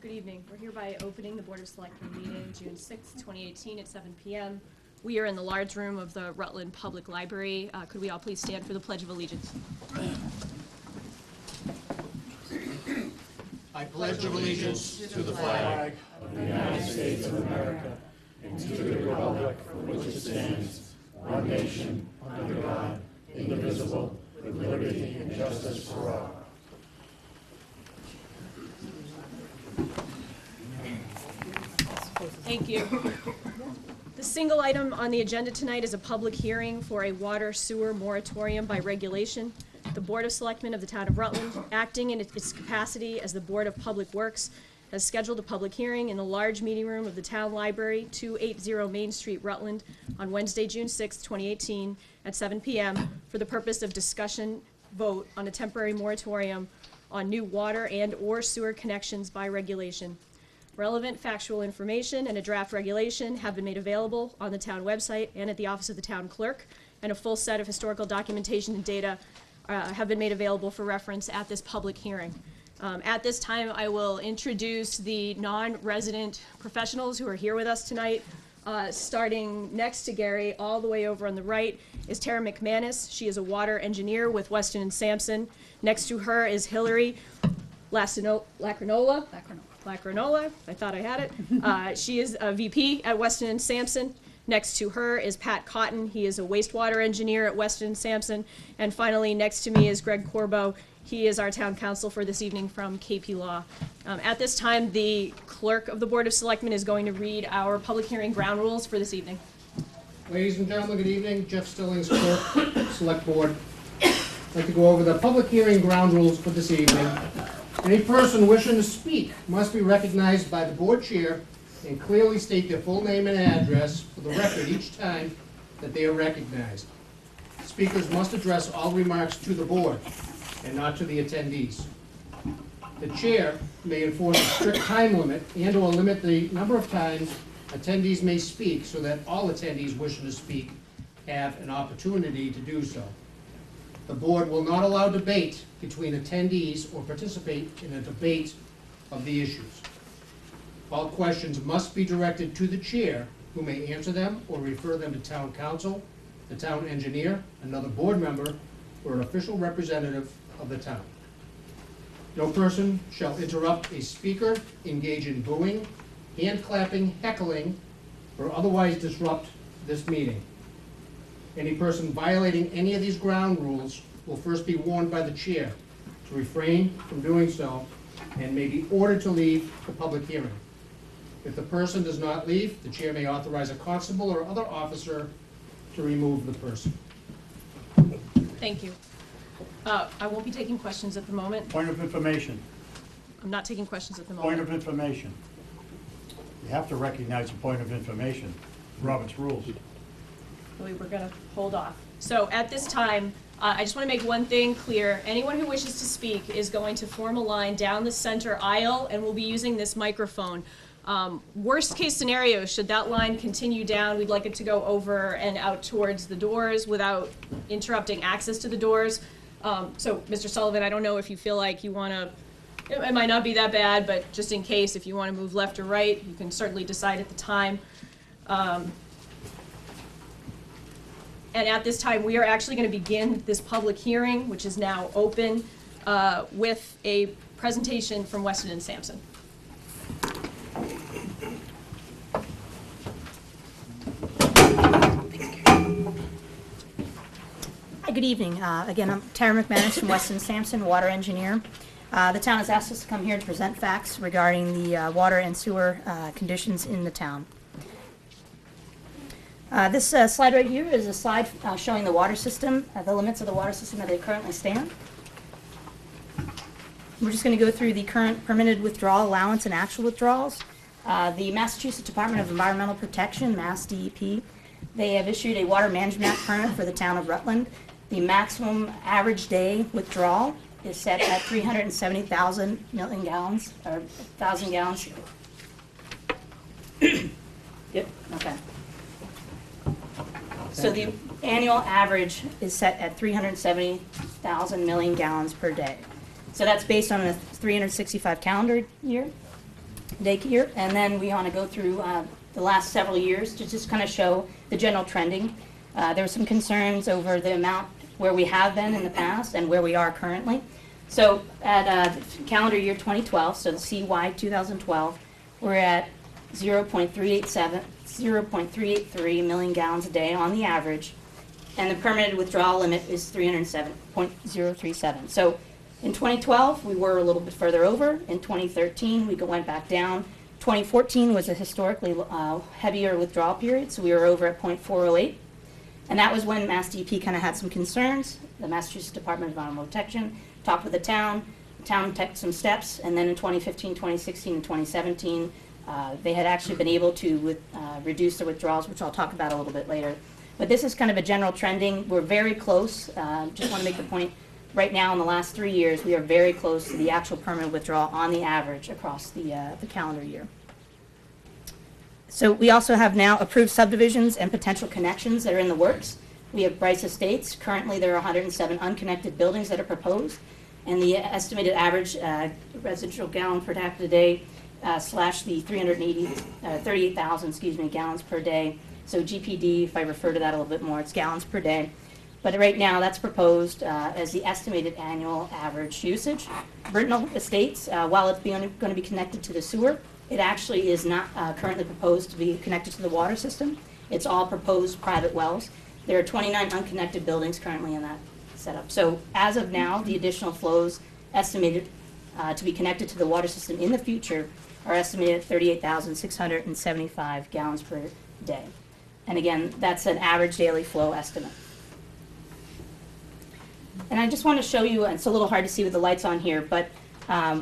Good evening. We're hereby opening the Board of Selectmen meeting June 6, 2018 at 7 p.m. We are in the large room of the Rutland Public Library. Could we all please stand for the Pledge of Allegiance? I pledge allegiance to the flag of the United States of America and to the republic for which it stands, one nation, under God, indivisible, with liberty and justice for all. Thank you. The single item on the agenda tonight is a public hearing for a water-sewer moratorium by regulation. The Board of Selectmen of the Town of Rutland, acting in its capacity as the Board of Public Works, has scheduled a public hearing in the large meeting room of the Town Library, 280 Main Street, Rutland, on Wednesday, June 6, 2018, at 7 p.m. for the purpose of discussion vote on a temporary moratorium on new water and/or sewer connections by regulation. Relevant factual information and a draft regulation have been made available on the town website and at the office of the town clerk, and a full set of historical documentation and data have been made available for reference at this public hearing. At this time, I will introduce the non-resident professionals who are here with us tonight. Starting next to Gary, all the way over on the right, is Tara McManus. She is a water engineer with Weston and Sampson. Next to her is Hillary Lacrinola. I thought I had it. She is a VP at Weston and Sampson. Next to her is Pat Cotton. He is a wastewater engineer at Weston and Sampson. And finally, next to me is Greg Corbo. He is our town council for this evening from KP Law. At this time, the clerk of the Board of Selectmen is going to read our public hearing ground rules for this evening. Ladies and gentlemen, good evening. Jeff Stillings, Clerk, Select Board. I'd like to go over the public hearing ground rules for this evening. Any person wishing to speak must be recognized by the board chair and clearly state their full name and address for the record each time that they are recognized. Speakers must address all remarks to the board and not to the attendees. The chair may enforce a strict time limit and/or limit the number of times attendees may speak so that all attendees wishing to speak have an opportunity to do so. The board will not allow debate between attendees or participate in a debate of the issues. All questions must be directed to the chair, who may answer them or refer them to town council, the town engineer, another board member, or an official representative of the town. No person shall interrupt a speaker, engage in booing, hand clapping, heckling, or otherwise disrupt this meeting. Any person violating any of these ground rules will first be warned by the chair to refrain from doing so and may be ordered to leave the public hearing. If the person does not leave, the chair may authorize a constable or other officer to remove the person. Thank you. I won't be taking questions at the moment. Point of information. I'm not taking questions at the Point moment. of information. You have to recognize a point of information. Robert's rules. We're going to hold off. So at this time, I just want to make one thing clear. Anyone who wishes to speak is going to form a line down the center aisle, and we'll be using this microphone. Worst case scenario, should that line continue down, we'd like it to go over and out towards the doors without interrupting access to the doors. So, Mr. Sullivan, I don't know if you feel like you want to, it might not be that bad, but just in case, if you want to move left or right, you can certainly decide at the time. And at this time, we are actually going to begin this public hearing, which is now open, with a presentation from Weston and Sampson. Hi, good evening. Again, I'm Tara McManus from Weston and Sampson, water engineer. The town has asked us to come here to present facts regarding the water and sewer conditions in the town. This slide right here is a slide showing the water system, the limits of the water system that they currently stand. We're just going to go through the current permitted withdrawal allowance and actual withdrawals. The Massachusetts Department of Environmental Protection, Mass DEP, they have issued a water management permit for the town of Rutland. The maximum average day withdrawal is set at 370,000 million gallons, or 1,000 gallons. Yep, okay. So the annual average is set at 370,000 million gallons per day. So that's based on a 365 calendar year. date here, and then we want to go through the last several years to just kind of show the general trending. There were some concerns over the amount where we have been in the past and where we are currently. So at calendar year 2012, so the CY 2012, we're at 0.383 million gallons a day on the average, and the permitted withdrawal limit is 307.037. So in 2012, we were a little bit further over. In 2013, we went back down. 2014 was a historically heavier withdrawal period, so we were over at 0.408. And that was when Mass DEP kind of had some concerns. The Massachusetts Department of Environmental Protection talked with the town took some steps, and then in 2015, 2016, and 2017, they had actually been able to reduce the withdrawals, which I'll talk about a little bit later. But this is kind of a general trending. We're very close. Just want to make the point, right now in the last 3 years, we are very close to the actual permanent withdrawal on the average across the calendar year. So we also have now approved subdivisions and potential connections that are in the works. We have Bryce Estates. Currently, there are 107 unconnected buildings that are proposed, and the estimated average residential gallon per capita day slash the 38,000 gallons per day. So GPD, if I refer to that a little bit more, it's gallons per day. But right now, that's proposed as the estimated annual average usage. Brittenell Estates, while it's going to be connected to the sewer, it actually is not currently proposed to be connected to the water system. It's all proposed private wells. There are 29 unconnected buildings currently in that setup. So as of now, the additional flows estimated to be connected to the water system in the future are estimated at 38,675 gallons per day. And again, that's an average daily flow estimate. And I just want to show you, it's a little hard to see with the lights on here, but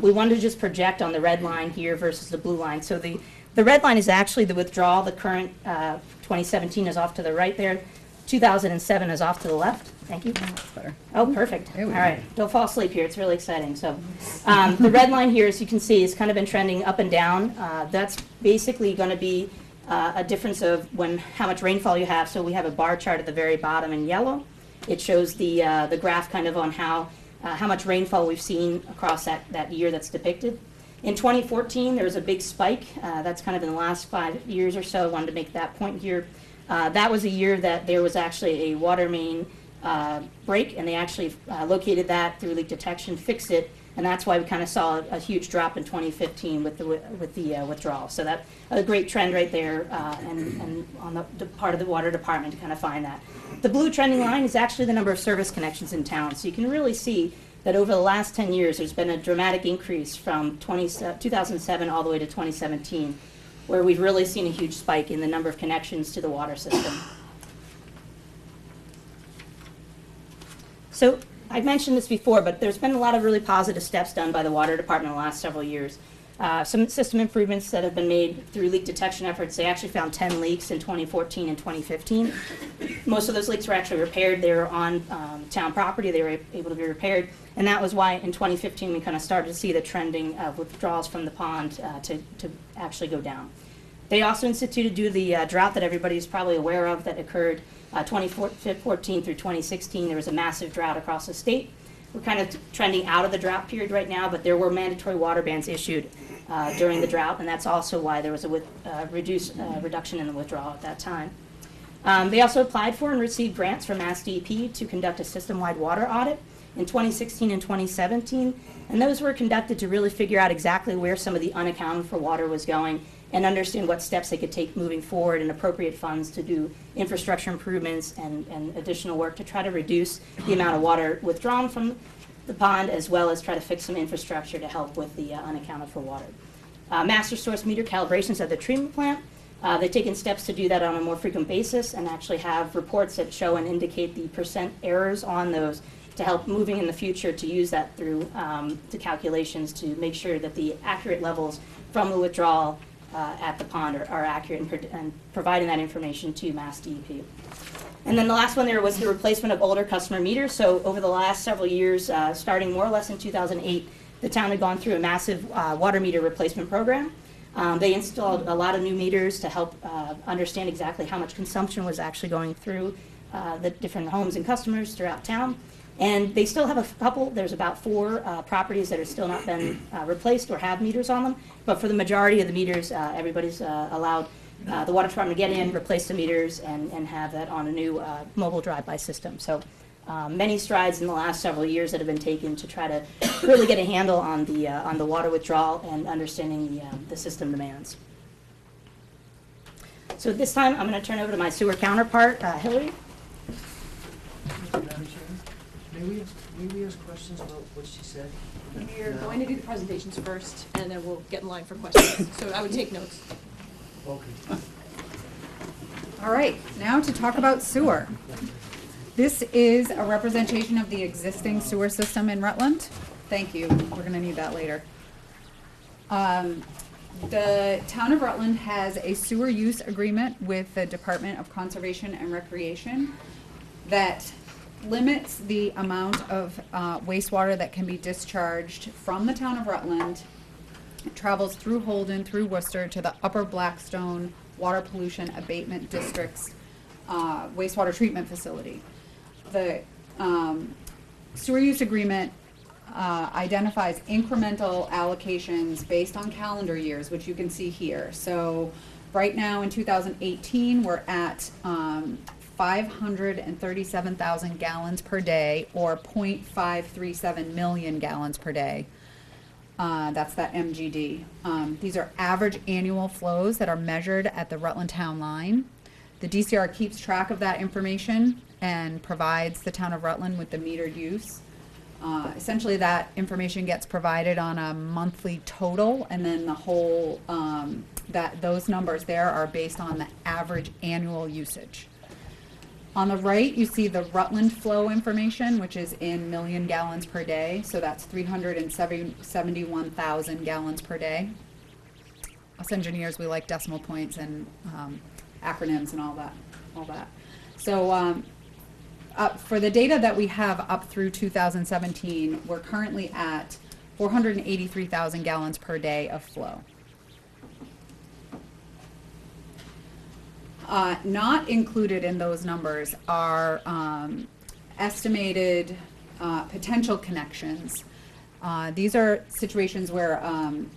we wanted to just project on the red line here versus the blue line. So the red line is actually the withdrawal. The current 2017 is off to the right there. 2007 is off to the left. Thank you. That's better. Oh, perfect. All right. Don't fall asleep here. It's really exciting. So the red line here, as you can see, has kind of been trending up and down. That's basically going to be a difference of how much rainfall you have. So we have a bar chart at the very bottom in yellow. It shows the graph kind of on how much rainfall we've seen across that year that's depicted. In 2014, there was a big spike. That's kind of in the last 5 years or so. I wanted to make that point here. That was a year that there was actually a water main break, and they actually located that through leak detection, fixed it, and that's why we kind of saw a huge drop in 2015 with the withdrawal. So that's a great trend right there, and on the part of the water department to kind of find that. The blue trending line is actually the number of service connections in town. So you can really see that over the last 10 years, there's been a dramatic increase from 2007 all the way to 2017, where we've really seen a huge spike in the number of connections to the water system. So I've mentioned this before, but there's been a lot of really positive steps done by the water department in the last several years. Some system improvements that have been made through leak detection efforts. They actually found 10 leaks in 2014 and 2015. Most of those leaks were actually repaired. They were on town property. They were able to be repaired. And that was why in 2015 we kind of started to see the trending of withdrawals from the pond to actually go down. They also instituted, due to the drought that everybody's probably aware of that occurred 2014 through 2016, there was a massive drought across the state. We're kind of trending out of the drought period right now, but there were mandatory water bans issued during the drought, and that's also why there was a reduction in the withdrawal at that time. They also applied for and received grants from Mass DEP to conduct a system-wide water audit in 2016 and 2017, and those were conducted to really figure out exactly where some of the unaccounted for water was going and understand what steps they could take moving forward and appropriate funds to do infrastructure improvements and additional work to try to reduce the amount of water withdrawn from the pond, as well as try to fix some infrastructure to help with the unaccounted for water. Master source meter calibrations at the treatment plant. They've taken steps to do that on a more frequent basis and actually have reports that show and indicate the percent errors on those to help moving in the future to use that through the calculations to make sure that the accurate levels from the withdrawal at the pond are accurate and providing that information to Mass DEP. And then the last one there was the replacement of older customer meters. So over the last several years, starting more or less in 2008, the town had gone through a massive water meter replacement program. They installed a lot of new meters to help understand exactly how much consumption was actually going through the different homes and customers throughout town. And they still have a couple, there's about 4 properties that are still not been replaced or have meters on them. But for the majority of the meters, everybody's allowed the water department to get in, replace the meters, and have that on a new mobile drive-by system. So many strides in the last several years that have been taken to try to really get a handle on the water withdrawal and understanding the system demands. So at this time, I'm going to turn over to my sewer counterpart, Hillary. Madam Chair, may we ask questions about what she said? We're going to do the presentations first, and then we'll get in line for questions. So I would take notes. Okay. All right, now to talk about sewer. This is a representation of the existing sewer system in Rutland. Thank you, we're gonna need that later. The town of Rutland has a sewer use agreement with the Department of Conservation and Recreation that limits the amount of wastewater that can be discharged from the town of Rutland. It travels through Holden, through Worcester to the Upper Blackstone Water Pollution Abatement District's wastewater treatment facility. The sewer use agreement identifies incremental allocations based on calendar years, which you can see here. So right now in 2018, we're at 537,000 gallons per day, or 0.537 million gallons per day. That's that MGD. These are average annual flows that are measured at the Rutland town line. The DCR keeps track of that information and provides the town of Rutland with the metered use. Essentially, that information gets provided on a monthly total, and then the whole, those numbers there are based on the average annual usage. On the right, you see the Rutland flow information, which is in million gallons per day, so that's 371,000 gallons per day. Us engineers, we like decimal points and acronyms and all that. So for the data that we have up through 2017, we're currently at 483,000 gallons per day of flow. Not included in those numbers are estimated potential connections. These are situations where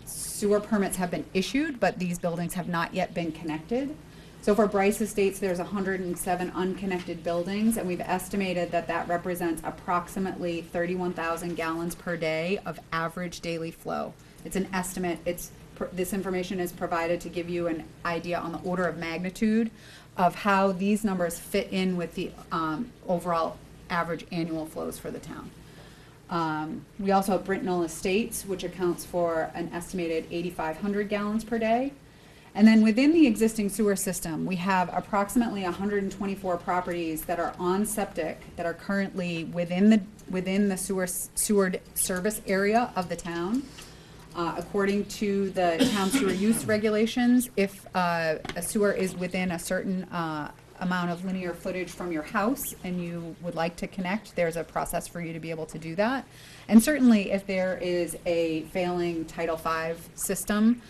sewer permits have been issued, but these buildings have not yet been connected. So for Bryce Estates, there's 107 unconnected buildings, and we've estimated that that represents approximately 31,000 gallons per day of average daily flow. It's an estimate. This information is provided to give you an idea on the order of magnitude of how these numbers fit in with the overall average annual flows for the town. We also have Brittenell Estates, which accounts for an estimated 8,500 gallons per day. And then within the existing sewer system, we have approximately 124 properties that are on septic that are currently within the sewer service area of the town. According to the town sewer use regulations, if a sewer is within a certain amount of linear footage from your house and you would like to connect, there's a process for you to be able to do that. And certainly if there is a failing Title V system,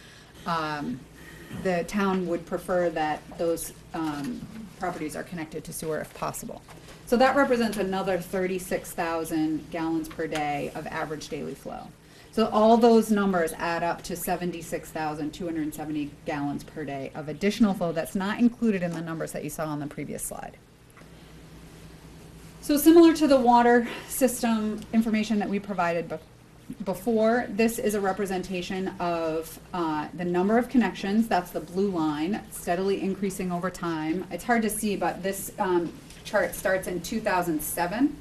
the town would prefer that those properties are connected to sewer if possible. So that represents another 36,000 gallons per day of average daily flow. So all those numbers add up to 76,270 gallons per day of additional flow that's not included in the numbers that you saw on the previous slide. So similar to the water system information that we provided before, this is a representation of the number of connections. That's the blue line, steadily increasing over time. It's hard to see, but this chart starts in 2007.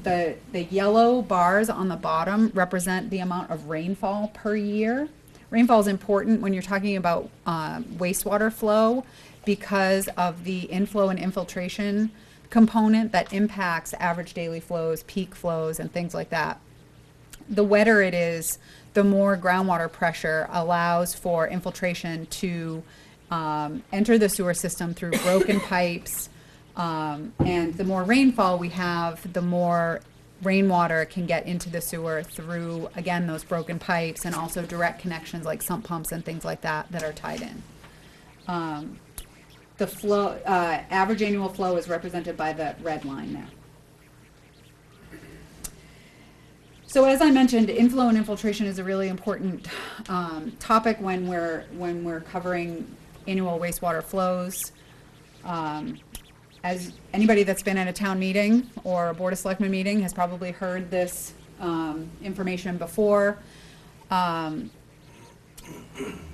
The yellow bars on the bottom represent the amount of rainfall per year. Rainfall is important when you're talking about wastewater flow because of the inflow and infiltration component that impacts average daily flows, peak flows, and things like that. The wetter it is, the more groundwater pressure allows for infiltration to enter the sewer system through broken pipes. And the more rainfall we have, the more rainwater can get into the sewer through, again, those broken pipes and also direct connections like sump pumps and things like that that are tied in. The flow, average annual flow is represented by the red line there. So as I mentioned, inflow and infiltration is a really important topic when we're covering annual wastewater flows. As anybody that's been at a town meeting or a Board of Selectmen meeting has probably heard this information before.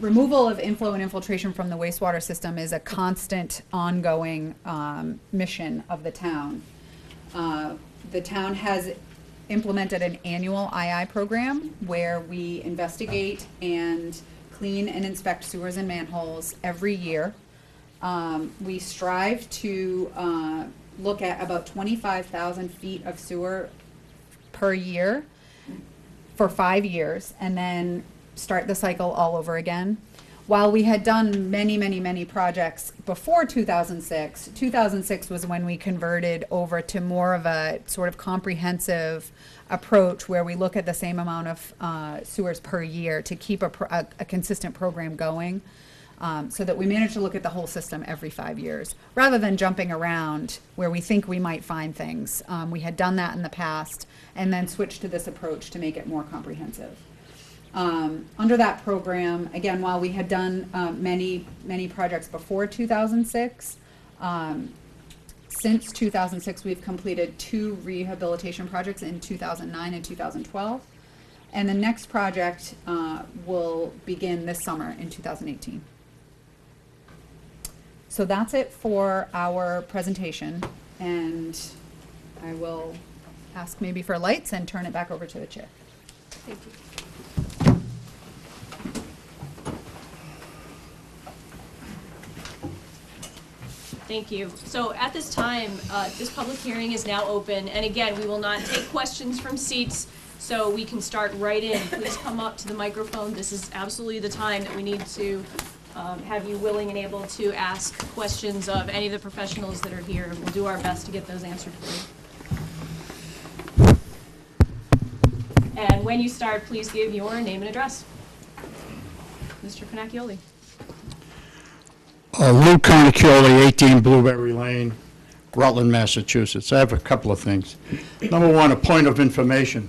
Removal of inflow and infiltration from the wastewater system is a constant, ongoing mission of the town. The town has implemented an annual II program where we investigate and clean and inspect sewers and manholes every year. We strive to look at about 25,000 feet of sewer per year for 5 years, and then start the cycle all over again. While we had done many projects before 2006, 2006 was when we converted over to more of a sort of comprehensive approach where we look at the same amount of sewers per year to keep a consistent program going, so that we manage to look at the whole system every 5 years, rather than jumping around where we think we might find things. We had done that in the past and then switched to this approach to make it more comprehensive. Under that program, again, while we had done many projects before 2006, since 2006 we've completed 2 rehabilitation projects in 2009 and 2012, and the next project will begin this summer in 2018. So that's it for our presentation, and I will ask maybe for lights and turn it back over to the chair. Thank you. Thank you. So at this time, this public hearing is now open, and again, we will not take questions from seats, so we can start right in. Please come up to the microphone. This is absolutely the time that we need to have you willing and able to ask questions of any of the professionals that are here. We'll do our best to get those answered for you. And when you start, please give your name and address. Mr. Canacchioli. Lou Carnicchioli, 18 Blueberry Lane, Rutland, Massachusetts. I have a couple of things. Number one, a point of information.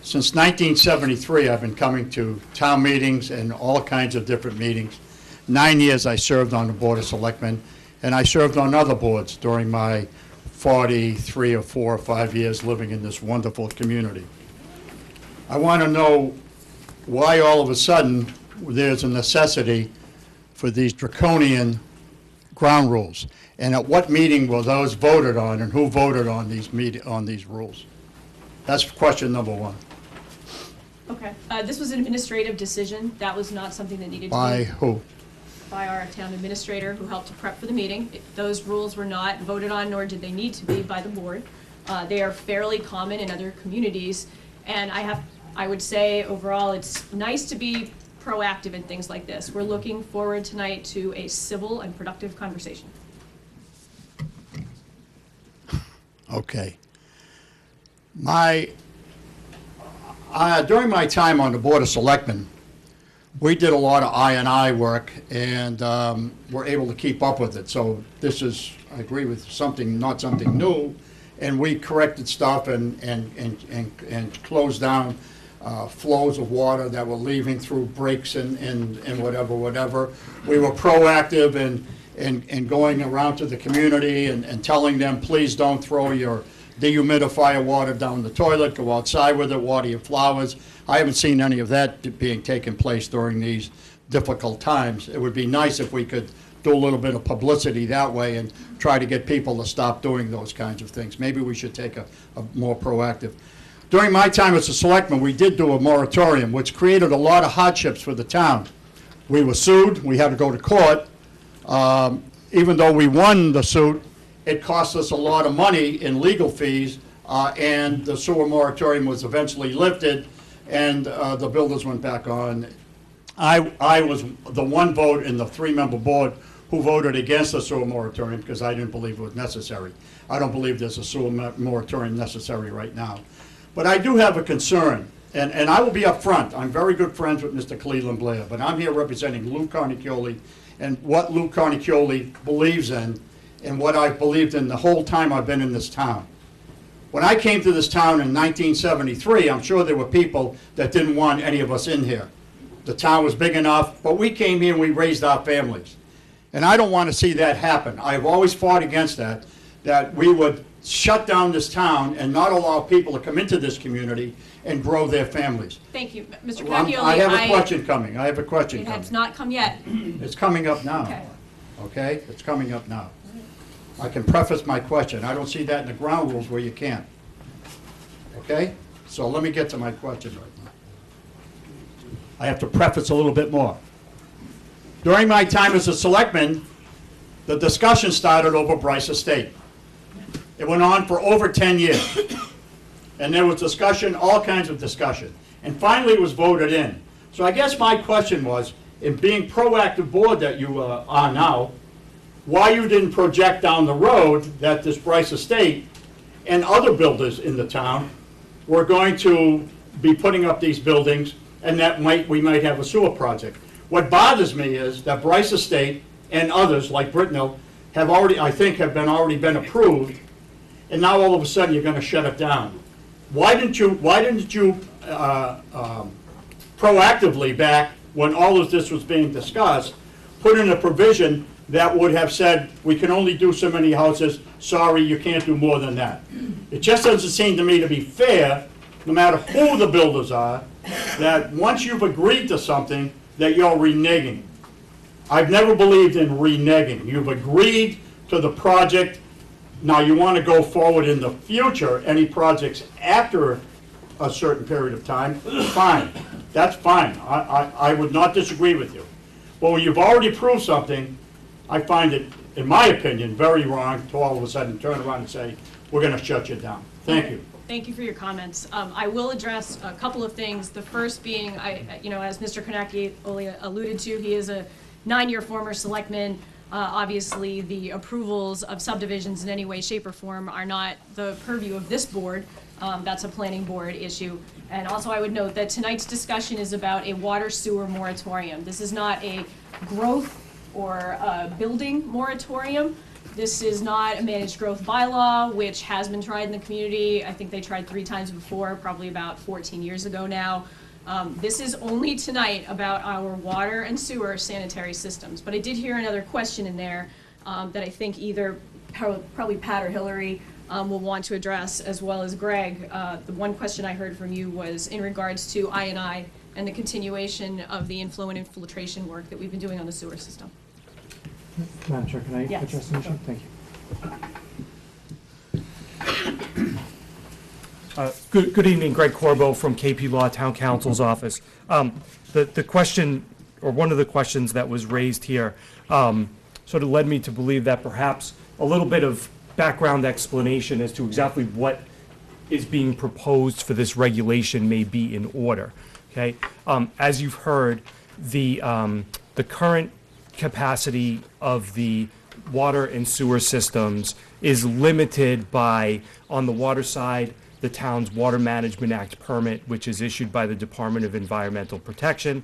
Since 1973, I've been coming to town meetings and all kinds of different meetings. 9 years I served on the Board of Selectmen, and I served on other boards during my 43 or 4 or 5 years living in this wonderful community. I want to know why all of a sudden there's a necessity for these draconian ground rules, and at what meeting were those voted on, and who voted on these rules? That's question number one. Okay. This was an administrative decision. That was not something that needed to be. By who? By our town administrator, who helped to prep for the meeting. Those rules were not voted on, nor did they need to be by the board. They are fairly common in other communities, and I would say overall it's nice to be proactive in things like this. We're looking forward tonight to a civil and productive conversation. Okay. During my time on the Board of Selectmen, we did a lot of I&I work, and were able to keep up with it. So this is, I agree with not something new, and we corrected stuff and closed down flows of water that were leaving through breaks and whatever. We were proactive in going around to the community and telling them, please don't throw your dehumidifier water down the toilet, go outside with it, water your flowers. I haven't seen any of that being taken place during these difficult times. It would be nice if we could do a little bit of publicity that way and try to get people to stop doing those kinds of things. Maybe we should take a more proactive. During my time as a selectman, we did do a moratorium, which created a lot of hardships for the town. We were sued, we had to go to court. Even though we won the suit, it cost us a lot of money in legal fees, and the sewer moratorium was eventually lifted, and the builders went back on. I was the one vote in the 3-member board who voted against the sewer moratorium because I didn't believe it was necessary. I don't believe there's a sewer moratorium necessary right now. But I do have a concern, and I will be up front. I'm very good friends with Mr. Cleveland Blair, but I'm here representing Lou Carnicchioli and what Lou Carnicchioli believes in and what I've believed in the whole time I've been in this town. When I came to this town in 1973, I'm sure there were people that didn't want any of us in here. The town was big enough, but we came here and we raised our families. And I don't want to see that happen. I've always fought against that we would shut down this town and not allow people to come into this community and grow their families. Thank you. Mr. Well, Cacchioli, I have a question coming. I have a question It coming. has not come yet. It's coming up now. Okay. Okay? It's coming up now. I can preface my question. I don't see that in the ground rules where you can't. Okay? So let me get to my question right now. I have to preface a little bit more. During my time as a selectman, the discussion started over Bryce Estate. It went on for over 10 years. And there was discussion, all kinds of discussion. And finally it was voted in. So I guess my question was, in being proactive board that you are now, why you didn't project down the road that this Bryce Estate and other builders in the town were going to be putting up these buildings, and that we might have a sewer project. What bothers me is that Bryce Estate and others like Brittenell have already, I think, have already been approved, and now all of a sudden you're going to shut it down. Why didn't you proactively, back when all of this was being discussed, put in a provision that would have said, we can only do so many houses, sorry, you can't do more than that? It just doesn't seem to me to be fair, no matter who the builders are, that once you've agreed to something, that you're reneging. I've never believed in reneging. You've agreed to the project. Now you want to go forward in the future, any projects after a certain period of time, fine. That's fine. I would not disagree with you. But when you've already proved something, I find it, in my opinion, very wrong to all of a sudden turn around and say, we're going to shut you down. Thank you. Thank you for your comments. I will address a couple of things. The first being, as Mr. Cacchioli alluded to, he is a 9-year former selectman. Obviously, the approvals of subdivisions in any way, shape, or form are not the purview of this board. That's a planning board issue. And also, I would note that tonight's discussion is about a water sewer moratorium. This is not a growth or a building moratorium. This is not a managed growth bylaw, which has been tried in the community. I think they tried 3 times before, probably about 14 years ago now. This is only tonight about our water and sewer sanitary systems. But I did hear another question in there that I think either probably Pat or Hillary will want to address, as well as Greg. The one question I heard from you was in regards to I&I and the continuation of the inflow and infiltration work that we've been doing on the sewer system. Madam Chair, can I Yes. address the issue? Thank you. Good evening, Greg Corbo from KP Law Town Council's office. The question, or one of the questions that was raised here, sort of led me to believe that perhaps a little bit of background explanation as to exactly what is being proposed for this regulation may be in order. Okay, as you've heard, the current capacity of the water and sewer systems is limited by, on the water side, the town's Water Management Act permit, which is issued by the Department of Environmental Protection,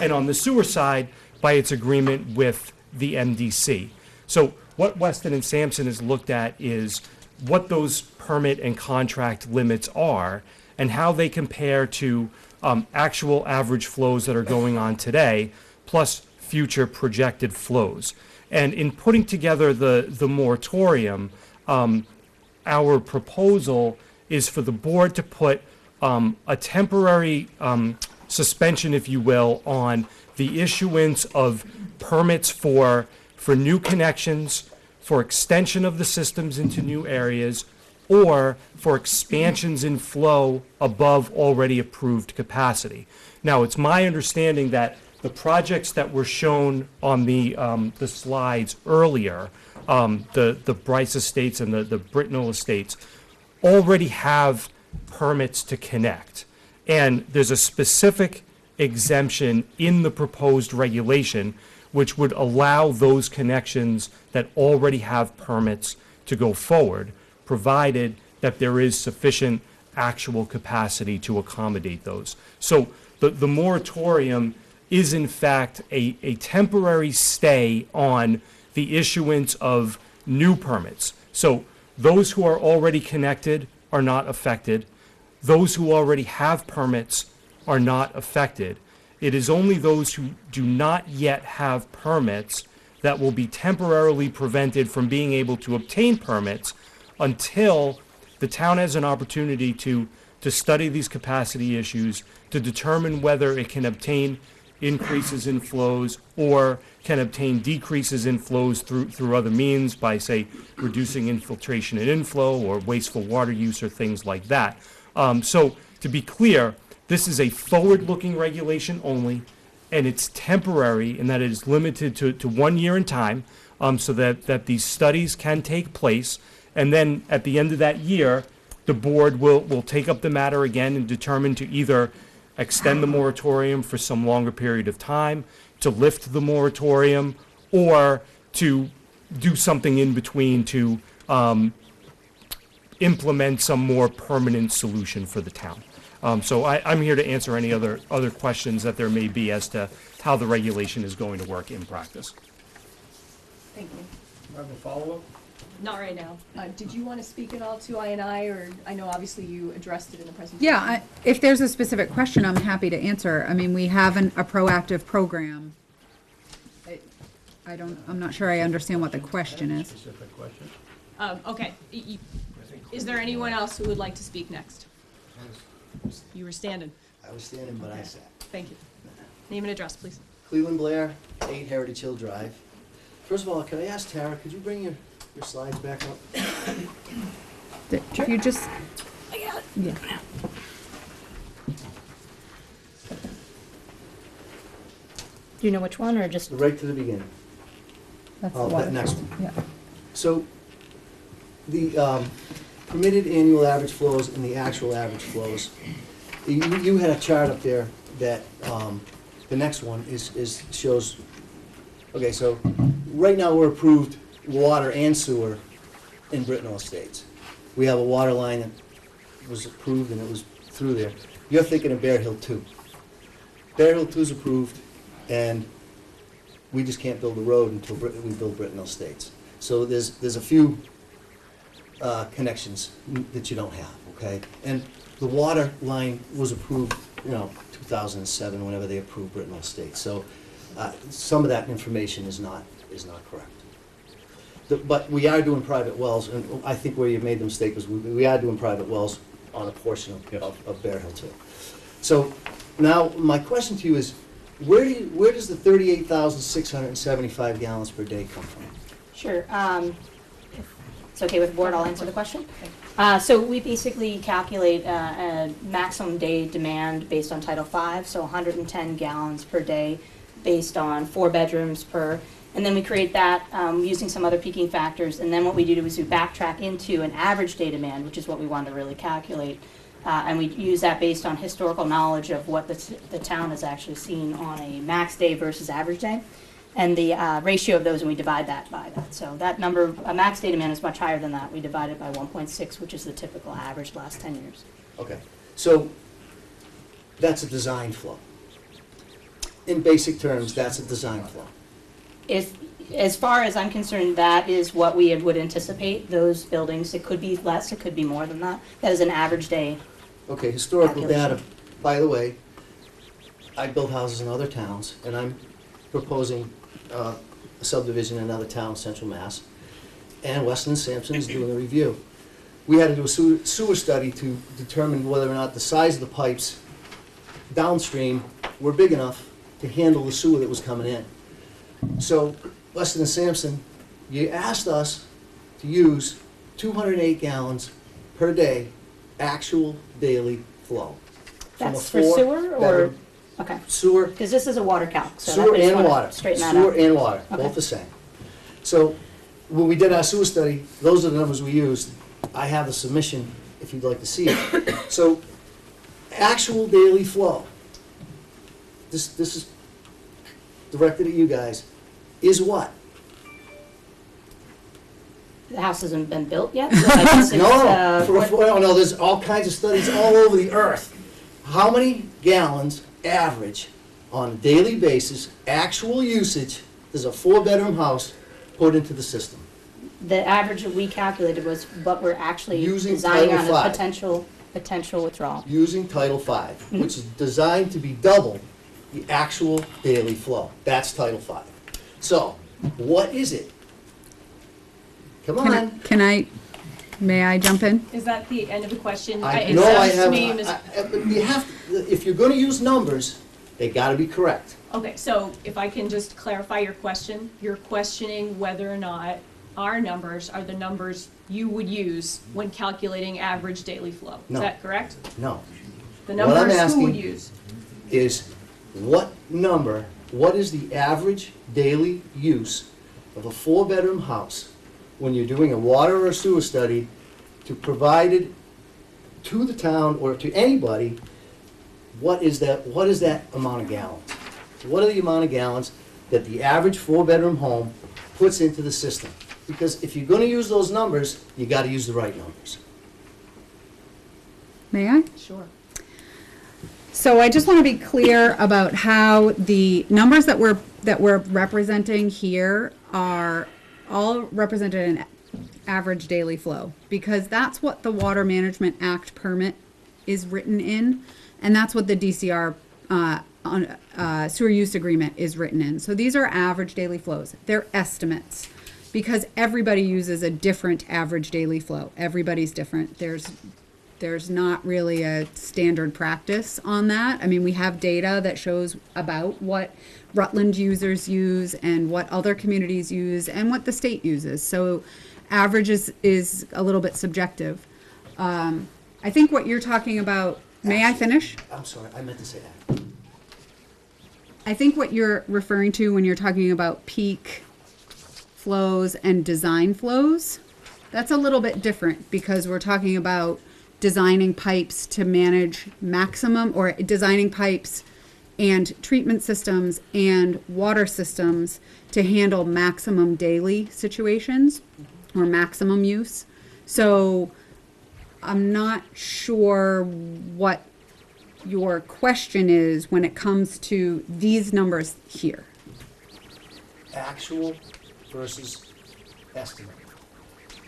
and on the sewer side, by its agreement with the MDC. So what Weston and Sampson has looked at is what those permit and contract limits are and how they compare to actual average flows that are going on today, plus future projected flows. And in putting together the moratorium, our proposal is for the board to put a temporary suspension, if you will, on the issuance of permits for new connections, for extension of the systems into new areas, or for expansions in flow above already approved capacity. Now, it's my understanding that the projects that were shown on the slides earlier, the Bryce Estates and the Brittenell Estates, already have permits to connect. And there's a specific exemption in the proposed regulation which would allow those connections that already have permits to go forward, provided that there is sufficient actual capacity to accommodate those. So the moratorium is in fact a temporary stay on the issuance of new permits. So those who are already connected are not affected. Those who already have permits are not affected. It is only those who do not yet have permits that will be temporarily prevented from being able to obtain permits until the town has an opportunity to study these capacity issues, to determine whether it can obtain increases in flows or can obtain decreases in flows through other means by, say, reducing infiltration and inflow or wasteful water use or things like that. So to be clear, this is a forward-looking regulation only, and it's temporary in that it is limited to 1 year in time, so that these studies can take place. And then at the end of that year, the board will take up the matter again and determine to either extend the moratorium for some longer period of time, to lift the moratorium, or to do something in between to implement some more permanent solution for the town. So I'm here to answer any other questions that there may be as to how the regulation is going to work in practice. Thank you. Have a follow-up? Not right now. Did you want to speak at all to I&I, or I know obviously you addressed it in the presentation? Yeah, if there's a specific question, I'm happy to answer. I mean, we have a proactive program. I'm not sure I understand what the question is. Specific question? Okay. Is there anyone else who would like to speak next? You were standing. I was standing, but I sat. Thank you. Name and address, please. Cleveland Blair, 8 Heritage Hill Drive. First of all, can I ask Tara, could you bring your slides back up? If you just, yeah. Do you know which one, or just? Right to the beginning. That's the Oh, one. that next one. Yeah. So, the permitted annual average flows and the actual average flows. You had a chart up there that, the next one shows, okay, so right now we're approved water and sewer in Brittenell Estates. We have a water line that was approved and it was through there. You're thinking of Bear Hill 2. Bear Hill 2 is approved, and we just can't build a road until we build Brittenell Estates. So there's a few connections that you don't have, okay? And the water line was approved, 2007, whenever they approved Brittenell Estates. So some of that information is not correct. But we are doing private wells, and I think where you made the mistake was we are doing private wells on a portion of Bear Hill too. So now my question to you is, where does the 38,675 gallons per day come from? Sure. If it's okay with the board, I'll answer the question. So we basically calculate a maximum day demand based on Title V, so 110 gallons per day based on 4 bedrooms per. And then we create that using some other peaking factors. And then what we do is we backtrack into an average day demand, which is what we want to really calculate. And we use that based on historical knowledge of what the town has actually seen on a max day versus average day. And the ratio of those, and we divide that by that. So that number, a max day demand is much higher than that. We divide it by 1.6, which is the typical average last 10 years. Okay, so that's a design flow. In basic terms, that's a design flow. As far as I'm concerned, that is what we would anticipate, those buildings. It could be less, it could be more than that. That is an average day. Okay, historical Calculation. data, by the way, I build houses in other towns, and I'm proposing a subdivision in another town, Central Mass, and Weston and Sampson is doing a review. We had to do a sewer study to determine whether or not the size of the pipes downstream were big enough to handle the sewer that was coming in. So, Weston and Sampson, you asked us to use 208 gallons per day, actual daily flow. From a That's for sewer, or? bedroom Okay, Sewer, because this is a water calc, so sewer I just and wanna water. straighten that Sewer out. and water, Okay. both the same. So, when we did our sewer study, those are the numbers we used. I have the submission, if you'd like to see it. So, actual daily flow, this is directed at you guys, is what? The house hasn't been built yet, so I guess it's, No, there's all kinds of studies all over the earth. How many gallons average on a daily basis, actual usage, does a 4-bedroom house put into the system? The average that we calculated was what we're actually Using designing Title on a V. potential withdrawal. Using Title V, which is designed to be double the actual daily flow. That's Title V. So, what is it? Come on. May I jump in? Is that the end of the question? I It know I sounds to have, me, Ms. but you have, if you're gonna use numbers, they gotta be correct. Okay, so if I can just clarify your question, you're questioning whether or not our numbers are the numbers you would use when calculating average daily flow. No. Is that correct? No. The What I'm numbers who asking- would use? Is what is the average daily use of a 4-bedroom house when you're doing a water or sewer study to provide it to the town or to anybody? What is that amount of gallons? What are the amount of gallons that the average 4-bedroom home puts into the system? Because if you're gonna use those numbers, you gotta use the right numbers. May I? Sure. So I just want to be clear about how the numbers that we're representing here are all represented in average daily flow, because that's what the Water Management Act permit is written in, and that's what the DCR sewer use agreement is written in. So these are average daily flows. They're estimates, because everybody uses a different average daily flow. Everybody's different. There's not really a standard practice on that. I mean, we have data that shows about what Rutland users use and what other communities use and what the state uses. So average is a little bit subjective. I think what you're talking about, may I finish? I'm sorry, I meant to say that. I think what you're referring to when you're talking about peak flows and design flows, that's a little bit different, because we're talking about designing pipes to manage maximum, or designing pipes and treatment systems and water systems to handle maximum daily situations or maximum use. So I'm not sure what your question is when it comes to these numbers here. Actual versus estimate.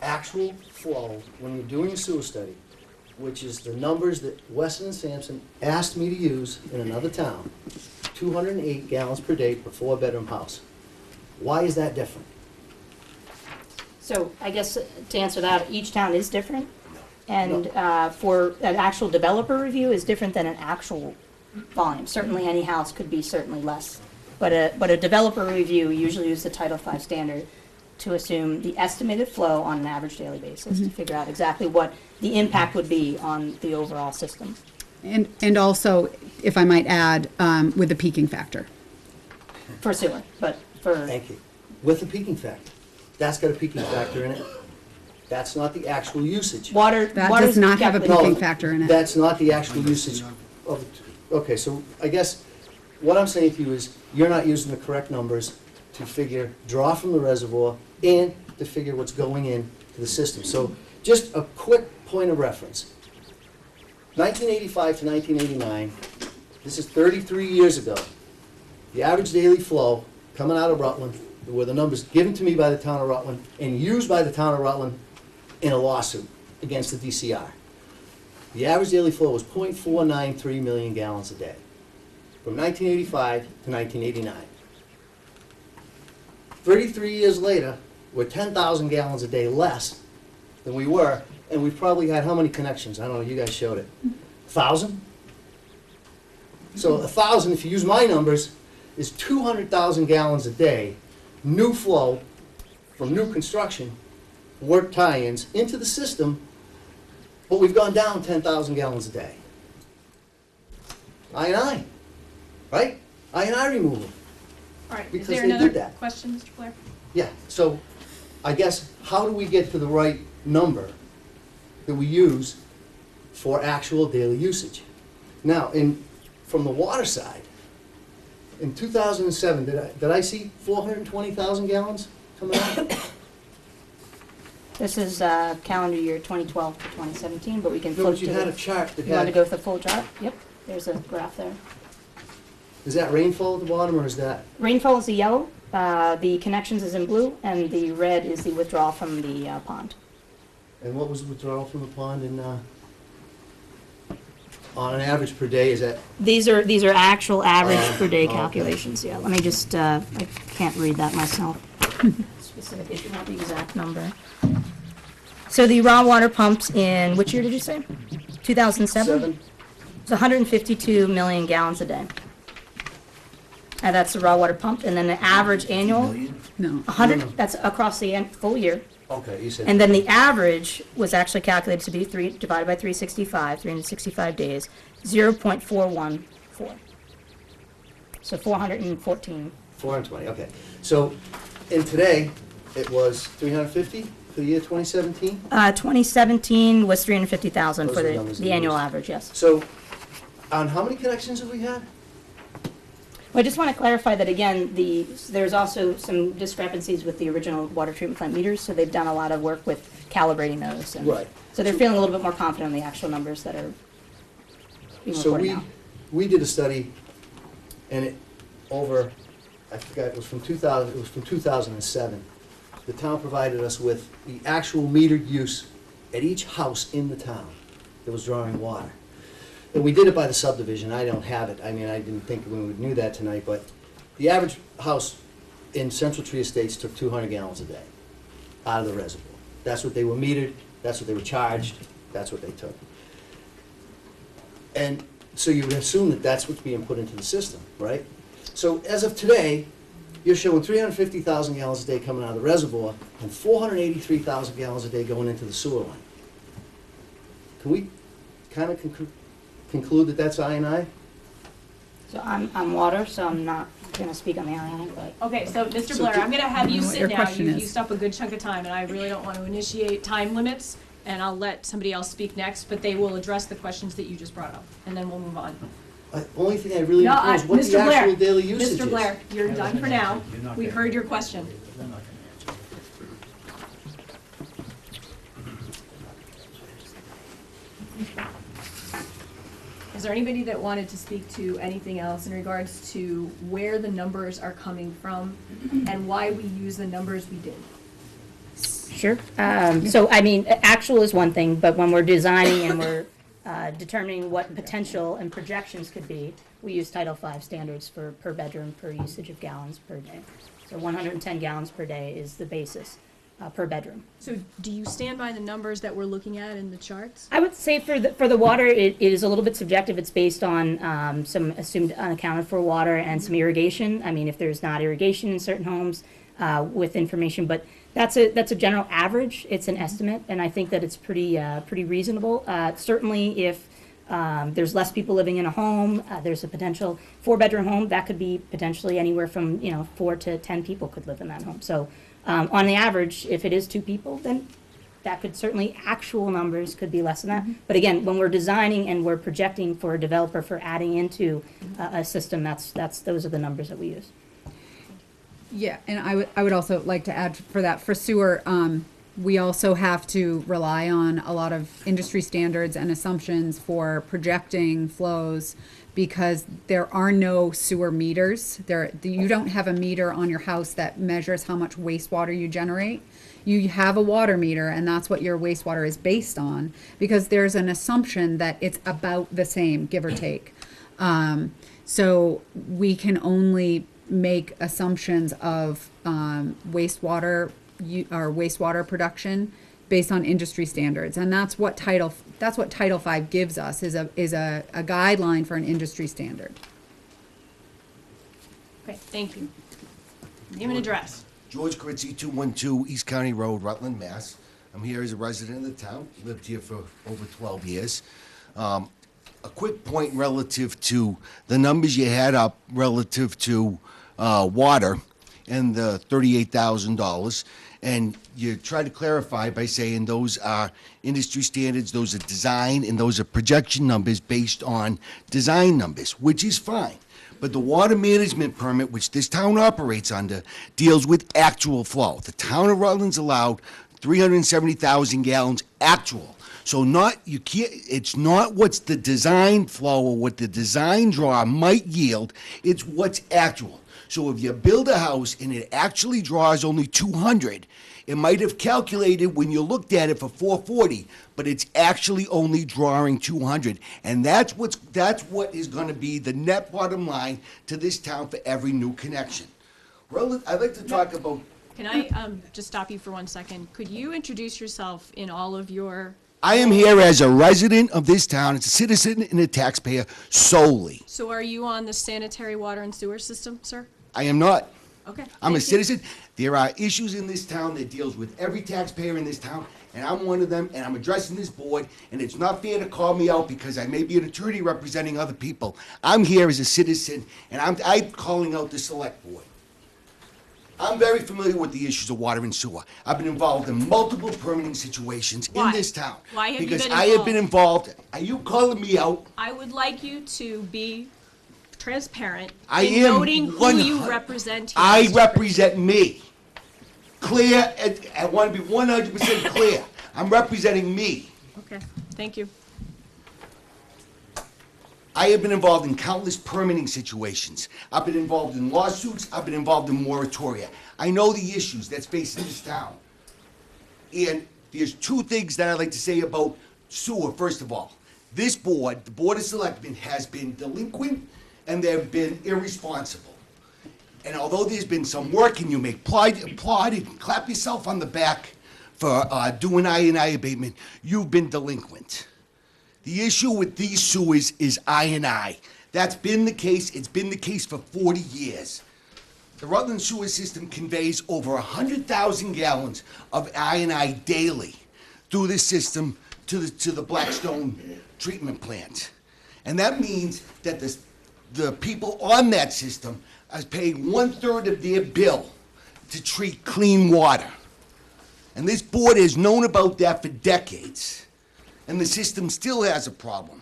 Actual flow, when you're doing a sewer study, which is the numbers that Weston and Sampson asked me to use in another town, 208 gallons per day per 4-bedroom house. Why is that different? So I guess to answer that, each town is different. And for an actual developer review is different than an actual volume. Certainly any house could be certainly less. But a developer review usually uses the Title V standard to assume the estimated flow on an average daily basis to figure out exactly what the impact would be on the overall system. And also, if I might add, with the peaking factor. For sewer, but for, Thank you. With the peaking factor. That's got a peaking factor in it. That's not the actual usage. water. That water does is not have a calculated- peaking factor in it. That's not the actual usage of, okay, so I guess what I'm saying to you is, you're not using the correct numbers to figure, draw from the reservoir, and to figure what's going in to the system. So just a quick point of reference. 1985 to 1989, this is 33 years ago. The average daily flow coming out of Rutland were the numbers given to me by the town of Rutland and used by the town of Rutland in a lawsuit against the DCR. The average daily flow was 0.493 million gallons a day from 1985 to 1989. 33 years later, we're 10,000 gallons a day less than we were, and we've probably had how many connections? I don't know, you guys showed it. 1,000? So 1,000, if you use my numbers, is 200,000 gallons a day, new flow from new construction, work tie-ins into the system, but we've gone down 10,000 gallons a day. I&I, right? I&I removal. All right, is Because there they did another that. question, Mr. Blair? Yeah, so I guess, how do we get to the right number that we use for actual daily usage? Now, from the water side, in 2007, did I see 420,000 gallons coming out? This is calendar year 2012 to 2017, but we can No, flip but to you had a the, chart that you want to had, go with the full chart? Yep, there's a graph there. is that rainfall at the bottom, or is that, Rainfall is the yellow, The connections is in blue, and the red is the withdrawal from the pond. And what was the withdrawal from the pond in, on an average per day, is that? These are actual average per day okay. calculations, yeah. Let me just, I can't read that myself. Specific issue, not the exact number. So the raw water pumps in, which year did you say? 2007? It's 152 million gallons a day. And that's the raw water pump, and then the average annual, No. 100, that's across the full year. Okay, you said. And then the average was actually calculated to be divided by 365 days, 0.414. So 414. 420, okay. So, in today, it was 350 for the year 2017? 2017 was 350,000 Those for are the numbers that the you annual used. average, yes. So, on how many connections have we had? Well, I just want to clarify that again, there's also some discrepancies with the original water treatment plant meters, so they've done a lot of work with calibrating those. And Right. So they're feeling a little bit more confident in the actual numbers that are being So reported now. we did a study, and it, over, I forgot, it was from 2007. The town provided us with the actual metered use at each house in the town that was drawing water. And we did it by the subdivision, I don't have it, I mean, I didn't think we would knew that tonight, but the average house in Central Tree Estates took 200 gallons a day out of the reservoir. That's what they were metered, that's what they were charged, that's what they took. And so you would assume that that's what's being put into the system, right? So as of today, you're showing 350,000 gallons a day coming out of the reservoir and 483,000 gallons a day going into the sewer line. Can we kind of conclude that that's I&I? So I'm water, so I'm not going to speak on the INI, but. Okay, so Mr. So Blair, do- I'm gonna have you I know what sit your now. question You is. used up a good chunk of time, and I really don't want to initiate time limits, and I'll let somebody else speak next, but they will address the questions that you just brought up, and then we'll move on. Only thing I really No, know is what Mr. the Blair, actual daily usage is. Mr. Blair, you're done for now. We heard your question. Is there anybody that wanted to speak to anything else in regards to where the numbers are coming from and why we use the numbers we did? Sure. So, I mean, actual is one thing, but when we're designing and we're determining what potential and projections could be, we use Title V standards for per bedroom, per usage of gallons per day. So 110 gallons per day is the basis per bedroom. So do you stand by the numbers that we're looking at in the charts? I would say for the water, it is a little bit subjective. It's based on some assumed unaccounted for water and some irrigation. I mean, if there's not irrigation in certain homes with information, but that's a general average. It's an estimate, and I think that it's pretty reasonable. Certainly, if there's less people living in a home, there's a potential 4-bedroom home that could be potentially anywhere from 4 to 10 people could live in that home. So on the average, if it is 2 people, then that could certainly, actual numbers could be less than that. But again, when we're designing and we're projecting for a developer for adding into a system, those are the numbers that we use. Yeah, and I would also like to add for that, for sewer, we also have to rely on a lot of industry standards and assumptions for projecting flows because there are no sewer meters. You don't have a meter on your house that measures how much wastewater you generate. You have a water meter, and that's what your wastewater is based on because there's an assumption that it's about the same, give or take. So we can only make assumptions of wastewater production based on industry standards, and that's what Title V gives us is a guideline for an industry standard. Okay, thank you. Name and address. George Kritzy, 212 East County Road, Rutland, Mass. I'm here as a resident of the town, lived here for over 12 years. A quick point relative to the numbers you had up relative to water and the $38,000. And you try to clarify by saying those are industry standards, those are design, and those are projection numbers based on design numbers, which is fine. But the water management permit, which this town operates under, deals with actual flow. The town of Rutland's allowed 370,000 gallons actual. So you can't, it's not what's the design flow or what the design draw might yield, it's what's actual. So if you build a house and it actually draws only 200, it might have calculated when you looked at it for 440, but it's actually only drawing 200. And that's what is gonna be the net bottom line to this town for every new connection. I'd like to talk about, Can I just stop you for 1 second? Could you introduce yourself in all of your, I am here as a resident of this town, as a citizen and a taxpayer solely. so are you on the sanitary water and sewer system, sir? I am not. Okay. I'm a thank you. citizen. There are issues in this town that deals with every taxpayer in this town, and I'm one of them, and I'm addressing this board, and it's not fair to call me out because I may be an attorney representing other people. I'm here as a citizen, and I'm calling out the select board. I'm very familiar with the issues of water and sewer. I've been involved in multiple permitting situations in Why? this town. Why have you Because been I have been involved. Are you calling me out? I would like you to be transparent I in am noting who you 100 represent here. I Mr. represent me. Clear, I want to be 100% clear. I'm representing me. Okay, thank you. I have been involved in countless permitting situations. I've been involved in lawsuits. I've been involved in moratoria. I know the issues that's facing this town. And there's two things that I'd like to say about sewer, first of all. This board, the Board of Selectmen, has been delinquent and they've been irresponsible. And although there's been some work and you may applaud and clap yourself on the back for doing I&I abatement, you've been delinquent. The issue with these sewers is I&I. That's been the case. It's been the case for 40 years. The Rutland sewer system conveys over 100,000 gallons of I&I daily through this system to the Blackstone treatment plant. And that means that the people on that system are paying 1/3 of their bill to treat clean water. And this board has known about that for decades. And the system still has a problem.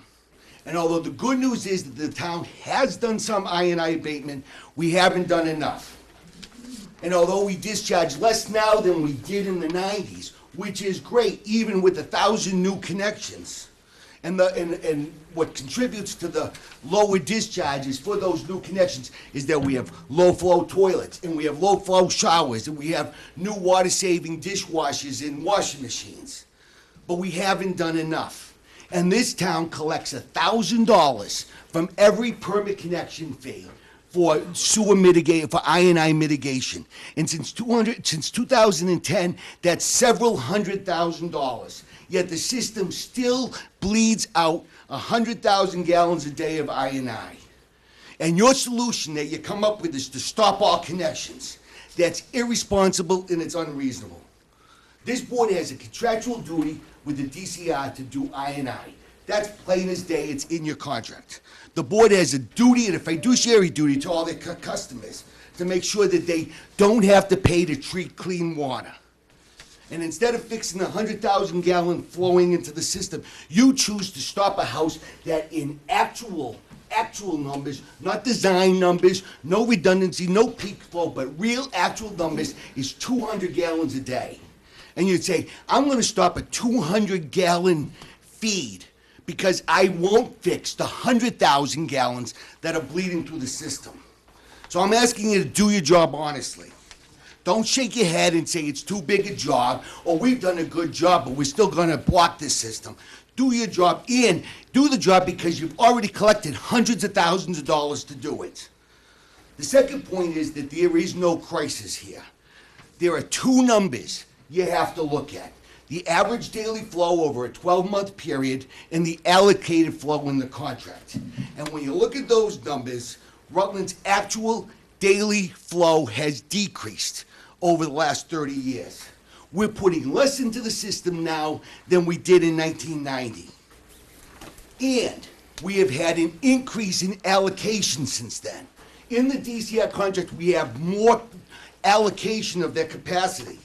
And although the good news is that the town has done some I&I abatement, we haven't done enough. And although we discharge less now than we did in the 90s, which is great, even with 1,000 new connections, and what contributes to the lower discharges for those new connections is that we have low-flow toilets, and we have low-flow showers, and we have new water-saving dishwashers and washing machines. But we haven't done enough. And this town collects $1,000 from every permit connection fee for sewer mitigation, for I&I mitigation. And since 2010, that's several $100,000. Yet the system still bleeds out 100,000 gallons a day of I&I. And your solution that you come up with is to stop all connections. That's irresponsible and it's unreasonable. This board has a contractual duty with the DCR to do I&I. That's plain as day, it's in your contract. The board has a duty and a fiduciary duty to all their customers to make sure that they don't have to pay to treat clean water. And instead of fixing 100,000 gallon flowing into the system, you choose to stop a house that in actual numbers, not design numbers, no redundancy, no peak flow, but real actual numbers is 200 gallons a day. And you'd say, I'm gonna stop a 200 gallon feed because I won't fix the 100,000 gallons that are bleeding through the system. So I'm asking you to do your job honestly. Don't shake your head and say it's too big a job, or we've done a good job, but we're still gonna block this system. Do your job and do the job because you've already collected hundreds of thousands of dollars to do it. The second point is that there is no crisis here. There are two numbers you have to look at. The average daily flow over a 12-month period and the allocated flow in the contract. And when you look at those numbers, Rutland's actual daily flow has decreased over the last 30 years. We're putting less into the system now than we did in 1990. And we have had an increase in allocation since then. In the DCR contract, we have more allocation of their capacity.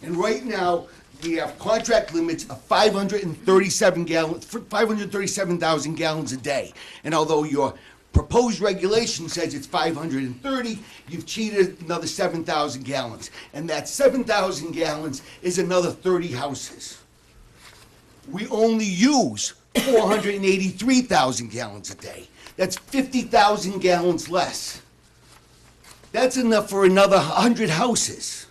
And right now, we have contract limits of 537,000 gallons a day. And although your proposed regulation says it's 530, you've cheated another 7,000 gallons. And that 7,000 gallons is another 30 houses. We only use 483,000 gallons a day. That's 50,000 gallons less. That's enough for another 100 houses.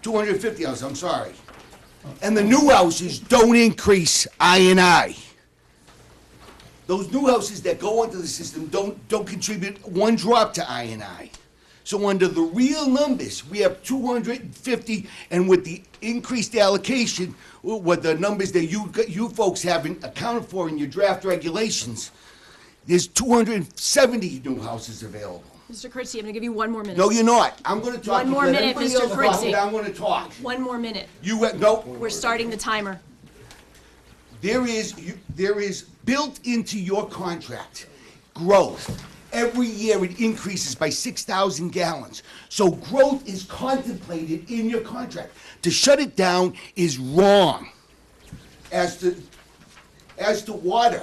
250 houses, I'm sorry. And the new houses don't increase I&I. Those new houses that go into the system don't contribute one drop to I&I. So under the real numbers, we have 250, and with the increased allocation, with the numbers that you folks haven't accounted for in your draft regulations, there's 270 new houses available. Mr. Kritzy, I'm gonna give you one more minute. No, you're not. I'm gonna talk. One more Let minute, everybody Mr. else talk, Kritzy. but I'm gonna talk. One more minute. No. We're starting the timer. There is built into your contract growth. Every year it increases by 6,000 gallons. So growth is contemplated in your contract. To shut it down is wrong. As to water,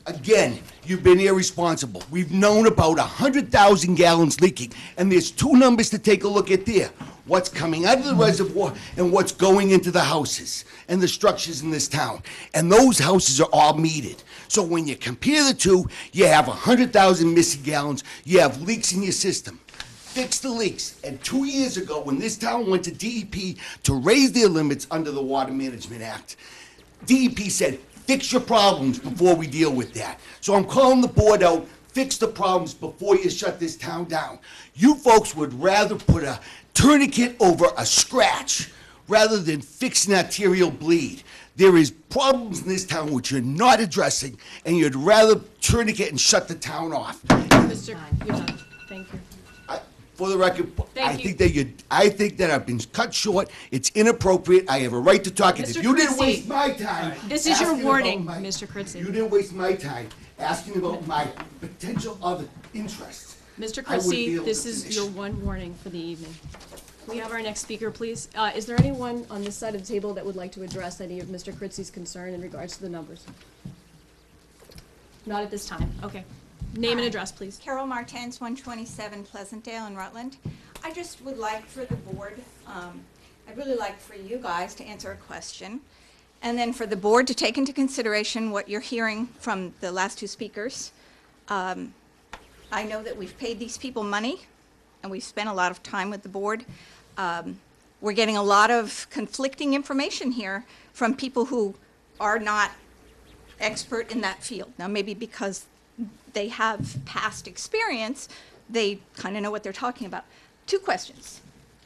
again, you've been irresponsible. We've known about 100,000 gallons leaking, and there's two numbers to take a look at there. What's coming out of the reservoir and what's going into the houses and the structures in this town. And those houses are all metered. So when you compare the two, you have 100,000 missing gallons, you have leaks in your system. Fix the leaks. And 2 years ago, when this town went to DEP to raise their limits under the Water Management Act, DEP said, fix your problems before we deal with that. So I'm calling the board out, fix the problems before you shut this town down. You folks would rather put a tourniquet over a scratch rather than fix an arterial bleed. There is problems in this town which you're not addressing, and you'd rather tourniquet and shut the town off. Mr. You're done. Thank you. For the record, Thank I think that I've been cut short. It's inappropriate. I have a right to talk. And Mr. if you didn't Kritzy, waste my time, this is your asking about warning, my- Mr. Kritzy. You didn't waste my time asking about my potential other interests. Mr. I wouldn't be Kritzy, able this to is finish. your one warning for the evening. Can we have our next speaker, please? Is there anyone on this side of the table that would like to address any of Mr. Kritzy's concern in regards to the numbers? Not at this time. Okay. Name and address, please. Carol Martens, 127 Pleasantdale in Rutland. I just would like for the board, I'd really like for you guys to answer a question, and then for the board to take into consideration what you're hearing from the last two speakers. I know that we've paid these people money, and we've spent a lot of time with the board. We're getting a lot of conflicting information here from people who are not expert in that field. Now, maybe because they have past experience, they kind of know what they're talking about. Two questions.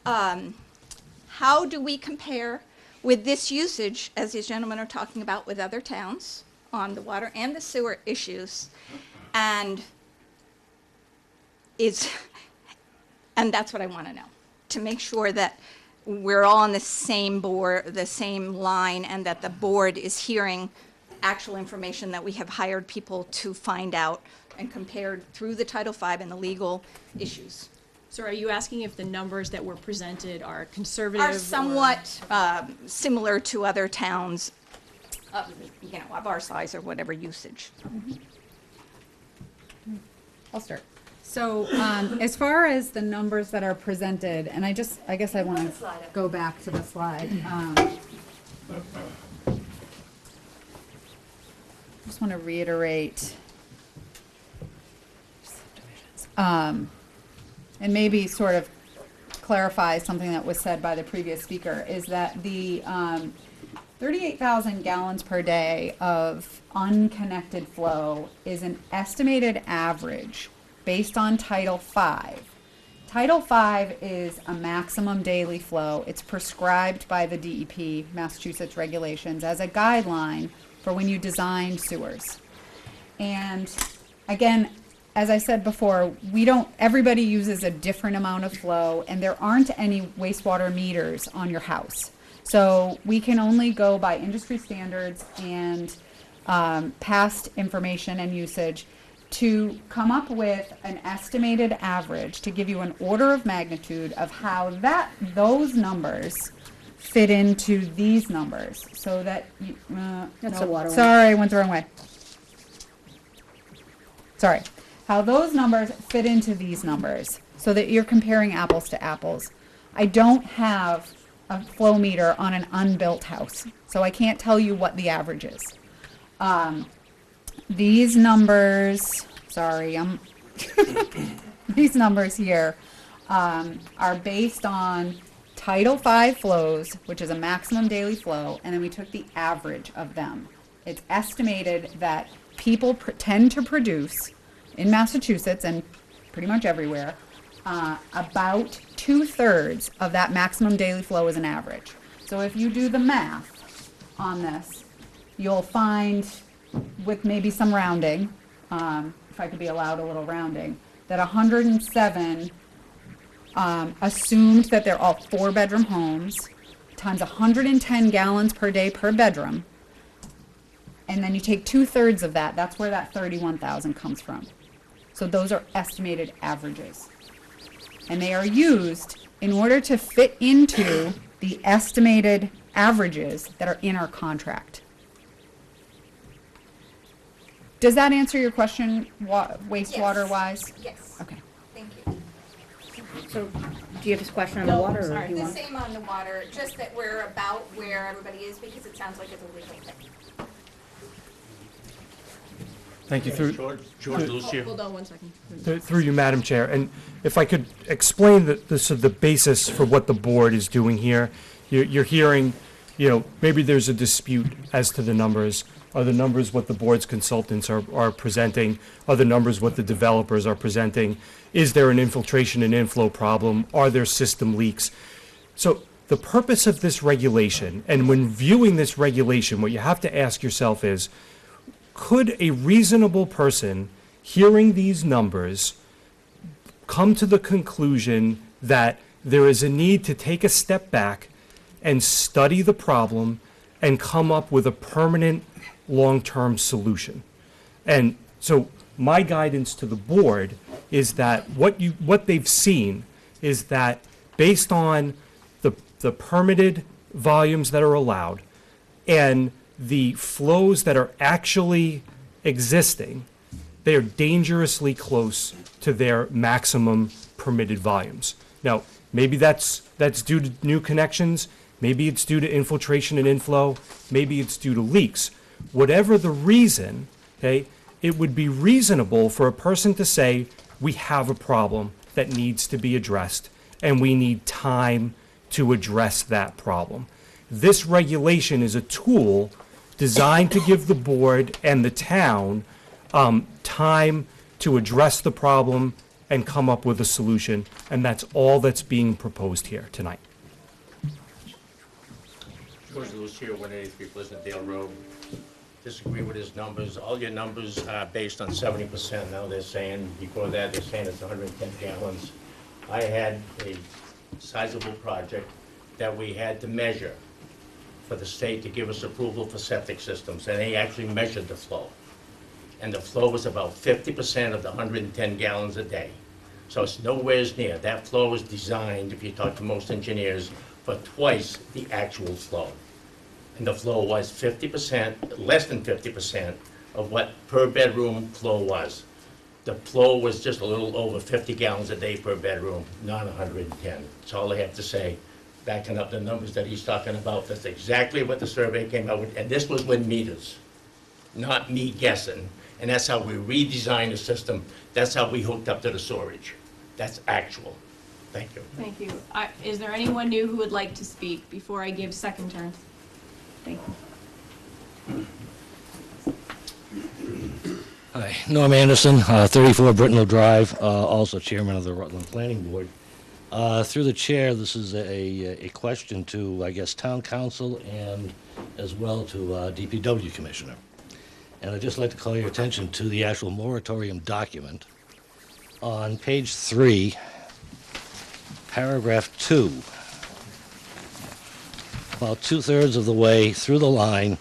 How do we compare with this usage, as these gentlemen are talking about, with other towns on the water and the sewer issues? And that's what I want to know, to make sure that we're all on the same board, the same line, and that the board is hearing actual information that we have hired people to find out and compared through the Title V and the legal issues. So are you asking if the numbers that were presented are conservative? Are somewhat similar to other towns, of our size or whatever usage. I'll start. So, as far as the numbers that are presented, and I guess I want to go back to the slide. Just want to reiterate, and maybe sort of clarify something that was said by the previous speaker, is that the 38,000 gallons per day of unconnected flow is an estimated average based on Title V. Title V is a maximum daily flow. It's prescribed by the DEP, Massachusetts regulations, as a guideline for when you design sewers. And again, as I said before, everybody uses a different amount of flow, and there aren't any wastewater meters on your house. So we can only go by industry standards and past information and usage to come up with an estimated average to give you an order of magnitude of how those numbers fit into these numbers, so that That's the water one. Sorry, I went the wrong way. Sorry. How those numbers fit into these numbers, so that you're comparing apples to apples. I don't have a flow meter on an unbuilt house. So I can't tell you what the average is. These numbers, sorry, these numbers here are based on Title V flows, which is a maximum daily flow, and then we took the average of them. It's estimated that people tend to produce in Massachusetts and pretty much everywhere about 2/3 of that maximum daily flow as an average. So if you do the math on this, you'll find, with maybe some rounding, if I could be allowed a little rounding, that 107 assumed that they're all 4-bedroom homes times 110 gallons per day per bedroom, and then you take 2/3 of that. That's where that 31,000 comes from. So those are estimated averages. And they are used in order to fit into the estimated averages that are in our contract. Does that answer your question, wastewater-wise? Yes. Okay. Thank you. So, do you have this question on the No, water, or sorry. do you The want? same on the water, just that we're about where everybody is, because it sounds like it's a legal thing. Thank you. George Lucio. Hold on one second. Through you, Madam Chair, and if I could explain the basis for what the board is doing here. You're hearing, maybe there's a dispute as to the numbers. Are the numbers what the board's consultants are presenting? Are the numbers what the developers are presenting? Is there an infiltration and inflow problem? Are there system leaks? So the purpose of this regulation, and when viewing this regulation, what you have to ask yourself is, could a reasonable person hearing these numbers come to the conclusion that there is a need to take a step back and study the problem and come up with a permanent long-term solution? And so my guidance to the board is that what they've seen is that based on the permitted volumes that are allowed and the flows that are actually existing, they are dangerously close to their maximum permitted volumes. Now, maybe that's due to new connections, maybe it's due to infiltration and inflow, maybe it's due to leaks. Whatever the reason, okay, it would be reasonable for a person to say, we have a problem that needs to be addressed, and we need time to address that problem. This regulation is a tool designed to give the board and the town time to address the problem and come up with a solution, and that's all that's being proposed here tonight. George Lucio, 183 Pleasantdale Road. Disagree with his numbers. All your numbers are based on 70%. Now they're saying, before that, they're saying it's 110 gallons. I had a sizable project that we had to measure for the state to give us approval for septic systems, and they actually measured the flow. And the flow was about 50% of the 110 gallons a day. So it's nowhere near. That flow is designed, if you talk to most engineers, for twice the actual flow. And the flow was 50%, less than 50% of what per bedroom flow was. The flow was just a little over 50 gallons a day per bedroom, not 110. That's all I have to say. Backing up the numbers that he's talking about, that's exactly what the survey came out with, and this was with meters, not me guessing. And that's how we redesigned the system. That's how we hooked up to the storage. That's actual. Thank you. Thank you. Is there anyone new who would like to speak before I give second turn? Thank you. Hi, Norm Anderson, 34 Brittenell Drive, also chairman of the Rutland Planning Board. Through the chair, this is a question to, I guess, town council and as well to DPW commissioner. And I'd just like to call your attention to the actual moratorium document. On page 3, paragraph 2, about 2/3 of the way through the line,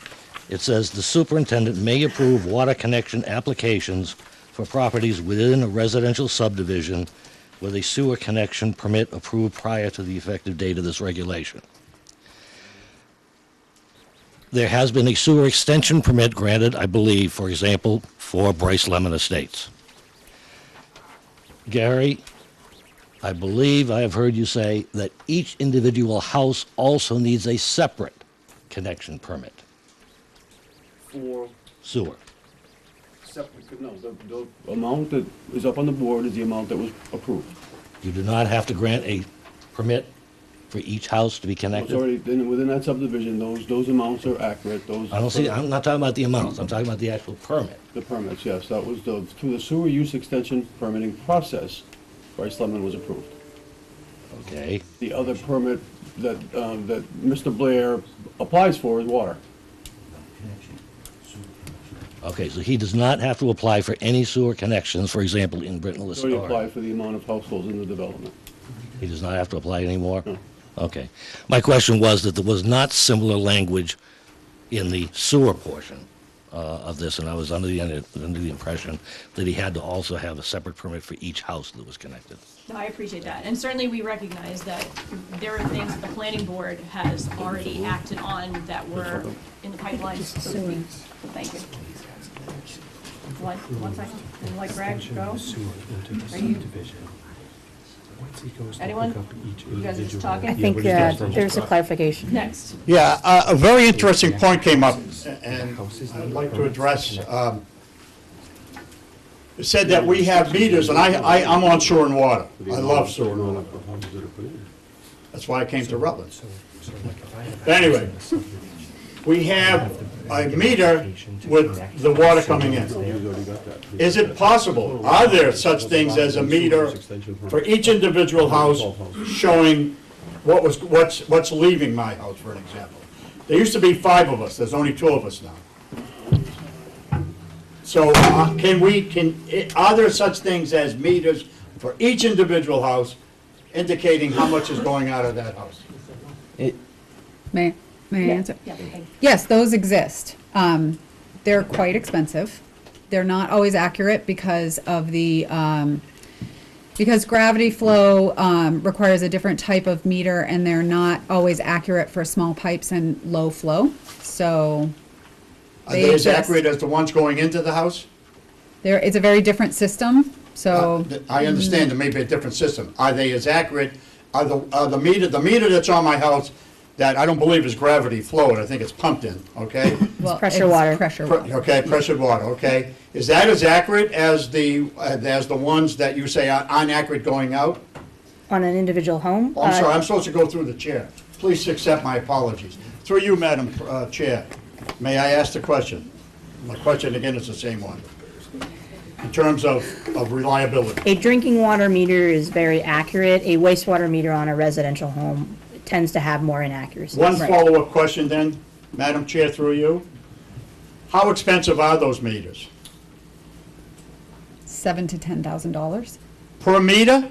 it says the superintendent may approve water connection applications for properties within a residential subdivision with a sewer connection permit approved prior to the effective date of this regulation. There has been a sewer extension permit granted, I believe, for example, for Bryce Lemon Estates. Gary, I believe I have heard you say that each individual house also needs a separate connection permit. For Sewer. separate, no, the amount that is up on the board is the amount that was approved. You do not have to grant a permit for each house to be It's connected? already, within that subdivision, those amounts are accurate, those. I don't see, I'm not talking about the amounts, I'm talking about the actual permit. The permits, yes, that was through the sewer use extension permitting process, Bryce Lemon was approved. Okay, The other permit that Mr. Blair applies for is water. okay, so he does not have to apply for any sewer connections, for example, in Brittenell He's already or applied for the amount of households in the development. he does not have to apply anymore? No. Okay. My question was that there was not similar language in the sewer portion of this, and I was under the impression that he had to also have a separate permit for each house that was connected. No, I appreciate that, and certainly we recognize that there are things that the planning board has already acted on that were in the pipeline, so to speak. Thank you. One second, and like Greg, go. Are you? Anyone? You guys are just talking? I think there's a clarification. Next. Yeah, a very interesting point came up, and I'd like to address. It said that we have meters, and I'm on sewer and water. I love sewer and water. That's why I came to Rutland. But anyway, we have a meter with the water coming in. Is it possible, are there such things as a meter for each individual house showing what's leaving my house, for an example? There used to be 5 of us, there's only 2 of us now. So are there such things as meters for each individual house indicating how much is going out of that house? May I answer? Yeah, thank you. Yes, those exist. They're quite expensive. They're not always accurate because of the, because gravity flow requires a different type of meter, and they're not always accurate for small pipes and low flow, so Are they as exist. accurate as the ones going into the house? It's a very different system, so. I understand there may be a different system. Are they as accurate? Are the meter that's on my house, that I don't believe is gravity flowed, I think it's pumped in, okay? Well, pressure water. Pressure water. Okay, pressured water, okay. Is that as accurate as the ones that you say are inaccurate going out? On an individual home? Oh, I'm sorry, I'm supposed to go through the chair. Please accept my apologies. Through you, Madam Chair, may I ask the question? My question again is the same one. In terms of reliability. A drinking water meter is very accurate. A wastewater meter on a residential home tends to have more inaccuracies. One follow-up question then, Madam Chair, through you. How expensive are those meters? $7,000 to $10,000. Per meter?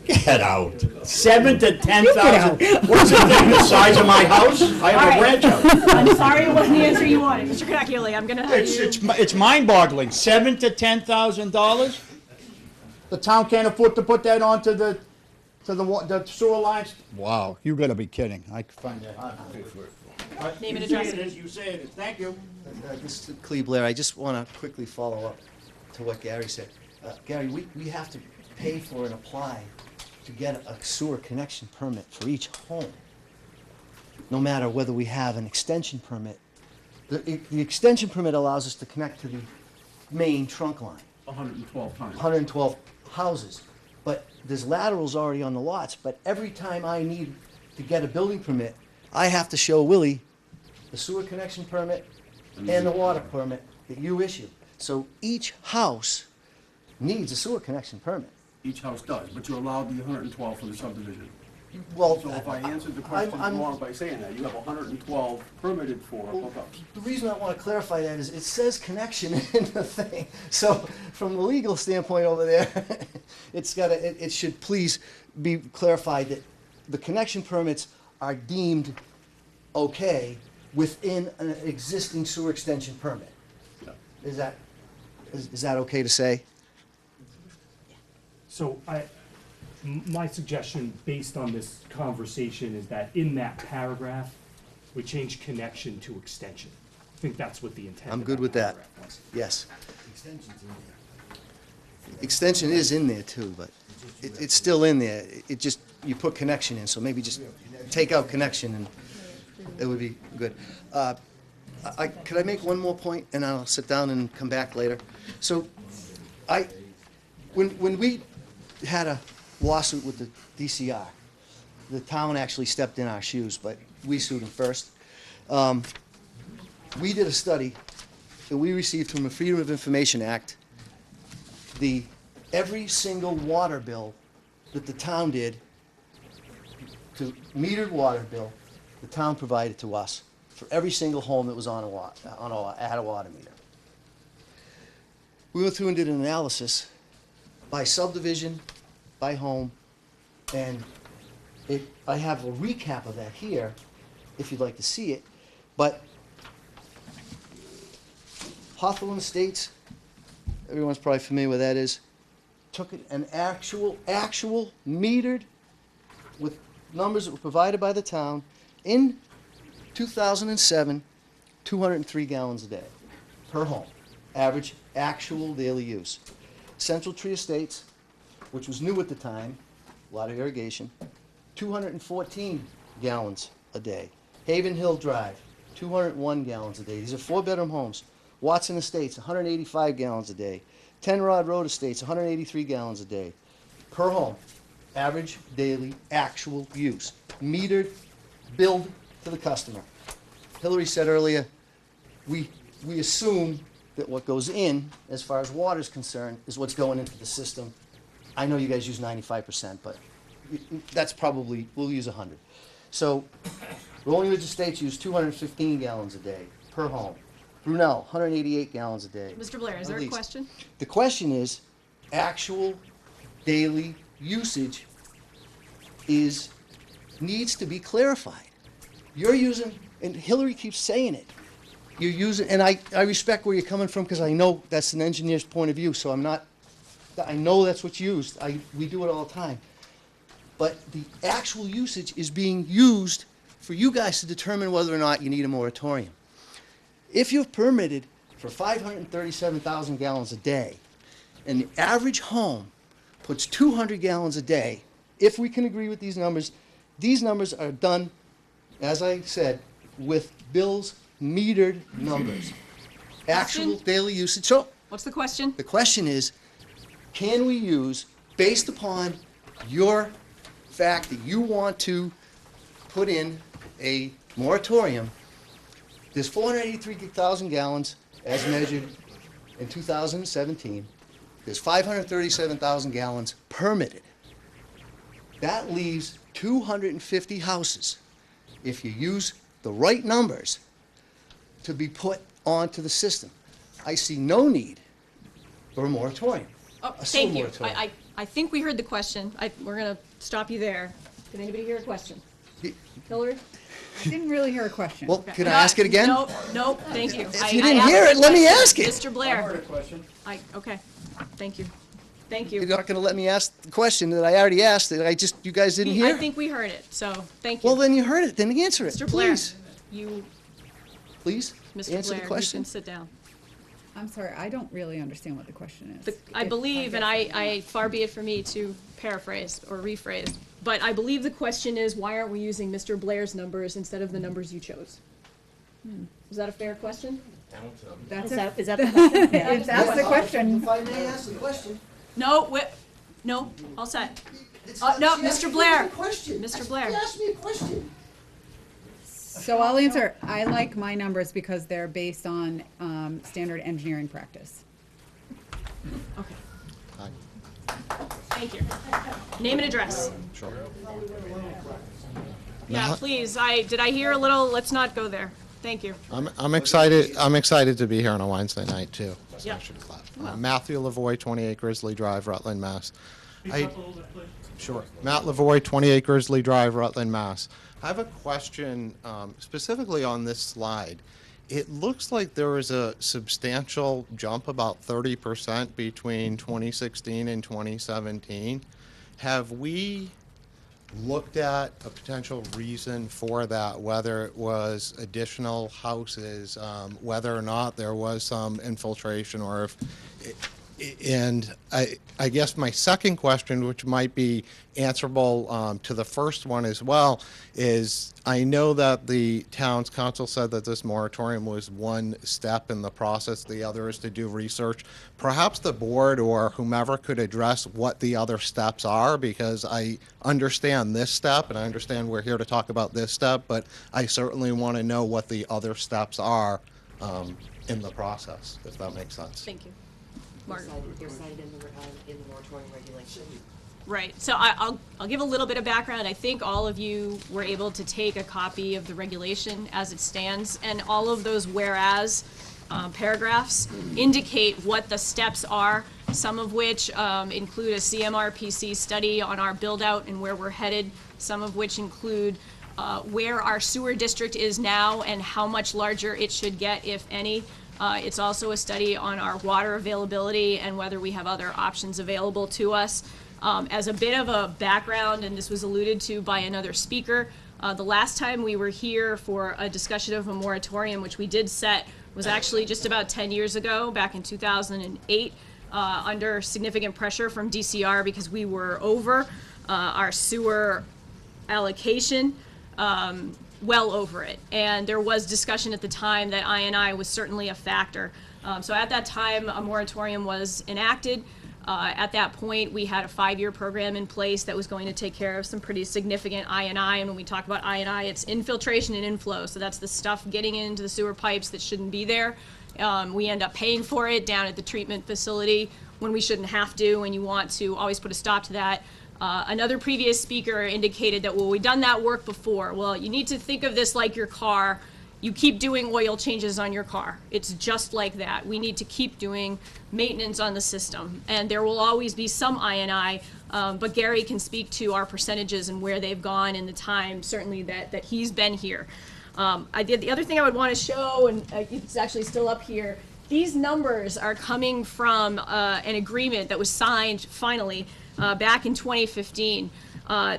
Get out. 7 to 10,000. What's the size of my house? I have a ranch house. I'm sorry it wasn't the answer you wanted, Mr. Connectly, I'm gonna have you. It's mind-boggling. $7,000 to $10,000? The town can't afford to put that onto the sewer lines? Wow, you gotta be kidding. I find that hard to believe. Name and address. You say it is. Thank you. Mr. Cleve Blair, I just want to quickly follow up to what Gary said. Gary, we have to pay for and apply to get a sewer connection permit for each home, no matter whether we have an extension permit. The extension permit allows us to connect to the main trunk line, 112 times. 112 houses. But there's laterals already on the lots, but every time I need to get a building permit, I have to show Willie the sewer connection permit and the water permit that you issue. So each house needs a sewer connection permit. Each house does, but you're allowed the 112 for the subdivision. Well, So if I answered the question wrong by saying that, you have 112 permitted for hookups. the reason I want to clarify that is it says connection in the thing. So from the legal standpoint over there, it should please be clarified that the connection permits are deemed okay within an existing sewer extension permit. Is that okay to say? So my suggestion, based on this conversation, is that in that paragraph, we change connection to extension. I think that's what the intent I'm of good with that. paragraph was. Yes. extension is in there too, but it's still in there. It just, you put connection in, so maybe just take out connection and it would be good. Could I make one more point, and I'll sit down and come back later? So, when we had a lawsuit with the DCR, the town actually stepped in our shoes, but we sued them first. We did a study that we received from the Freedom of Information Act, every single water bill that the town did, to metered water bill, the town provided to us for every single home that was had a water meter. We went through and did an analysis by subdivision, by home, and I have a recap of that here, if you'd like to see it. But Hawthorne Estates, everyone's probably familiar with that is, took an actual metered with numbers that were provided by the town in 2007, 203 gallons a day per home, average actual daily use. Central Tree Estates, which was new at the time, a lot of irrigation, 214 gallons a day. Haven Hill Drive, 201 gallons a day. These are 4-bedroom homes. Watson Estates, 185 gallons a day. 10 Rod Road Estates, 183 gallons a day per home. Average daily actual use, metered, billed to the customer. Hillary said earlier, we assume that what goes in, as far as water is concerned, is what's going into the system. I know you guys use 95%, but that's probably, we'll use 100. So, Rolling Ridge Estates use 215 gallons a day per home. Brunel, 188 gallons a day. Mr. Blair, is there a question? The question is, actual daily usage needs to be clarified. You're using, and Hillary keeps saying it, you're using, and I respect where you're coming from because I know that's an engineer's point of view, so I know that's what's used. We do it all the time. But the actual usage is being used for you guys to determine whether or not you need a moratorium. If you've permitted for 537,000 gallons a day, and the average home puts 200 gallons a day, if we can agree with these numbers are done, as I said, with bills, metered numbers. Actual daily usage. So, What's the question? the question is, can we use, based upon your fact that you want to put in a moratorium, there's 483,000 gallons as measured in 2017. There's 537,000 gallons permitted. That leaves 250 houses, if you use the right numbers, to be put onto the system. I see no need for a moratorium. Oh, A sewer thank you. moratorium. I think we heard the question. We're gonna stop you there. Did anybody hear a question? Hillary? I didn't really hear a question. Well, can I ask it again? No, thank you. If you didn't hear it, let me ask it. Mr. Blair. I heard a question. Okay, thank you. Thank You're you. not gonna let me ask the question that I already asked, that you guys didn't hear? I think we heard it, so thank you. Well, then you heard it, then answer it, Mr. Blair, please. Please, Mr. answer Blair, the question. you can sit down. I'm sorry, I don't really understand what the question is. I believe, and I far be it for me to paraphrase or rephrase, but I believe the question is, why aren't we using Mr. Blair's numbers instead of the numbers you chose? Is that a fair question? That's Is it. that the question? It's asked the question. If I may ask the question. No, no, all set. No, Mr. Blair. Mr. Blair. You asked me a question. So I'll answer. I like my numbers because they're based on standard engineering practice. Okay. Thank you. Name and address. Sure. Yeah, please, did I hear a little, let's not go there. Thank you. I'm excited to be here on a Wednesday night too. So Yeah. I should clap. Matthew Lavoie, 28 Grizzly Drive, Rutland, Mass. Sure. Matt Lavoie, 28 Grizzly Drive, Rutland, Mass. I have a question specifically on this slide. It looks like there was a substantial jump, about 30% between 2016 and 2017. Have we looked at a potential reason for that, whether it was additional houses, whether or not there was some infiltration, or And I guess my second question, which might be answerable to the first one as well, is I know that the town's council said that this moratorium was one step in the process. The other is to do research. Perhaps the board or whomever could address what the other steps are, because I understand this step and I understand we're here to talk about this step, but I certainly want to know what the other steps are in the process, if that makes sense. Thank you. They're Mark. cited in the moratorium regulation. Right, so I'll give a little bit of background. I think all of you were able to take a copy of the regulation as it stands, and all of those whereas paragraphs indicate what the steps are, some of which include a CMRPC study on our build-out and where we're headed, some of which include where our sewer district is now and how much larger it should get, if any. It's also a study on our water availability and whether we have other options available to us. As a bit of a background, and this was alluded to by another speaker, the last time we were here for a discussion of a moratorium, which we did set, was actually just about 10 years ago, back in 2008, under significant pressure from DCR because we were over our sewer allocation. Well over it, and there was discussion at the time that I&I was certainly a factor. So at that time, a moratorium was enacted. At that point, we had a 5-year program in place that was going to take care of some pretty significant I&I, and when we talk about I&I, it's infiltration and inflow, so that's the stuff getting into the sewer pipes that shouldn't be there. We end up paying for it down at the treatment facility when we shouldn't have to, and you want to always put a stop to that. Another previous speaker indicated that, well, we've done that work before. Well, you need to think of this like your car. You keep doing oil changes on your car. It's just like that. We need to keep doing maintenance on the system. And there will always be some I&I, but Gary can speak to our percentages and where they've gone in the time, certainly that he's been here. The other thing I would want to show, and it's actually still up here, these numbers are coming from an agreement that was signed finally back in 2015.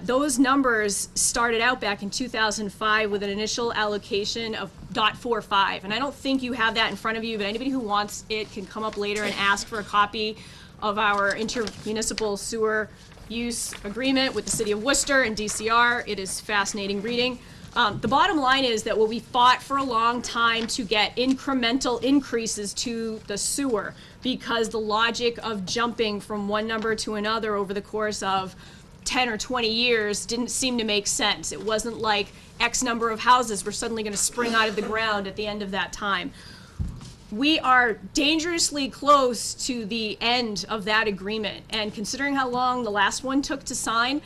Those numbers started out back in 2005 with an initial allocation of .45, and I don't think you have that in front of you, but anybody who wants it can come up later and ask for a copy of our intermunicipal sewer use agreement with the City of Worcester and DCR. It is fascinating reading. The bottom line is that we fought for a long time to get incremental increases to the sewer, because the logic of jumping from one number to another over the course of 10 or 20 years didn't seem to make sense. It wasn't like X number of houses were suddenly going to spring out of the ground at the end of that time. We are dangerously close to the end of that agreement, and considering how long the last one took to sign,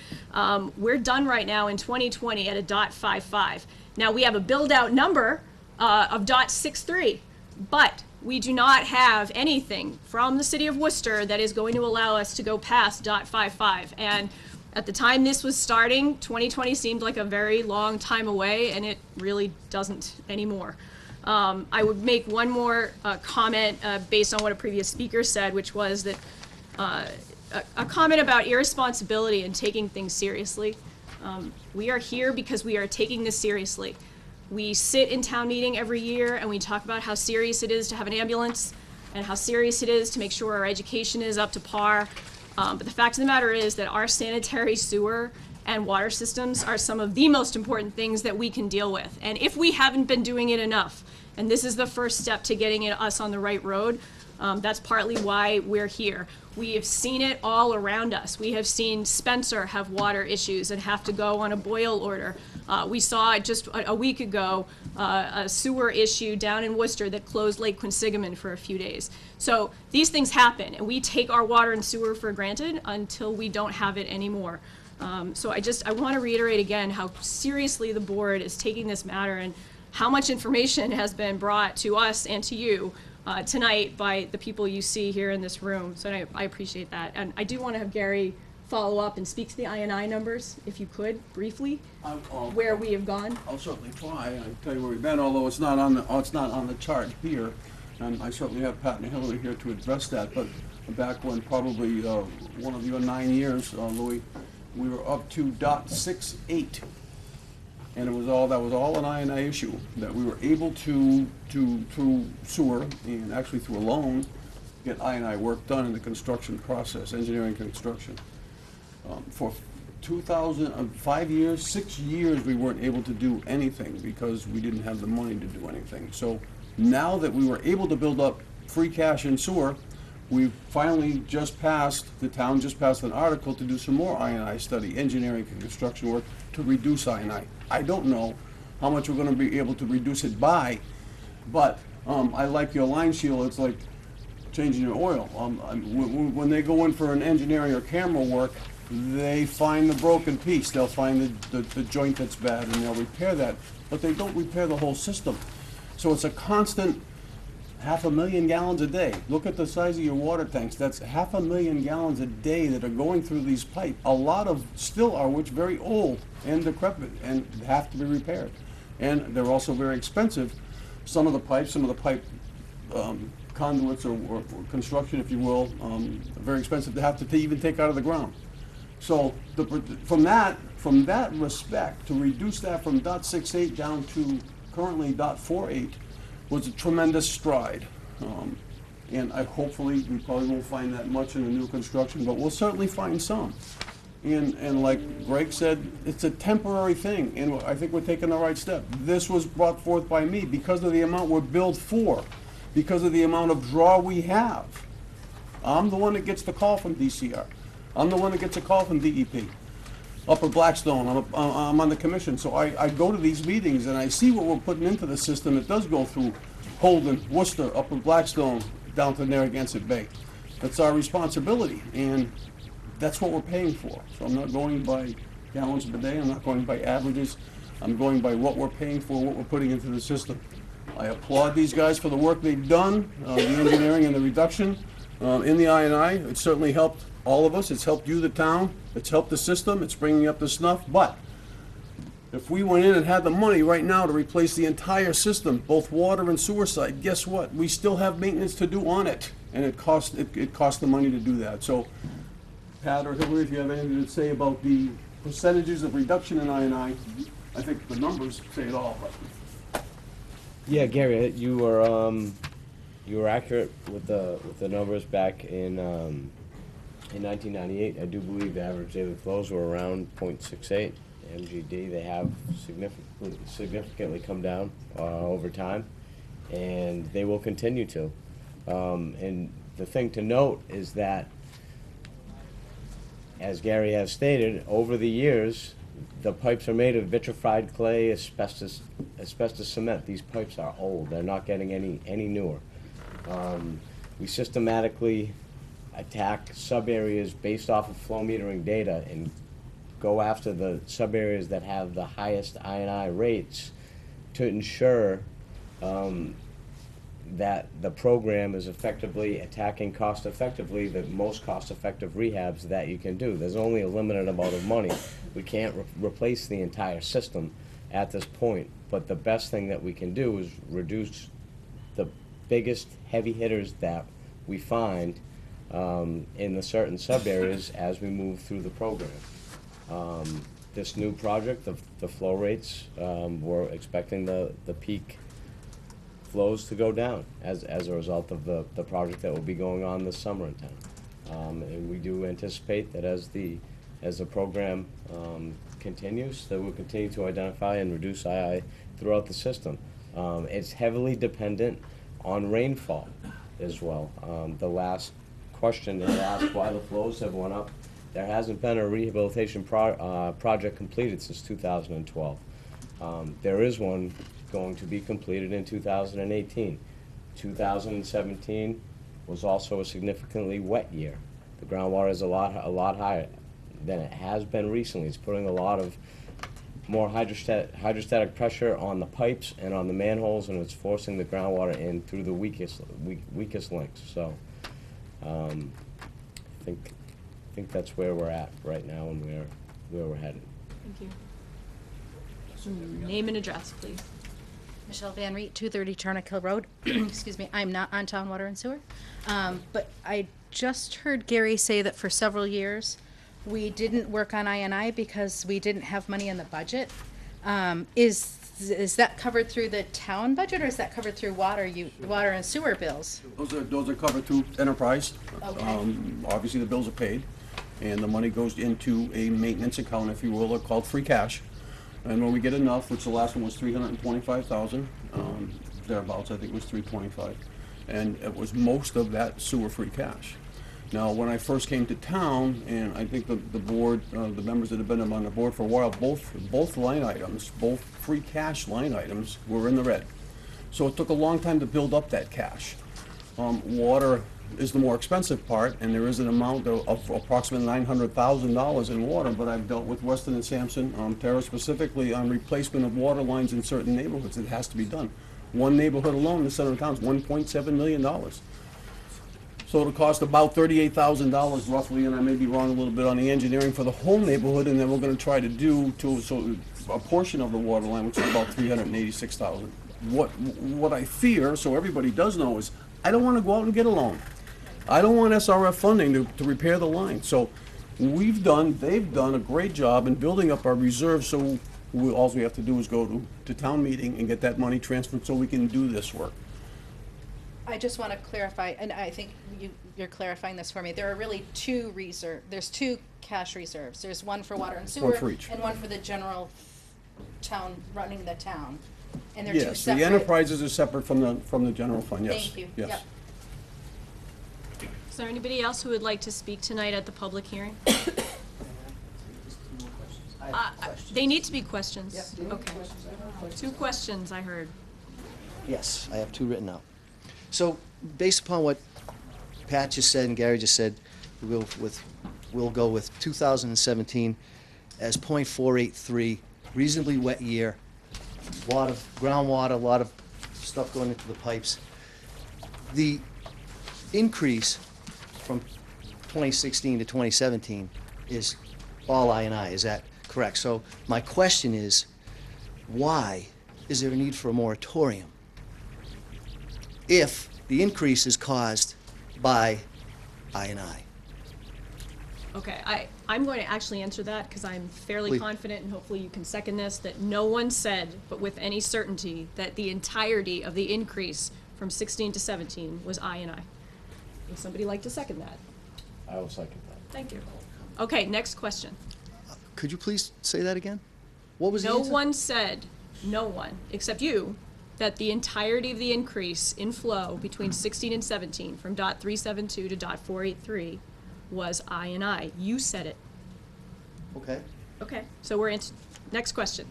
we're done right now in 2020 at a .55. Now, we have a build-out number of .63, but we do not have anything from the City of Worcester that is going to allow us to go past .55. And at the time this was starting, 2020 seemed like a very long time away, and it really doesn't anymore. I would make one more comment based on what a previous speaker said, which was that a comment about irresponsibility and taking things seriously. We are here because we are taking this seriously. We sit in town meeting every year and we talk about how serious it is to have an ambulance and how serious it is to make sure our education is up to par. But the fact of the matter is that our sanitary sewer and water systems are some of the most important things that we can deal with. And if we haven't been doing it enough, and this is the first step to getting us on the right road, that's partly why we're here. We have seen it all around us. We have seen Spencer have water issues and have to go on a boil order. We saw just a week ago a sewer issue down in Worcester that closed Lake Quinsigamon for a few days. So these things happen, and we take our water and sewer for granted until we don't have it anymore. So I want to reiterate again how seriously the board is taking this matter and how much information has been brought to us and to you tonight by the people you see here in this room. So I appreciate that. And I do want to have Gary follow up and speak to the I&I numbers, if you could, briefly, where we have gone. I'll certainly try. I'll tell you where we've been, although it's not on the chart here. And I certainly have Pat and Hillary here to address that. But back when probably one of your 9 years, Louis, we were up to .68, and that was all an I&I issue that we were able to through sewer and actually through a loan get I&I work done in the construction process, engineering construction. For 5 years, 6 years, we weren't able to do anything because we didn't have the money to do anything. So now that we were able to build up free cash in sewer, we finally the town just passed an article to do some more I&I study, engineering and construction work to reduce I&I. I don't know how much we're gonna be able to reduce it by, but I like your line seal, it's like changing your oil. When they go in for an engineering or camera work, they find the broken piece, they'll find the joint that's bad and they'll repair that, but they don't repair the whole system. So it's a constant 500,000 gallons a day. Look at the size of your water tanks. That's 500,000 gallons a day that are going through these pipes. A lot of still are which very old and decrepit and have to be repaired. And they're also very expensive. Some of the pipe conduits or construction, if you will, are very expensive to have to even take out of the ground. So from that respect, to reduce that from .68 down to currently .48 was a tremendous stride. And hopefully, we probably won't find that much in the new construction, but we'll certainly find some. And like Greg said, it's a temporary thing, and I think we're taking the right step. This was brought forth by me because of the amount we're billed for, because of the amount of draw we have. I'm the one that gets the call from DCR. I'm the one that gets a call from DEP. Upper Blackstone, I'm on the commission, so I go to these meetings and I see what we're putting into the system. It does go through Holden, Worcester, Upper Blackstone, down to Narragansett Bay. That's our responsibility, and that's what we're paying for. So I'm not going by gallons per day, I'm not going by averages, I'm going by what we're paying for, what we're putting into the system. I applaud these guys for the work they've done, the engineering and the reduction in the I&I. It certainly helped all of us, it's helped you, the town, it's helped the system, it's bringing up the snuff, but if we went in and had the money right now to replace the entire system, both water and sewer side, guess what? We still have maintenance to do on it, and it costs the money to do that. So, Pat or Hillary, if you have anything to say about the percentages of reduction in I&I think the numbers say it all. Yeah, Gary, you were accurate with the numbers back in 1998. I do believe the average daily flows were around 0.68 MGD. They have significantly come down over time, and they will continue to. And the thing to note is that, as Gary has stated, over the years, the pipes are made of vitrified clay, asbestos cement. These pipes are old. They're not getting any newer. We systematically attack sub-areas based off of flow metering data and go after the sub-areas that have the highest I&I rates to ensure that the program is effectively attacking cost-effectively the most cost-effective rehabs that you can do. There's only a limited amount of money. We can't replace the entire system at this point, but the best thing that we can do is reduce the biggest heavy hitters that we find in the certain sub-areas as we move through the program. This new project, the flow rates, we're expecting the peak flows to go down as a result of the project that will be going on this summer in town. And we do anticipate that as the program continues, that we'll continue to identify and reduce II throughout the system. It's heavily dependent on rainfall as well. The last question they asked why the flows have went up. There hasn't been a rehabilitation project completed since 2012. There is one going to be completed in 2018. 2017 was also a significantly wet year. The groundwater is a lot higher than it has been recently. It's putting a lot of more hydrostatic pressure on the pipes and on the manholes, and it's forcing the groundwater in through the weakest links. So I think that's where we're at right now and where we're headed. Thank you. Name and address, please. Michelle Van Riet, 230 Charnock Hill Road. Excuse me, I'm not on town water and sewer. But I just heard Gary say that for several years we didn't work on I&I because we didn't have money in the budget. Is Is that covered through the town budget, or is that covered through water and sewer bills? Those are covered through enterprise. Okay. Obviously, the bills are paid, and the money goes into a maintenance account, if you will, called free cash. And when we get enough, which the last one was 325,000, thereabouts, I think it was 325, and it was most of that sewer free cash. Now, when I first came to town, and I think the board, the members that have been on the board for a while, both line items, both free cash line items were in the red. So it took a long time to build up that cash. Water is the more expensive part, and there is an amount of approximately $900,000 in water, but I've dealt with Weston and Sampson, Terra specifically, on replacement of water lines in certain neighborhoods. It has to be done. One neighborhood alone in the center of town is $1.7 million. So it'll cost about $38,000 roughly, and I may be wrong a little bit on the engineering for the whole neighborhood, and then we're gonna try to do a portion of the water line, which is about $386,000. What I fear, so everybody does know, is I don't wanna go out and get a loan. I don't want SRF funding to repair the line. So they've done a great job in building up our reserves, so all we have to do is go to town meeting and get that money transferred so we can do this work. I just want to clarify, and I think you're clarifying this for me. There are really there's two cash reserves. There's one for water and sewer. One for each. And one for the general town, running the town. And they're two Yes, separate. the enterprises are separate from the general fund, yes. Thank you. Yes. Yep. Is there anybody else who would like to speak tonight at the public hearing? They need to be questions. Okay. 2 questions I heard. Yes, I have 2 written out. So, based upon what Pat just said and Gary just said, we'll go with 2017 as .483, reasonably wet year, a lot of groundwater, a lot of stuff going into the pipes. The increase from 2016 to 2017 is all I&I, is that correct? So my question is, why is there a need for a moratorium if the increase is caused by I&I? Okay, I'm going to actually answer that because I'm fairly Please. confident, and hopefully you can second this, that no one said, but with any certainty, that the entirety of the increase from 16 to 17 was I&I. Would somebody like to second that? I will second that. Thank you. Okay, next question. Could you please say that again? What was the No answer? one said, no one, except you, that the entirety of the increase in flow between 16 and 17, from .372 to .483, was I&I. You said it. Okay. Okay, so we're into, next question.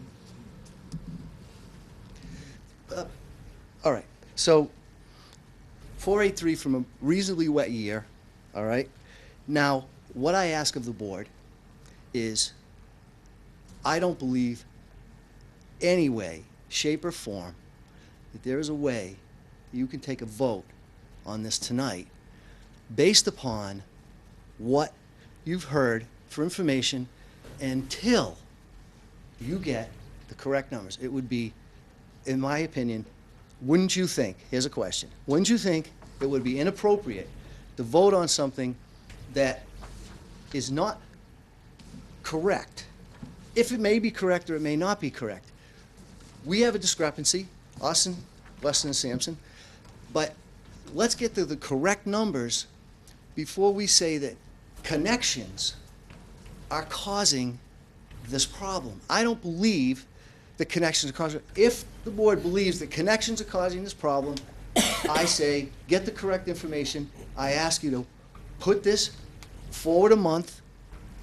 All right, so 483 from a reasonably wet year, all right? Now, what I ask of the board is, I don't believe any way, shape, or form that there is a way you can take a vote on this tonight based upon what you've heard for information until you get the correct numbers. It would be, in my opinion, wouldn't you think, here's a question, wouldn't you think it would be inappropriate to vote on something that is not correct? If it may be correct or it may not be correct. We have a discrepancy, us and Weston and Sampson, but let's get to the correct numbers before we say that connections are causing this problem. I don't believe the connections are causing. If the board believes that connections are causing this problem, I say get the correct information. I ask you to put this forward a month.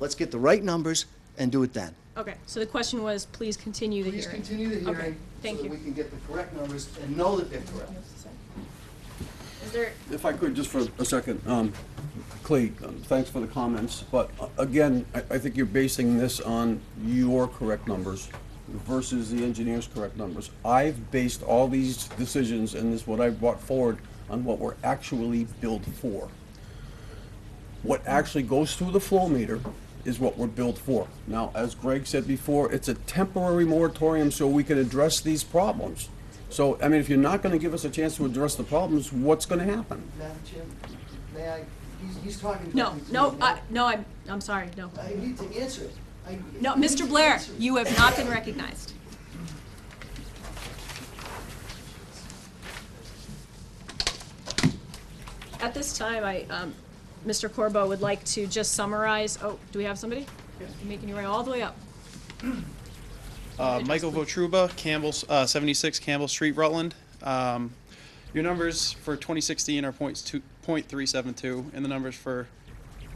Let's get the right numbers and do it then. Okay, so the question was, please continue the hearing. Please continue the hearing Okay, thank so you. that we can get the correct numbers and know that they're correct. Is there, If I could, just for a second, Clay, thanks for the comments, but again, I think you're basing this on your correct numbers versus the engineer's correct numbers. I've based all these decisions and this, what I've brought forward, on what we're actually billed for. What actually goes through the flow meter is what we're billed for. Now, as Greg said before, it's a temporary moratorium so we can address these problems. So, I mean, if you're not gonna give us a chance to address the problems, what's gonna happen? Madam Chair, may I, he's talking. no, directly to no, me. no, I'm sorry, no. I need to answer it. No, I need Mr. to Blair, answer it. you have not been recognized. At this time, Mr. Corbo would like to just summarize, oh, do we have somebody? You're making your way all the way up. Michael Votruba, Campbell, 76 Campbell Street, Rutland. Your numbers for 2016 are .372, and the numbers for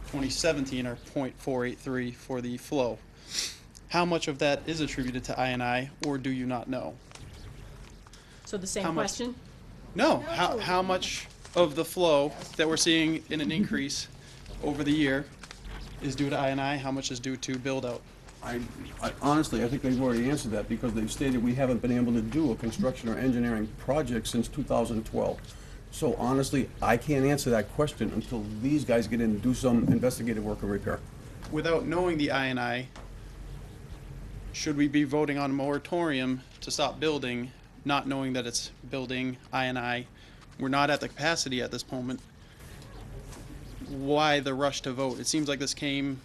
2017 are .483 for the flow. How much of that is attributed to I&I, or do you not know? So the same How much? question? No. How much of the flow that we're seeing in an increase over the year is due to I&I? How much is due to build-out? I honestly, I think they've already answered that because they've stated we haven't been able to do a construction or engineering project since 2012. So honestly, I can't answer that question until these guys get in and do some investigative work and repair. Without knowing the I&I, should we be voting on a moratorium to stop building, not knowing that it's building I&I? We're not at the capacity at this moment. Why the rush to vote? It seems like this came,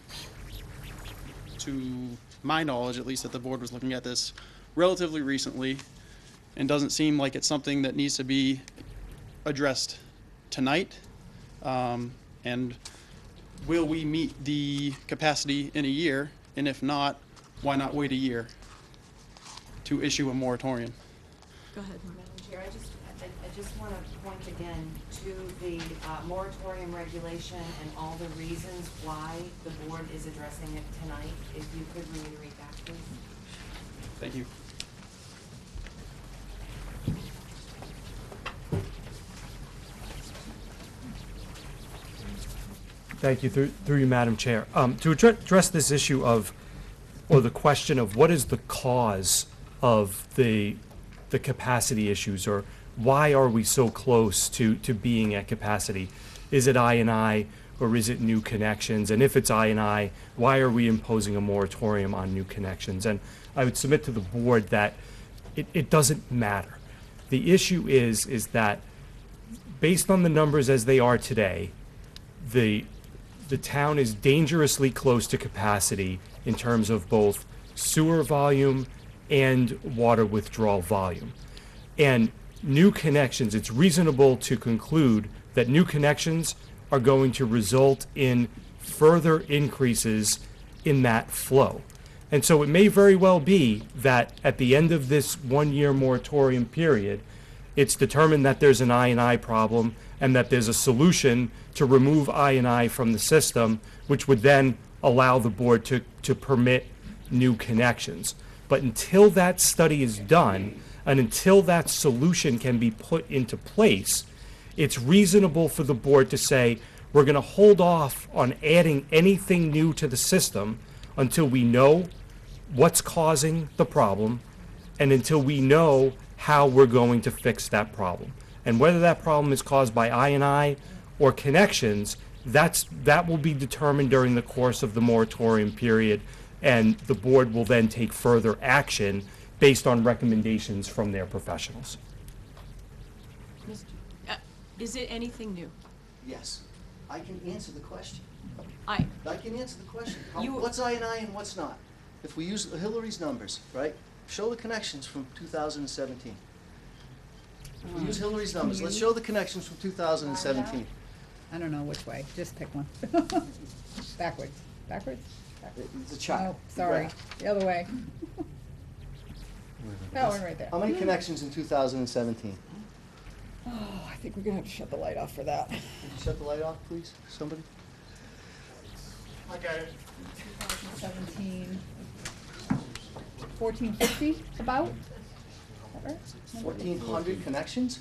to my knowledge at least, that the board was looking at this relatively recently, and doesn't seem like it's something that needs to be addressed tonight. And will we meet the capacity in a year? And if not, why not wait a year to issue a moratorium? Go ahead. Madam Chair, I just want to point again to the moratorium regulation and all the reasons why the board is addressing it tonight. If you could reiterate that, please. Thank you. Thank you, through you, Madam Chair. To address this issue of, or the question of what is the cause of the capacity issues, or why are we so close to being at capacity? Is it I&I, or is it new connections? And if it's I&I, why are we imposing a moratorium on new connections? And I would submit to the board that it doesn't matter. The issue is that based on the numbers as they are today, the town is dangerously close to capacity in terms of both sewer volume and water withdrawal volume. And new connections, it's reasonable to conclude that new connections are going to result in further increases in that flow. And so it may very well be that at the end of this one-year moratorium period, it's determined that there's an I&I problem and that there's a solution to remove I&I from the system, which would then allow the board to permit new connections. But until that study is done, and until that solution can be put into place, it's reasonable for the board to say, we're going to hold off on adding anything new to the system until we know what's causing the problem and until we know how we're going to fix that problem. And whether that problem is caused by I&I or connections, that will be determined during the course of the moratorium period, and the board will then take further action based on recommendations from their professionals. Is it anything new? Yes, I can answer the question. I can answer the question. You- What's I&I and what's not? If we use Hillary's numbers, right? Show the connections from 2017. If we use Hillary's numbers, let's show the connections from 2017. I don't know which way, just pick one. Backwards, backwards? It's a chart. Oh, sorry, the other way. That one right there. How many connections in 2017? Oh, I think we're gonna have to shut the light off for that. Could you shut the light off, please, somebody? I got it. 2017, 1450, about? Is that right? 1,400 connections?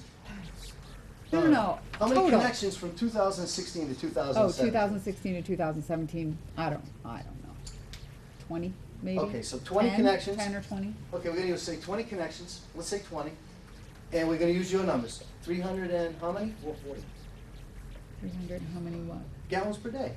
No. How many Total. connections from 2016 to 2017? Oh, 2016 to 2017, I don't know. 20, maybe? Okay, so 20 10, connections. 10 or 20? Okay, we're gonna say 20 connections, let's say 20, and we're gonna use your numbers. 300 and how many? 440. 300, how many what? Gallons per day.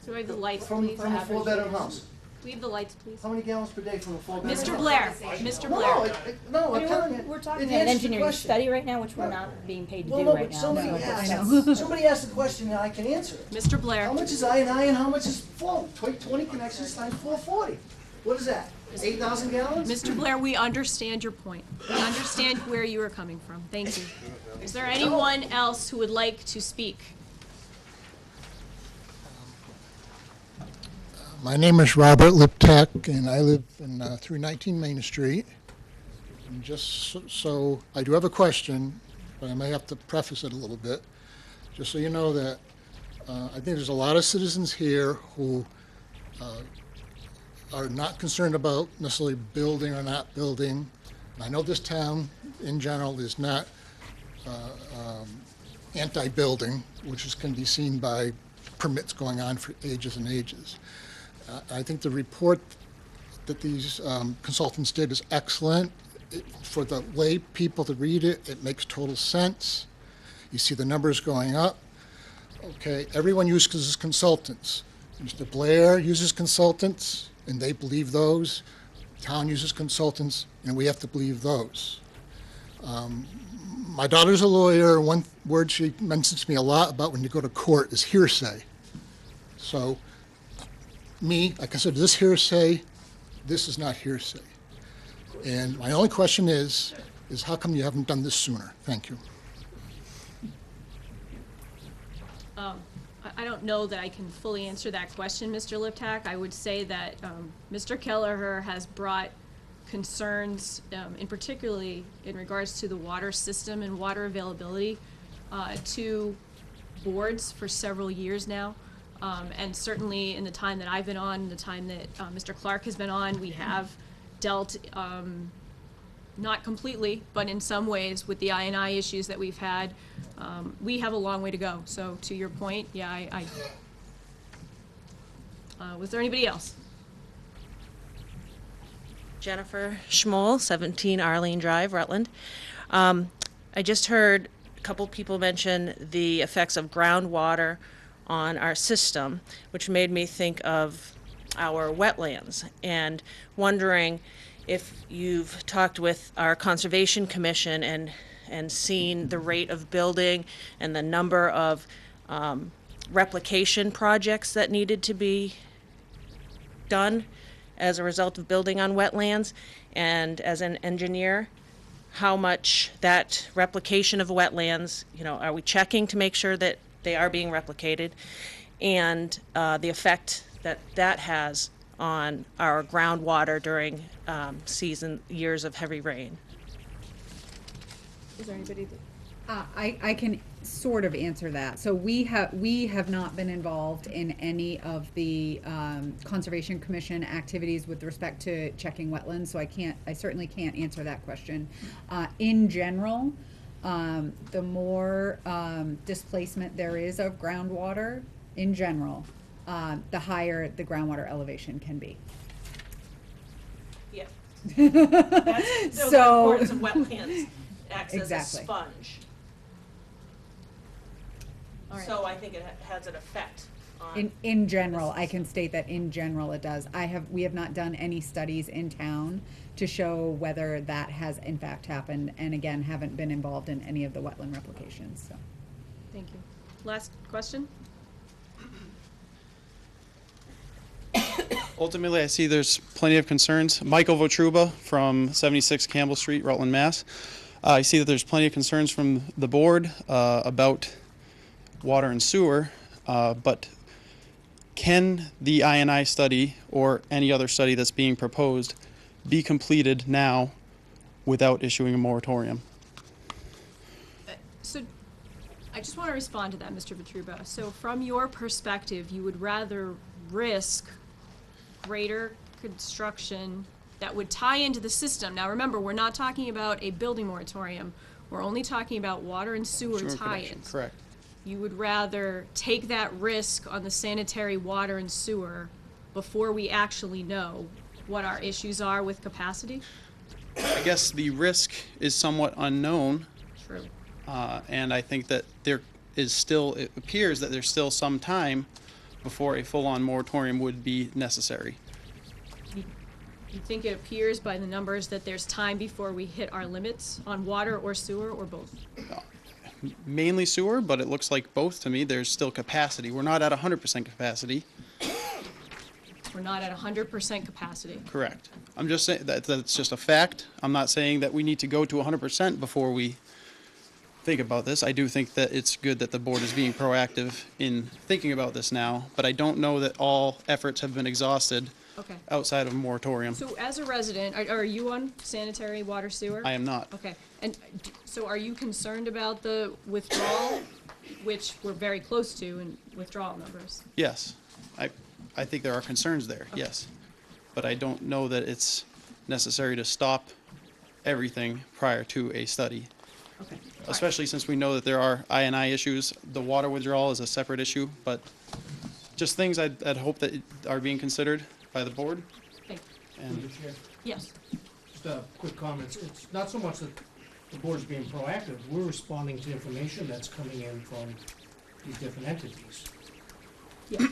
So we have the lights, From please. a four-bedroom house. We have the lights, please. How many gallons per day from a four-bedroom house? Mr. Blair, Mr. No, Blair. no, I'm telling you. We're talking it about an answers the engineering question. study right now, which we're not being paid to Well, do no, right but now. somebody so asked, somebody asked the question and I can answer it. Mr. Blair. How much is I&I and how much is flow? 20 connections times 440. What is that? 8,000 gallons? Mr. Blair, we understand your point. We understand where you are coming from. Thank you. Is there anyone else who would like to speak? My name is Robert Liptak, and I live in 319 Main Street. And just so, I do have a question, but I may have to preface it a little bit. Just so you know that I think there's a lot of citizens here who are not concerned about necessarily building or not building. And I know this town in general is not anti-building, which can be seen by permits going on for ages and ages. I think the report that these consultants did is excellent. For the lay people to read it, it makes total sense. You see the numbers going up. Okay, everyone uses consultants. Mr. Blair uses consultants, and they believe those. Town uses consultants, and we have to believe those. My daughter's a lawyer. One word she mentions to me a lot about when you go to court is hearsay. So, I consider this hearsay. This is not hearsay. And my only question is how come you haven't done this sooner? Thank you. I don't know that I can fully answer that question, Mr. Liptak. I would say that Mr. Kelleher has brought concerns, in particularly in regards to the water system and water availability, to boards for several years now. And certainly in the time that I've been on, the time that Mr. Clark has been on, we have dealt, not completely, but in some ways with the I&I issues that we've had. We have a long way to go. So to your point, yeah, was there anybody else? Jennifer Schmoll, 17 Arlene Drive, Rutland. I just heard a couple people mention the effects of groundwater on our system, which made me think of our wetlands, and wondering if you've talked with our Conservation Commission and seen the rate of building and the number of replication projects that needed to be done as a result of building on wetlands, and as an engineer, how much that replication of wetlands, are we checking to make sure that they are being replicated, and the effect that that has on our groundwater during years of heavy rain. Is there anybody that... I can sort of answer that. So we have not been involved in any of the Conservation Commission activities with respect to checking wetlands, so I certainly can't answer that question. In general, the more displacement there is of groundwater, in general, the higher the groundwater elevation can be. Yeah. That's the importance of wetlands. Acts as a sponge. Right. So I think it has an effect on... In general, I can state that in general it does. We have not done any studies in town to show whether that has in fact happened, and again, haven't been involved in any of the wetland replications, so. Thank you. Last question? Ultimately, I see there's plenty of concerns. Michael Votruba from 76 Campbell Street, Rutland, Mass. I see that there's plenty of concerns from the board about water and sewer, but can the I&I study or any other study that's being proposed be completed now without issuing a moratorium? So I just want to respond to that, Mr. Vitruba. So from your perspective, you would rather risk greater construction that would tie into the system. Now remember, we're not talking about a building moratorium. We're only talking about water and sewer tie-ins. Correct. You would rather take that risk on the sanitary water and sewer before we actually know what our issues are with capacity? I guess the risk is somewhat unknown. True. And I think that it appears that there's still some time before a full-on moratorium would be necessary. You think it appears by the numbers that there's time before we hit our limits on water or sewer, or both? Mainly sewer, but it looks like both to me. There's still capacity. We're not at 100% capacity. We're not at 100% capacity. Correct. I'm just saying that that's just a fact. I'm not saying that we need to go to 100% before we think about this. I do think that it's good that the board is being proactive in thinking about this now, but I don't know that all efforts have been exhausted Okay. outside of a moratorium. So as a resident, are you on sanitary water sewer? I am not. Okay, and so are you concerned about the withdrawal, which we're very close to in withdrawal numbers? Yes, I think there are concerns there, yes. But I don't know that it's necessary to stop everything prior to a study. Okay. Especially since we know that there are I&I issues. The water withdrawal is a separate issue, but just things I'd hope that are being considered by the board. Thank you. And Through the chair. Yes. Just a quick comment. It's not so much that the board's being proactive. We're responding to information that's coming in from these different entities. Yeah.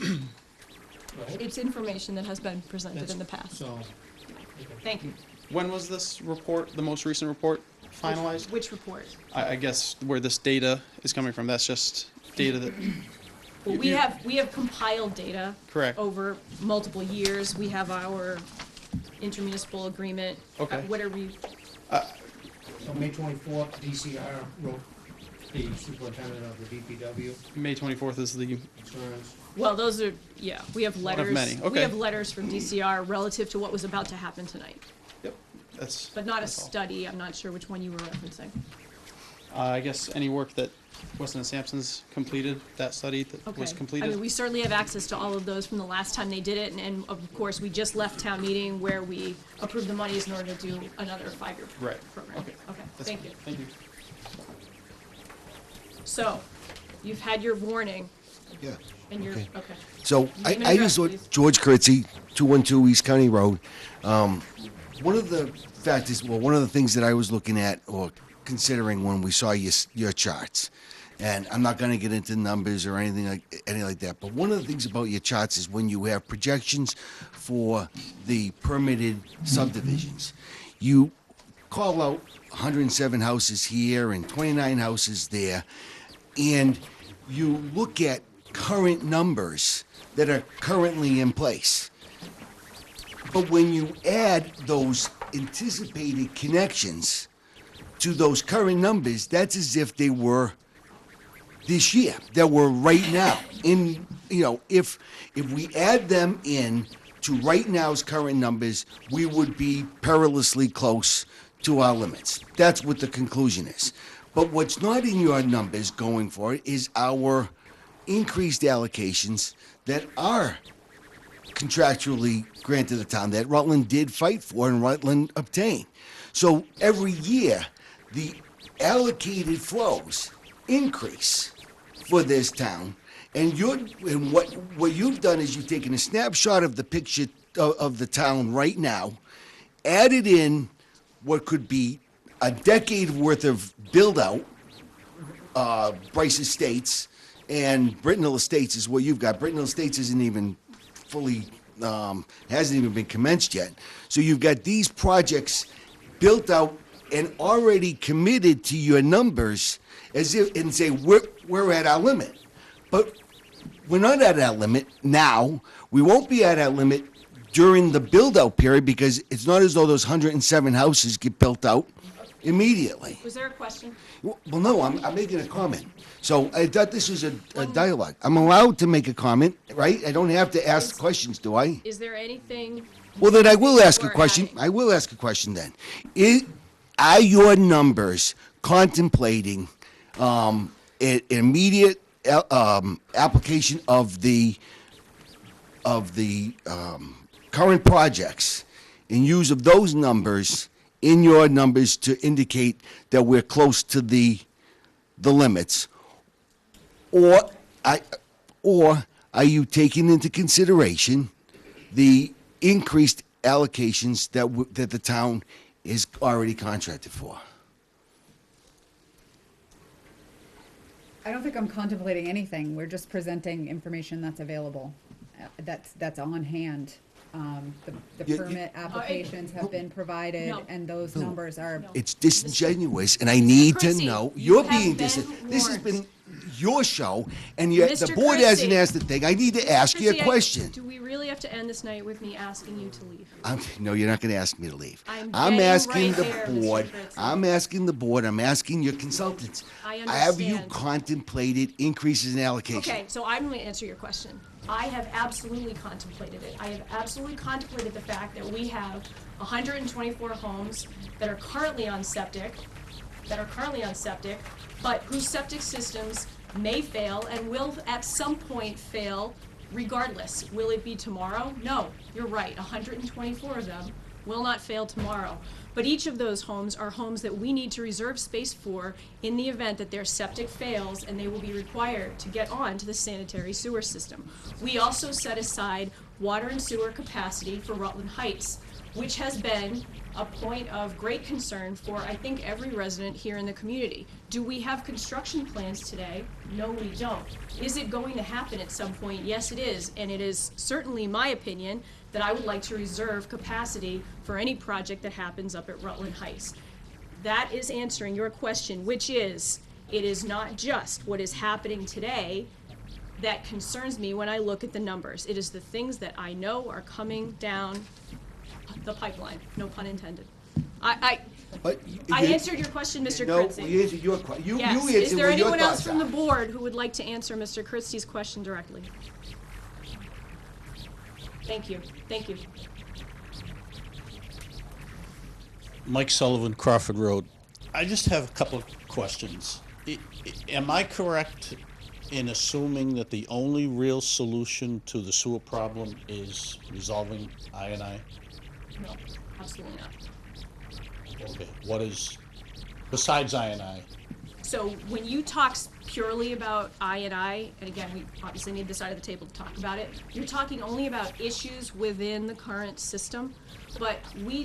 Right? It's information that has been presented in the past. So, Thank you. when was this report, the most recent report, finalized? Which report? I guess where this data is coming from, that's just data that, Well, we have compiled data. Correct. Over multiple years. We have our intermunicipal agreement. Okay. What are we, So May 24th, DCR wrote the superintendent of the DPW May 24th is the, concerns. well, those are, yeah, we have One of letters. many, We okay. have letters from DCR relative to what was about to happen tonight, yep, that's. but not a that's all. study. I'm not sure which one you were referencing. I guess any work that Weston and Sampson's completed, that study that Okay. was I completed. mean, we certainly have access to all of those from the last time they did it, and of course, we just left town meeting where we approved the monies in order to do another 5-year Right. program. Okay. Okay, That's thank fine. you. Thank you. So, you've had your warning, Yeah. and you're, Okay. okay. So Name and I address, just want please. George Kurtzy, 212 East County Road. One of the factors, well, one of the things that I was looking at or considering when we saw your charts, and I'm not going to get into numbers or anything like that, but one of the things about your charts is when you have projections for the permitted subdivisions, you call out 107 houses here and 29 houses there, and you look at current numbers that are currently in place. But when you add those anticipated connections to those current numbers, that's as if they were this year, that were right now. If we add them in to right now's current numbers, we would be perilously close to our limits. That's what the conclusion is. But what's not in your numbers going forward is our increased allocations that are contractually granted the town, that Rutland did fight for and Rutland obtained. So every year, the allocated flows increase for this town. And what you've done is you've taken a snapshot of the picture of the town right now, added in what could be a decade worth of build-out, Bryce Estates and Brittenell Estates is what you've got. Brittenell Estates isn't even fully, hasn't even been commenced yet. So you've got these projects built out and already committed to your numbers as if, and say, we're at our limit. But we're not at our limit now. We won't be at our limit during the build-out period because it's not as though those 107 houses get built out immediately. Was there a question? Well, no, I'm making a comment. So I thought this was a dialogue. I'm allowed to make a comment, right? I don't have to ask questions, do I? Is there anything? Well, then I will ask a We're question. adding? I will ask a question then. Are your numbers contemplating an immediate application of the current projects and use of those numbers in your numbers to indicate that we're close to the limits? Or are you taking into consideration the increased allocations that the town is already contracted for? I don't think I'm contemplating anything. We're just presenting information that's available, that's on hand The You- permit applications have been provided, No. and those No. numbers are, It's disingenuous, and I need to Christie, know, you you're have being been this has warned. been your show, and yet the Mr. board hasn't Christie. asked a thing. I need to ask you a Chrissy, question. do we really have to end this night with me asking you to leave? No, you're not gonna ask me to leave. I'm I'm getting asking right the there, Mr. board, Fritz. I'm asking the board, I'm asking your consultants. I Have you understand. contemplated increases in allocation? Okay, so I'm going to answer your question. I have absolutely contemplated it. I have absolutely contemplated the fact that we have 124 homes that are currently on septic, but whose septic systems may fail and will at some point fail regardless. Will it be tomorrow? No, you're right. 124 of them will not fail tomorrow. But each of those homes are homes that we need to reserve space for in the event that their septic fails and they will be required to get on to the sanitary sewer system. We also set aside water and sewer capacity for Rutland Heights, which has been a point of great concern for, I think, every resident here in the community. Do we have construction plans today? No, we don't. Is it going to happen at some point? Yes, it is, and it is certainly my opinion that I would like to reserve capacity for any project that happens up at Rutland Heights. That is answering your question, which is, it is not just what is happening today that concerns me when I look at the numbers. It is the things that I know are coming down the pipeline, no pun intended. I answered your question, Mr. No, Kritzy. you answered your question. You Yes. answered Is there what your anyone else thoughts from the are. board who would like to answer Mr. Kritzy's question directly? Thank you, thank you. Mike Sullivan, Crawford Road. I just have a couple of questions. Am I correct in assuming that the only real solution to the sewer problem is resolving I&I? No, absolutely not. Okay, what is, besides I&I? So when you talk purely about I&I, and again, we obviously need this side of the table to talk about it, you're talking only about issues within the current system, but we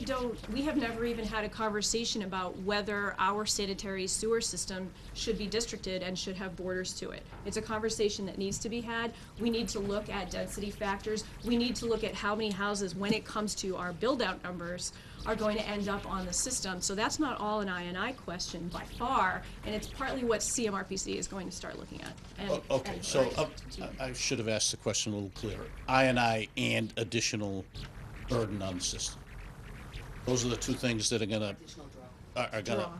have never even had a conversation about whether our sanitary sewer system should be districted and should have borders to it. It's a conversation that needs to be had. We need to look at density factors. We need to look at how many houses, when it comes to our build-out numbers, are going to end up on the system. So that's not all an I&I question by far, and it's partly what CMRPC is going to start looking at. Okay, so I should have asked the question a little clearer. I&I and additional burden on the system. Those are the two things that are gonna, are gonna, Draw.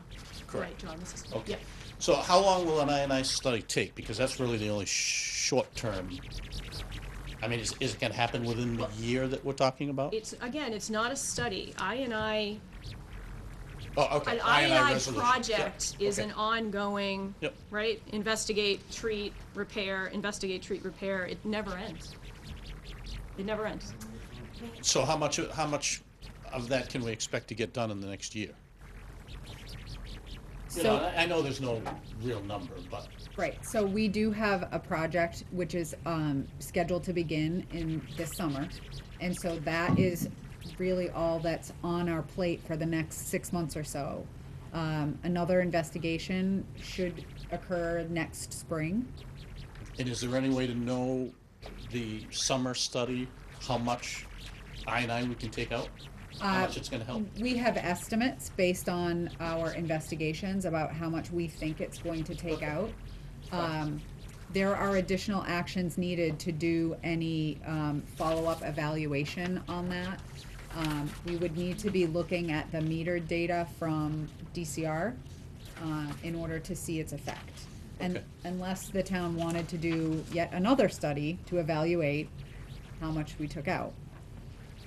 correct. Right, draw on the system. Okay. Yep. So how long will an I&I study take? Because that's really the only short term. I mean, is it gonna happen within the year that we're talking about? It's, again, it's not a study. I&I, Oh, okay. an I&I resolution. project Yeah, is okay. an ongoing, Yep. right? Investigate, treat, repair, investigate, treat, repair. It never ends. It never ends. So how much of that can we expect to get done in the next year? You know, I know there's no real number, but. right, so we do have a project which is scheduled to begin in this summer. And so that is really all that's on our plate for the next 6 months or so. Another investigation should occur next spring. And is there any way to know the summer study, how much I&I we can take out? How much it's gonna help? We have estimates based on our investigations about how much we think it's going to take out. There are additional actions needed to do any follow-up evaluation on that. We would need to be looking at the metered data from DCR in order to see its effect. And Okay. unless the town wanted to do yet another study to evaluate how much we took out.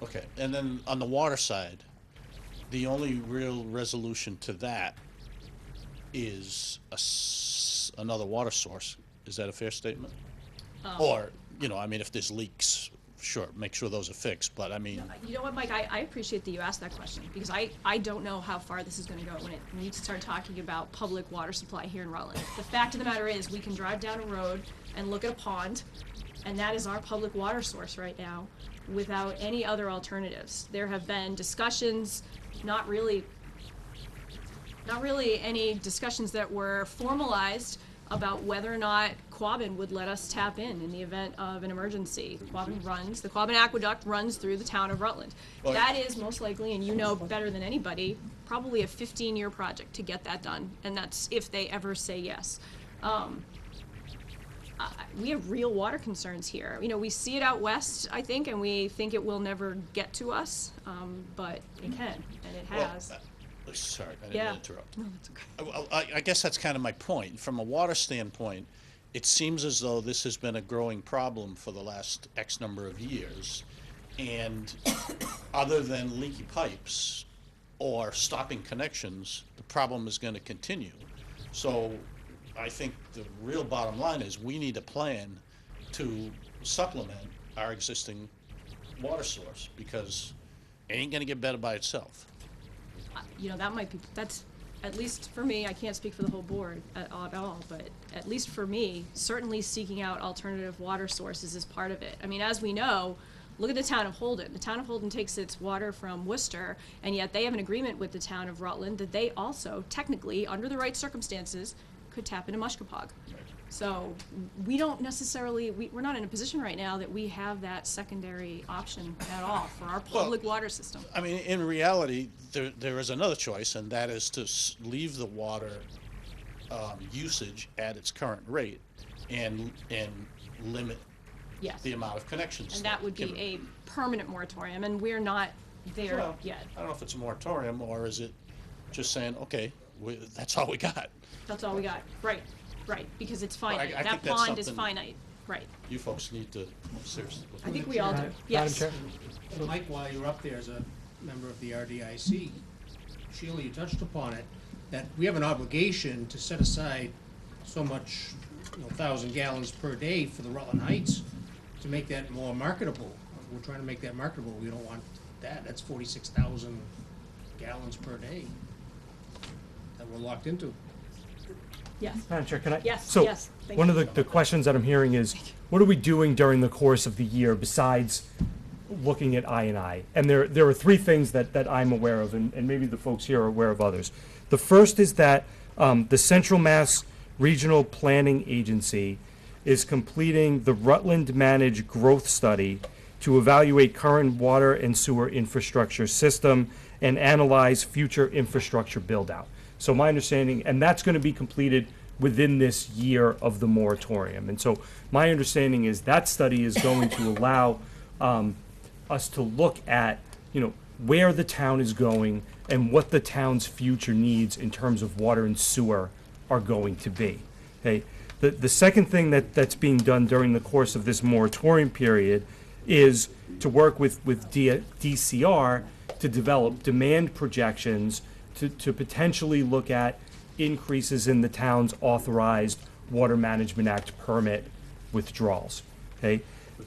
Okay, and then on the water side, the only real resolution to that is another water source. Is that a fair statement? Or, you know, I mean, if there's leaks, sure, make sure those are fixed, but I mean, You know what, Mike, I appreciate that you asked that question, because I don't know how far this is gonna go when you start talking about public water supply here in Rutland. The fact of the matter is, we can drive down a road and look at a pond, and that is our public water source right now, without any other alternatives. There have been discussions, not really any discussions that were formalized about whether or not Quabbin would let us tap in the event of an emergency. The Quabbin Aqueduct runs through the town of Rutland. Well, That is most likely, and you know better than anybody, probably a 15-year project to get that done, and that's if they ever say yes. We have real water concerns here. You know, we see it out west, I think, and we think it will never get to us, but it can, and it has. Sorry, I didn't Yeah. interrupt. No, that's okay. Well, I guess that's kind of my point. From a water standpoint, it seems as though this has been a growing problem for the last X number of years. And other than leaky pipes or stopping connections, the problem is going to continue. So I think the real bottom line is we need a plan to supplement our existing water source, because it ain't going to get better by itself. You know, that's, at least for me, I can't speak for the whole board at all, but at least for me, certainly seeking out alternative water sources is part of it. I mean, as we know, look at the town of Holden. The town of Holden takes its water from Worcester, and yet they have an agreement with the town of Rutland that they also, technically, under the right circumstances, could tap into Mushkapog. So we don't necessarily, we're not in a position right now that we have that secondary option at all for our public water system. I mean, in reality, there is another choice, and that is to leave the water usage at its current rate and limit Yes. the amount of connections. And that would be a permanent moratorium, and we're not there Well, yet. I don't know if it's a moratorium, or is it just saying, okay, that's all we got. That's all we got. Right, because it's finite. I That think that's pond is something- finite, right. You folks need to seriously. I think we all do, yes. Mike, while you're up there as a member of the RDIC, Sheila, you touched upon it, that we have an obligation to set aside so much, 1,000 gallons per day for the Rutland Heights to make that more marketable. We're trying to make that marketable. We don't want that. That's 46,000 gallons per day that we're locked into. Yes. Madam Chair, can I? Yes, So, yes, thank one of you. the questions that I'm hearing is, what are we doing during the course of the year besides looking at I&I? And there are three things that I'm aware of, and maybe the folks here are aware of others. The first is that the Central Mass Regional Planning Agency is completing the Rutland Managed Growth Study to evaluate current water and sewer infrastructure system and analyze future infrastructure build-out. So my understanding, and that's going to be completed within this year of the moratorium. And so my understanding is that study is going to allow us to look at, where the town is going and what the town's future needs in terms of water and sewer are going to be. Okay. The second thing that's being done during the course of this moratorium period is to work with DCR to develop demand projections to potentially look at increases in the town's authorized Water Management Act permit withdrawals. Okay?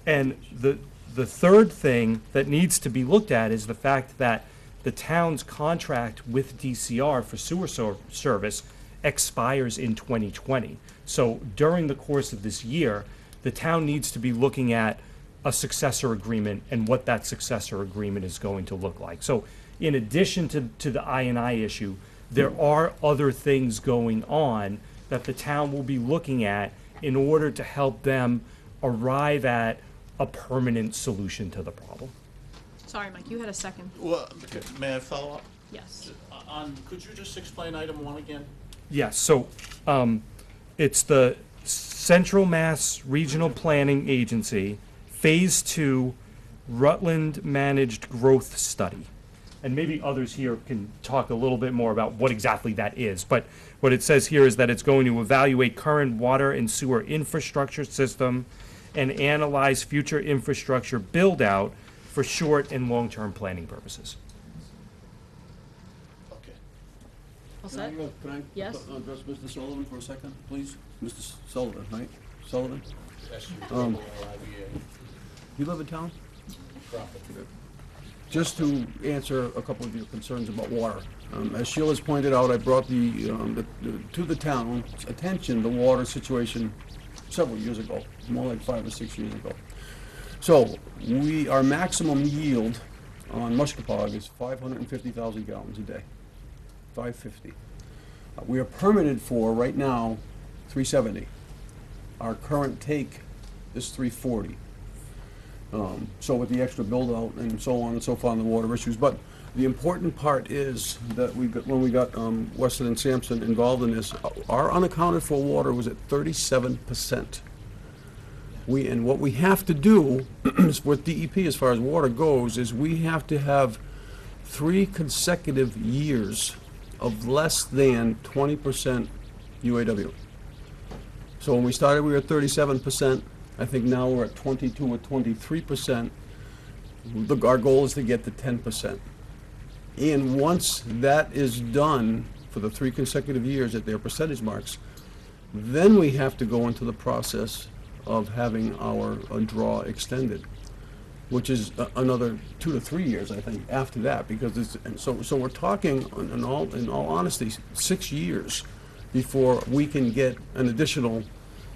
And the third thing that needs to be looked at is the fact that the town's contract with DCR for sewer service expires in 2020. So during the course of this year, the town needs to be looking at a successor agreement and what that successor agreement is going to look like. So in addition to the I&I issue, there are other things going on that the town will be looking at in order to help them arrive at a permanent solution to the problem. Sorry, Mike, you had a second. Well, may I follow up? Yes. Could you just explain item 1 again? Yes, so it's the Central Mass Regional Planning Agency, Phase 2 Rutland Managed Growth Study. And maybe others here can talk a little bit more about what exactly that is. But what it says here is that it's going to evaluate current water and sewer infrastructure system and analyze future infrastructure build-out for short and long-term planning purposes. Okay. All set? Can I Yes. address Mr. Sullivan for a second, please? Mr. Sullivan, right? Sullivan? That's You live in town? Just to answer a couple of your concerns about water. As Sheila's pointed out, I brought to the town's attention the water situation several years ago, more like 5 or 6 years ago. So our maximum yield on Mushkapog is 550,000 gallons a day, 550. We are permitted for, right now, 370. our current take is 340. So with the extra build-out and so on and so forth on the water issues, but the important part is that when we got Weston and Sampson involved in this, our unaccounted for water was at 37%. And what we have to do is with DEP as far as water goes is we have to have 3 consecutive years of less than 20% UAW. So when we started, we were at 37%. I think now we're at 22 or 23%. Our goal is to get to 10%. And once that is done for the 3 consecutive years at their percentage marks, then we have to go into the process of having our draw extended, which is another 2 to 3 years, I think, after that, because so we're talking, in all honesty, 6 years before we can get an additional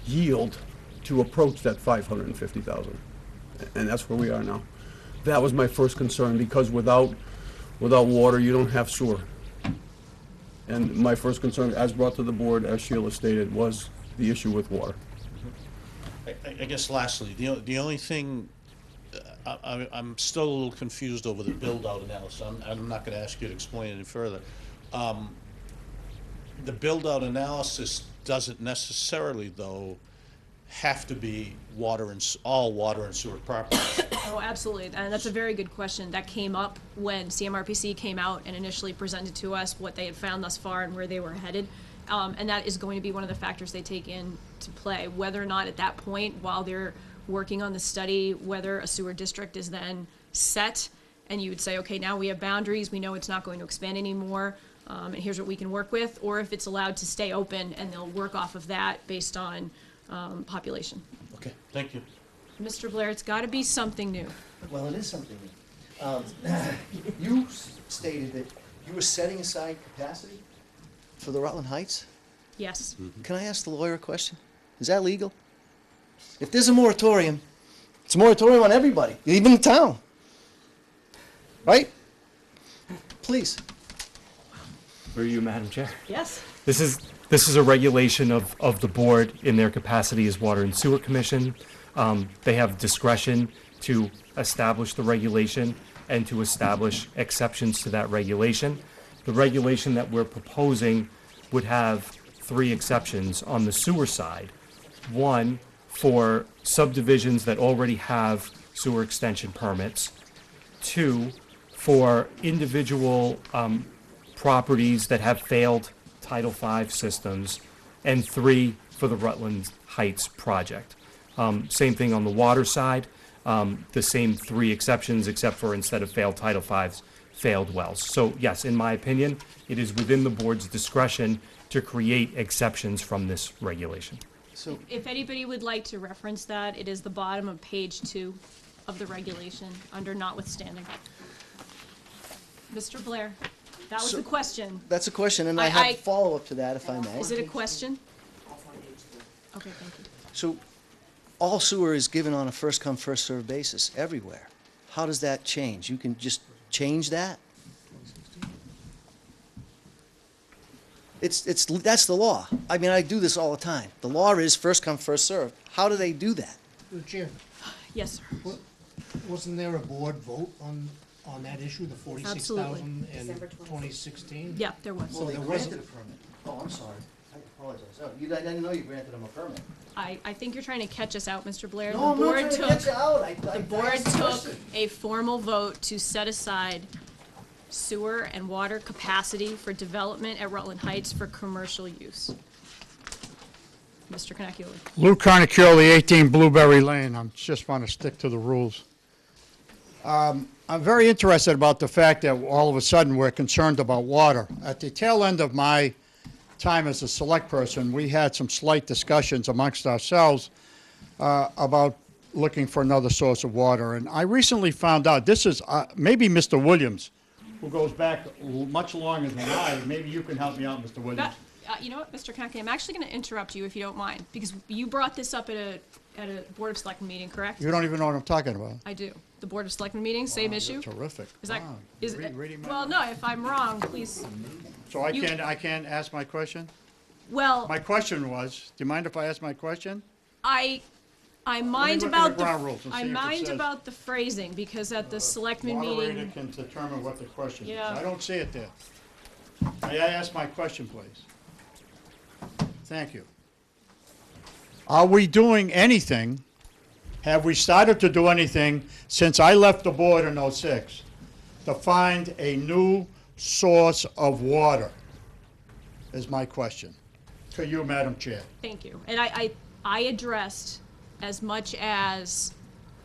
yield to approach that 550,000, and that's where we are now. That was my first concern, because without water, you don't have sewer. And my first concern, as brought to the board, as Sheila stated, was the issue with water. I guess lastly, the only thing, I'm still a little confused over the build-out analysis. I'm not gonna ask you to explain any further. The build-out analysis doesn't necessarily, though, have to be all water and sewer properties. Oh, absolutely, and that's a very good question. That came up when CMRPC came out and initially presented to us what they had found thus far and where they were headed. And that is going to be one of the factors they take into play, whether or not at that point, while they're working on the study, whether a sewer district is then set, and you would say, okay, now we have boundaries, we know it's not going to expand anymore, and here's what we can work with, or if it's allowed to stay open and they'll work off of that based on population. Okay, thank you. Mr. Blair, it's gotta be something new. Well, it is something new. You stated that you were setting aside capacity for the Rutland Heights? Yes. Can I ask the lawyer a question? Is that legal? If there's a moratorium, it's a moratorium on everybody, even the town. Right? Please. Through you, Madam Chair. Yes. This is a regulation of the board in their capacity as Water and Sewer Commission. They have discretion to establish the regulation and to establish exceptions to that regulation. The regulation that we're proposing would have 3 exceptions on the sewer side. 1, for subdivisions that already have sewer extension permits. 2, for individual properties that have failed Title V systems. And 3, for the Rutland Heights project. Same thing on the water side, the same 3 exceptions, except for instead of failed Title Vs, failed wells. So yes, in my opinion, it is within the board's discretion to create exceptions from this regulation. So, If anybody would like to reference that, it is the bottom of page 2 of the regulation, under notwithstanding. Mr. Blair, that was the question. that's a question, and I have a follow-up to that, if I may. Is it a question? Okay, thank you. So, all sewer is given on a first-come, first-served basis, everywhere. How does that change? You can just change that? That's the law. I mean, I do this all the time. The law is first-come, first-served. How do they do that? Chair, Yes, sir. wasn't there a board vote on that issue, the 46,000 in 2016? Yeah, there was. Well, they granted a permit. Oh, I'm sorry. I apologize. Oh, I didn't know you granted them a permit. I think you're trying to catch us out, Mr. Blair. No, I'm not trying to catch you out. The board took a formal vote to set aside sewer and water capacity for development at Rutland Heights for commercial use. Mr. Cannacchioli. Lou Carnicoli, 18 Blueberry Lane. I just want to stick to the rules. I'm very interested about the fact that all of a sudden we're concerned about water. At the tail end of my time as a select person, we had some slight discussions amongst ourselves about looking for another source of water. And I recently found out, this is maybe Mr. Williams, who goes back much longer than I. Maybe you can help me out, Mr. Williams. You know what, Mr. Cannacchioli, I'm actually going to interrupt you if you don't mind, because you brought this up at a Board of Selectmen meeting, correct? You don't even know what I'm talking about. I do. The Board of Selectmen meeting, same issue? Terrific. Is that, Wow. is it, Reading my well, no, if I'm wrong, please. So I can't ask my question? Well, My question was, do you mind if I ask my question? I mind look at the about ground rules and see I if it mind says- about the phrasing, because at the selectmen Moderator meeting, can determine what the question is. Yeah. I don't see it there. May I ask my question, please? Thank you. Are we doing anything, have we started to do anything since I left the board in '06 to find a new source of water? Is my question to you, Madam Chair. thank you. And I addressed as much as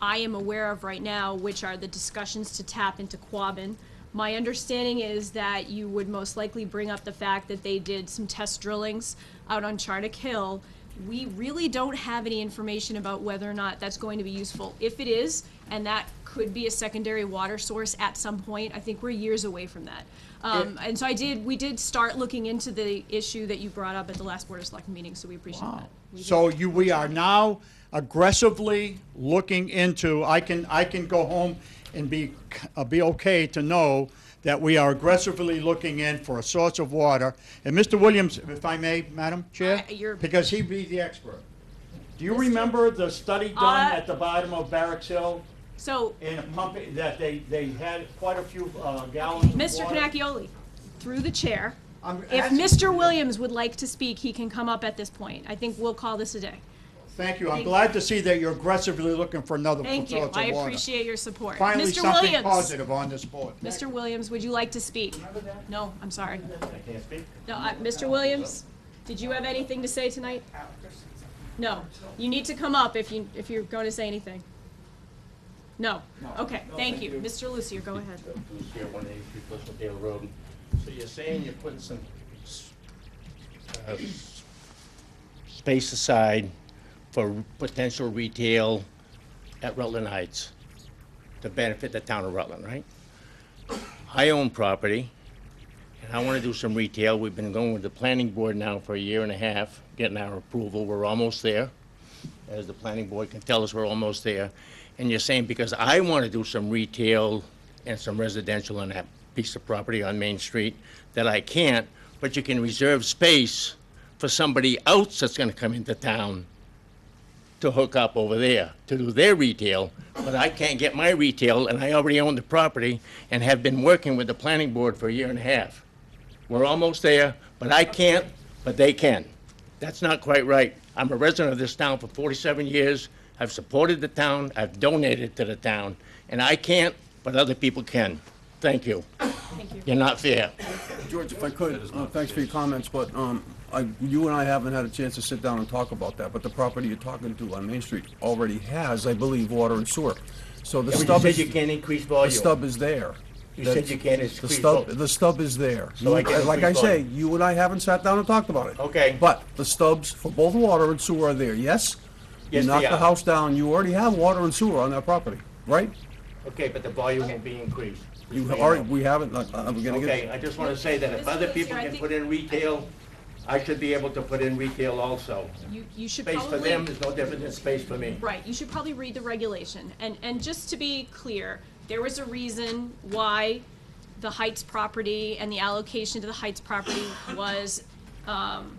I am aware of right now, which are the discussions to tap into Quabbin. My understanding is that you would most likely bring up the fact that they did some test drillings out on Charnock Hill. We really don't have any information about whether or not that's going to be useful. If it is, and that could be a secondary water source at some point, I think we're years away from that. And so we did start looking into the issue that you brought up at the last Board of Selectmen meeting, so we appreciate that. We did. So we are now aggressively looking into, I can go home and be okay to know that we are aggressively looking in for a source of water. And Mr. Williams, if I may, Madam Chair, because he'd be the expert. Do you remember the study done at the bottom of Barracks Hill? So, In a pump, that they had quite a few gallons of Mr. water? Cannacchioli, through the chair, if asking- Mr. Williams would like to speak, he can come up at this point. I think we'll call this a day. Thank you. I'm glad to see that you're aggressively looking for another source Thank of water. you. I appreciate your support. Finally, Mr. something Williams. positive on this board. Mr. Williams, would you like to speak? No, I'm sorry. I can't speak. No, Mr. Williams, did you have anything to say tonight? No. You need to come up if you're going to say anything. No. Okay, thank you. Mr. Lucier, go ahead. Lucier, 183 Pleasantdale Road. So you're saying you're putting some space aside for potential retail at Rutland Heights to benefit the town of Rutland, right? I own property, and I want to do some retail. We've been going with the planning board now for a year and a half, getting our approval. We're almost there. As the planning board can tell us, we're almost there. And you're saying because I want to do some retail and some residential on that piece of property on Main Street, that I can't, but you can reserve space for somebody else that's going to come into town to hook up over there, to do their retail, but I can't get my retail, and I already own the property and have been working with the planning board for a year and a half. We're almost there, but I can't, but they can. That's not quite right. I'm a resident of this town for 47 years. I've supported the town, I've donated to the town, and I can't, but other people can. Thank you. Thank you. You're not fair. George, if I could, thanks for your comments, but you and I haven't had a chance to sit down and talk about that, but the property you're talking to on Main Street already has, I believe, water and sewer. So the Yeah, but stub you is... said you can't increase The volume. stub is there. You said you can't The increase stub, volume. the stub is there. So I can Like I increase say, volume. you and I haven't sat down and talked about it. Okay. But the stubs for both water and sewer are there, yes? You Yes, knock they the are. house down, you already have water and sewer on that property, right? Okay, but the volume will be increased. You So already, know. we haven't, I'm gonna Okay, get, I just want to say that if Mr. other Lucier, people I can think- put in retail, I should be able to put in retail also. You should Space probably. for them is no different than space for me. Right, you should probably read the regulation. And just to be clear, there was a reason why the Heights property and the allocation to the Heights property was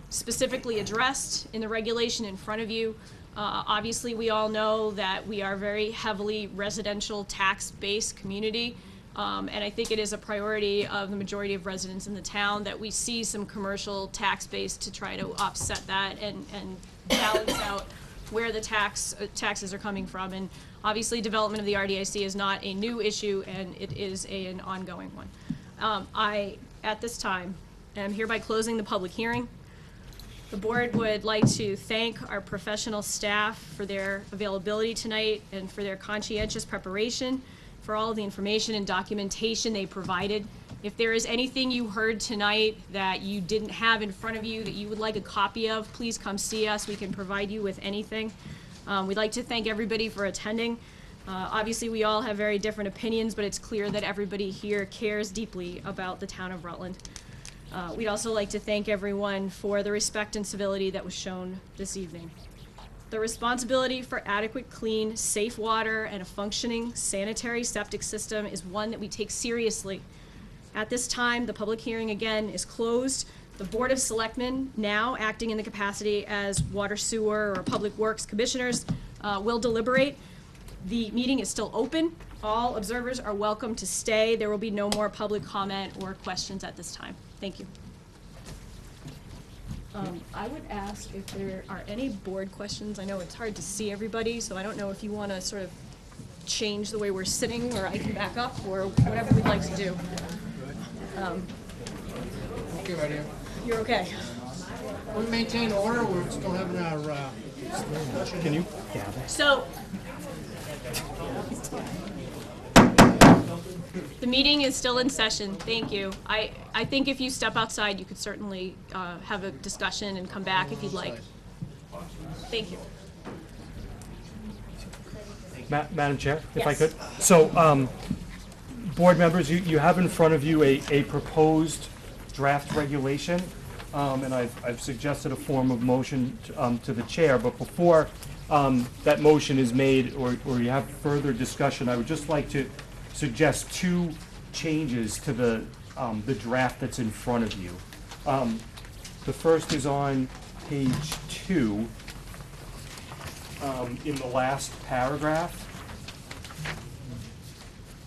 specifically addressed in the regulation in front of you. Obviously, we all know that we are a very heavily residential tax-based community. And I think it is a priority of the majority of residents in the town that we see some commercial tax base to try to offset that and balance out where the taxes are coming from. And obviously, development of the RDIC is not a new issue, and it is an ongoing one. I, at this time, am hereby closing the public hearing. The board would like to thank our professional staff for their availability tonight and for their conscientious preparation, for all of the information and documentation they provided. If there is anything you heard tonight that you didn't have in front of you that you would like a copy of, please come see us. We can provide you with anything. We'd like to thank everybody for attending. Obviously, we all have very different opinions, but it's clear that everybody here cares deeply about the town of Rutland. We'd also like to thank everyone for the respect and civility that was shown this evening. The responsibility for adequate, clean, safe water and a functioning sanitary septic system is one that we take seriously. At this time, the public hearing again is closed. The Board of Selectmen, now acting in the capacity as Water, Sewer, or Public Works Commissioners, will deliberate. The meeting is still open. All observers are welcome to stay. There will be no more public comment or questions at this time. Thank you. I would ask if there are any board questions. I know it's hard to see everybody, so I don't know if you want to sort of change the way we're sitting, or I can back up, or whatever we'd like to do. Okay, right here. You're okay. We maintain order, we're still having our, Can you gather? So, the meeting is still in session. Thank you. I think if you step outside, you could certainly have a discussion and come back if you'd like. Thank you. Madam Chair, if I Yes. could. So, board members, you have in front of you a proposed draft regulation, and I've suggested a form of motion to the chair, but before that motion is made or you have further discussion, I would just like to suggest two changes to the draft that's in front of you. The first is on page 2, in the last paragraph.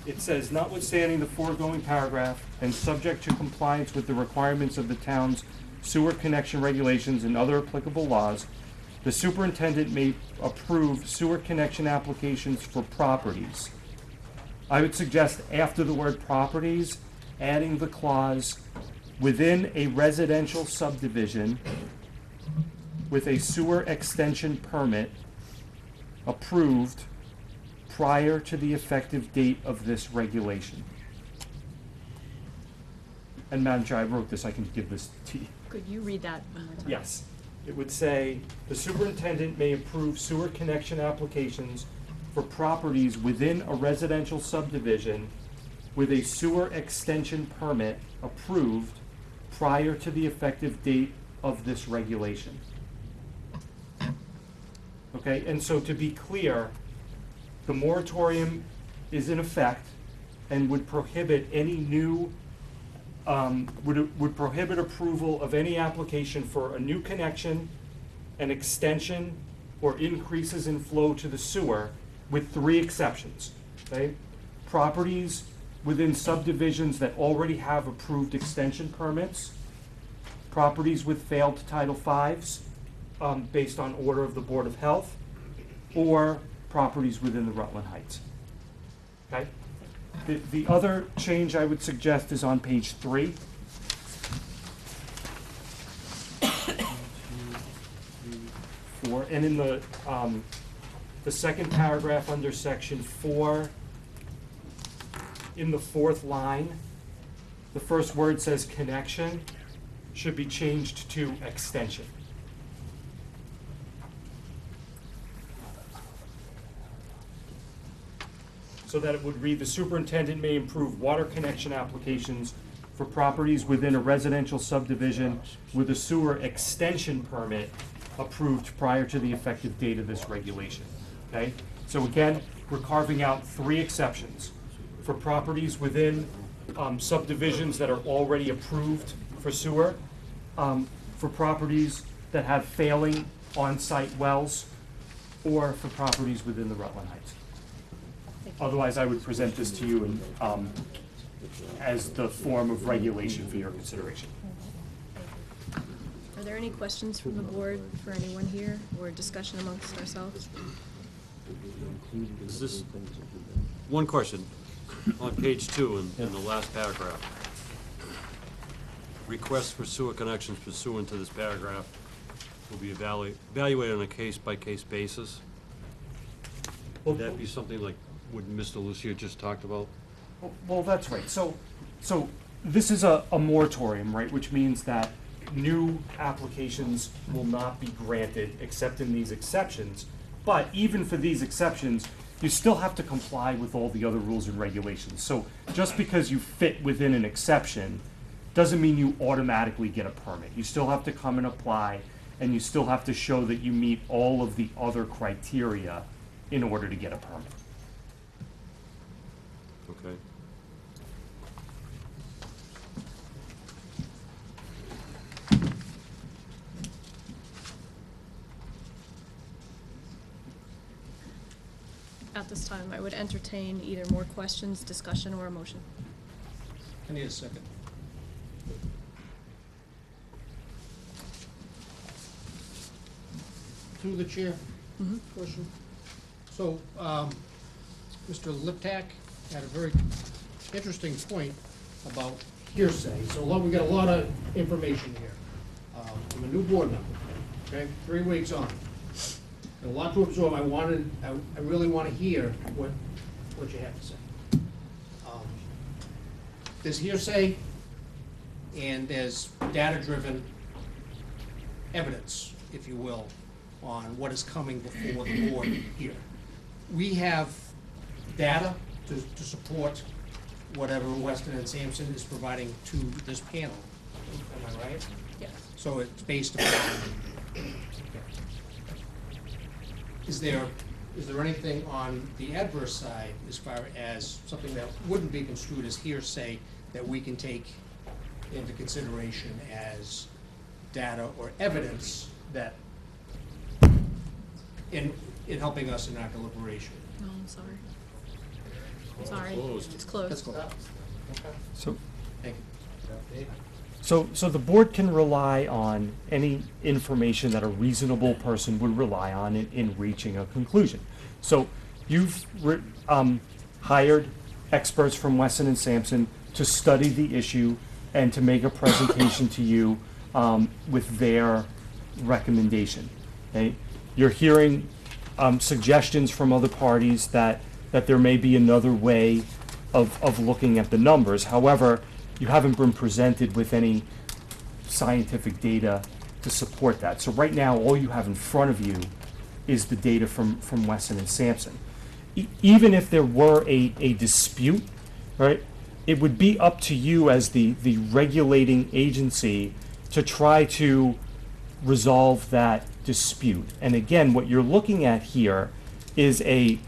It says, notwithstanding the foregoing paragraph and subject to compliance with the requirements of the town's sewer connection regulations and other applicable laws, the superintendent may approve sewer connection applications for properties. I would suggest after the word properties, adding the clause, within a residential subdivision with a sewer extension permit approved prior to the effective date of this regulation. And Madam Chair, I wrote this, I can give this to you. Could you read that one more time? Yes. It would say, the superintendent may approve sewer connection applications for properties within a residential subdivision with a sewer extension permit approved prior to the effective date of this regulation. Okay, and so to be clear, the moratorium is in effect and would prohibit any new, would prohibit approval of any application for a new connection, an extension, or increases in flow to the sewer, with 3 exceptions, okay? Properties within subdivisions that already have approved extension permits, properties with failed Title V's, based on order of the Board of Health, or properties within the Rutland Heights, okay? The other change I would suggest is on page 3. 4, and in the second paragraph under section 4, in the 4th line, the first word says connection, should be changed to extension. So that it would read, the superintendent may approve water connection applications for properties within a residential subdivision with a sewer extension permit approved prior to the effective date of this regulation, okay? So again, we're carving out 3 exceptions. For properties within subdivisions that are already approved for sewer, for properties that have failing on-site wells, or for properties within the Rutland Heights. Otherwise, I would present this to you in, as the form of regulation for your consideration. Are there any questions from the board for anyone here, or discussion amongst ourselves? Is this, one question, on page 2 in the last paragraph. Requests for sewer connections pursuant to this paragraph will be evaluated on a case-by-case basis. Would that be something like what Mr. Lucio just talked about? Well, that's right. So this is a moratorium, right, which means that new applications will not be granted except in these exceptions. But even for these exceptions, you still have to comply with all the other rules and regulations. So just because you fit within an exception doesn't mean you automatically get a permit. You still have to come and apply, and you still have to show that you meet all of the other criteria in order to get a permit. Okay. at this time, I would entertain either more questions, discussion, or a motion. I need a second. Through the chair, question. So, Mr. Liptak had a very interesting point about hearsay. So we got a lot of information here. I'm a new board member, okay, 3 weeks on. And a lot to absorb. I really want to hear what you have to say. There's hearsay and there's data-driven evidence, if you will, on what is coming before the board here. We have data to support whatever Weston and Sampson is providing to this panel. Am I right? Yes. So it's based upon. Is there anything on the adverse side as far as something that wouldn't be construed as hearsay that we can take into consideration as data or evidence that in helping us in our deliberation? No, I'm sorry. Sorry, it's closed. That's closed. So, Thank you. so the board can rely on any information that a reasonable person would rely on in reaching a conclusion. So you've hired experts from Weston and Sampson to study the issue and to make a presentation to you with their recommendation. Okay? You're hearing suggestions from other parties that there may be another way of looking at the numbers. However, you haven't been presented with any scientific data to support that. So right now, all you have in front of you is the data from Weston and Sampson. Even if there were a dispute, right, it would be up to you as the regulating agency to try to resolve that dispute. And again, what you're looking at here is a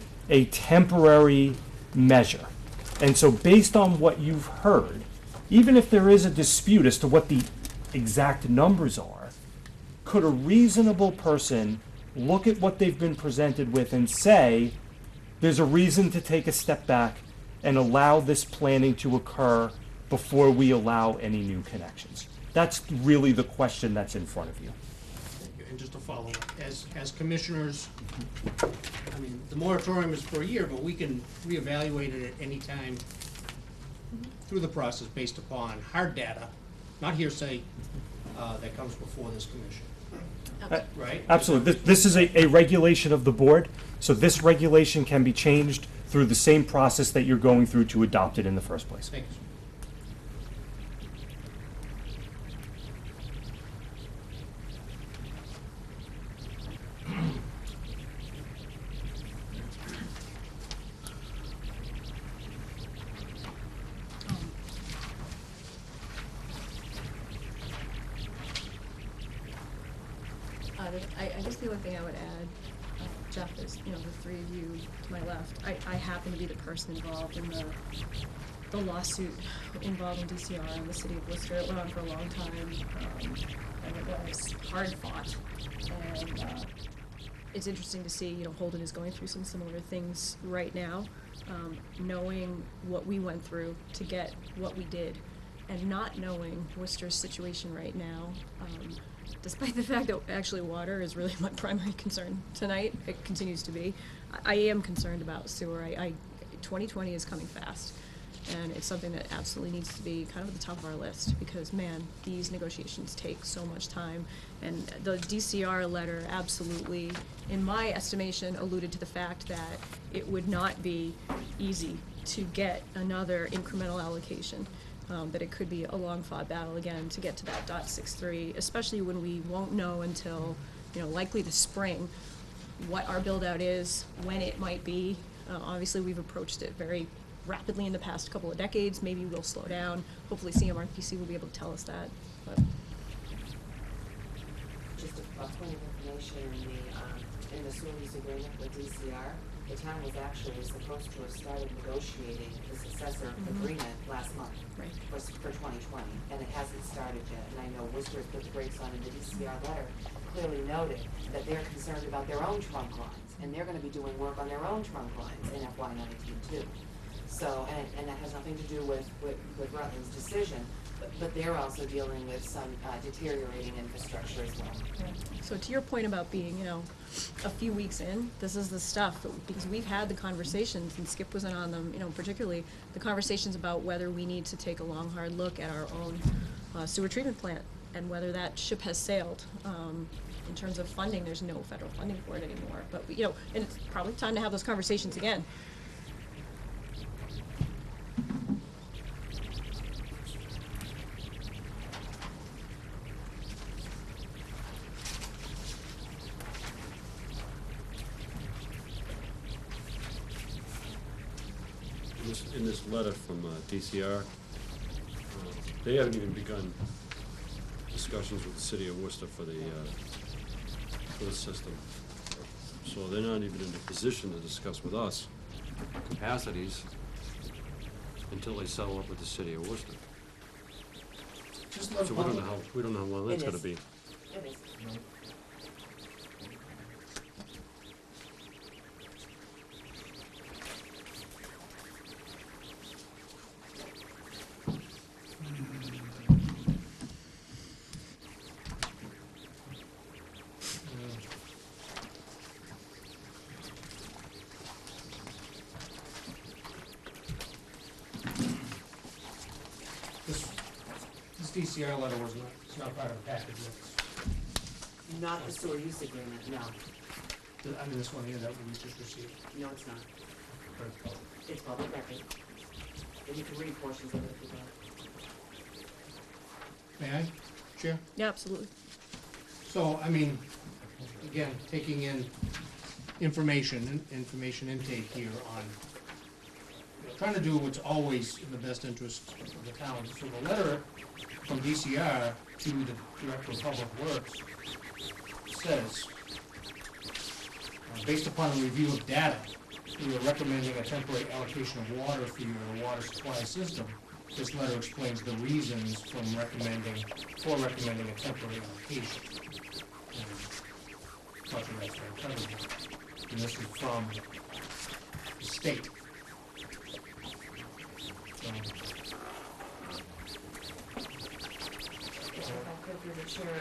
temporary measure. And so based on what you've heard, even if there is a dispute as to what the exact numbers are, could a reasonable person look at what they've been presented with and say, there's a reason to take a step back and allow this planning to occur before we allow any new connections? That's really the question that's in front of you. Thank you. And just to follow up, as commissioners, I mean, the moratorium is for a year, but we can reevaluate it at any time through the process based upon hard data, not hearsay, that comes before this commission. Right? Absolutely. This is a regulation of the board, so this regulation can be changed through the same process that you're going through to adopt it in the first place. Thank you. I guess the only thing I would add, Jeff, is, the three of you to my left, I happen to be the person involved in the lawsuit involving DCR in the city of Worcester. It went on for a long time, and it was hard fought. And it's interesting to see, Holden is going through some similar things right now, knowing what we went through to get what we did, and not knowing Worcester's situation right now. Despite the fact that actually water is really my primary concern tonight, it continues to be. I am concerned about sewer. 2020 is coming fast, and it's something that absolutely needs to be kind of at the top of our list, because man, these negotiations take so much time, and the DCR letter absolutely, in my estimation, alluded to the fact that it would not be easy to get another incremental allocation. That it could be a long-fought battle again to get to that .63, especially when we won't know until, likely the spring, what our build-out is, when it might be. Obviously, we've approached it very rapidly in the past couple of decades. Maybe we'll slow down. Hopefully, CMRPC will be able to tell us that. But Just a point of information, in the sewer use agreement with DCR, the town was actually supposed to have started negotiating the successor agreement last month. Right. for 2020, and it hasn't started yet. And I know Worcester's put the brakes on, and the DCR letter clearly noted that they're concerned about their own trunk lines, and they're gonna be doing work on their own trunk lines in FY19 too. So, and that has nothing to do with Rutland's decision, but they're also dealing with some deteriorating infrastructure as well. So to your point about being, a few weeks in, this is the stuff, because we've had the conversations, and Skip wasn't on them, particularly the conversations about whether we need to take a long, hard look at our own sewer treatment plant, and whether that ship has sailed. In terms of funding, there's no federal funding for it anymore, but, and it's probably time to have those conversations again. In this letter from DCR, they haven't even begun discussions with the city of Worcester for the system. So they're not even in a position to discuss with us capacities until they settle up with the city of Worcester. So we don't know how long that's gonna be. It is. This DCR letter was not, it's not part of the package. Not the sewer use agreement, no. I mean, this one here that we just received. No, it's not. It's public record. And you can read portions of it if you want. May I, Chair? Yeah, absolutely. So, I mean, again, taking in information intake here on, trying to do what's always in the best interest of the town. So the letter from DCR to the Director of Public Works says, based upon a review of data, we are recommending a temporary allocation of water for your water supply system. This letter explains the reasons for recommending a temporary allocation. Much of that's been covered here. And this is from the state. If I could, through the chair,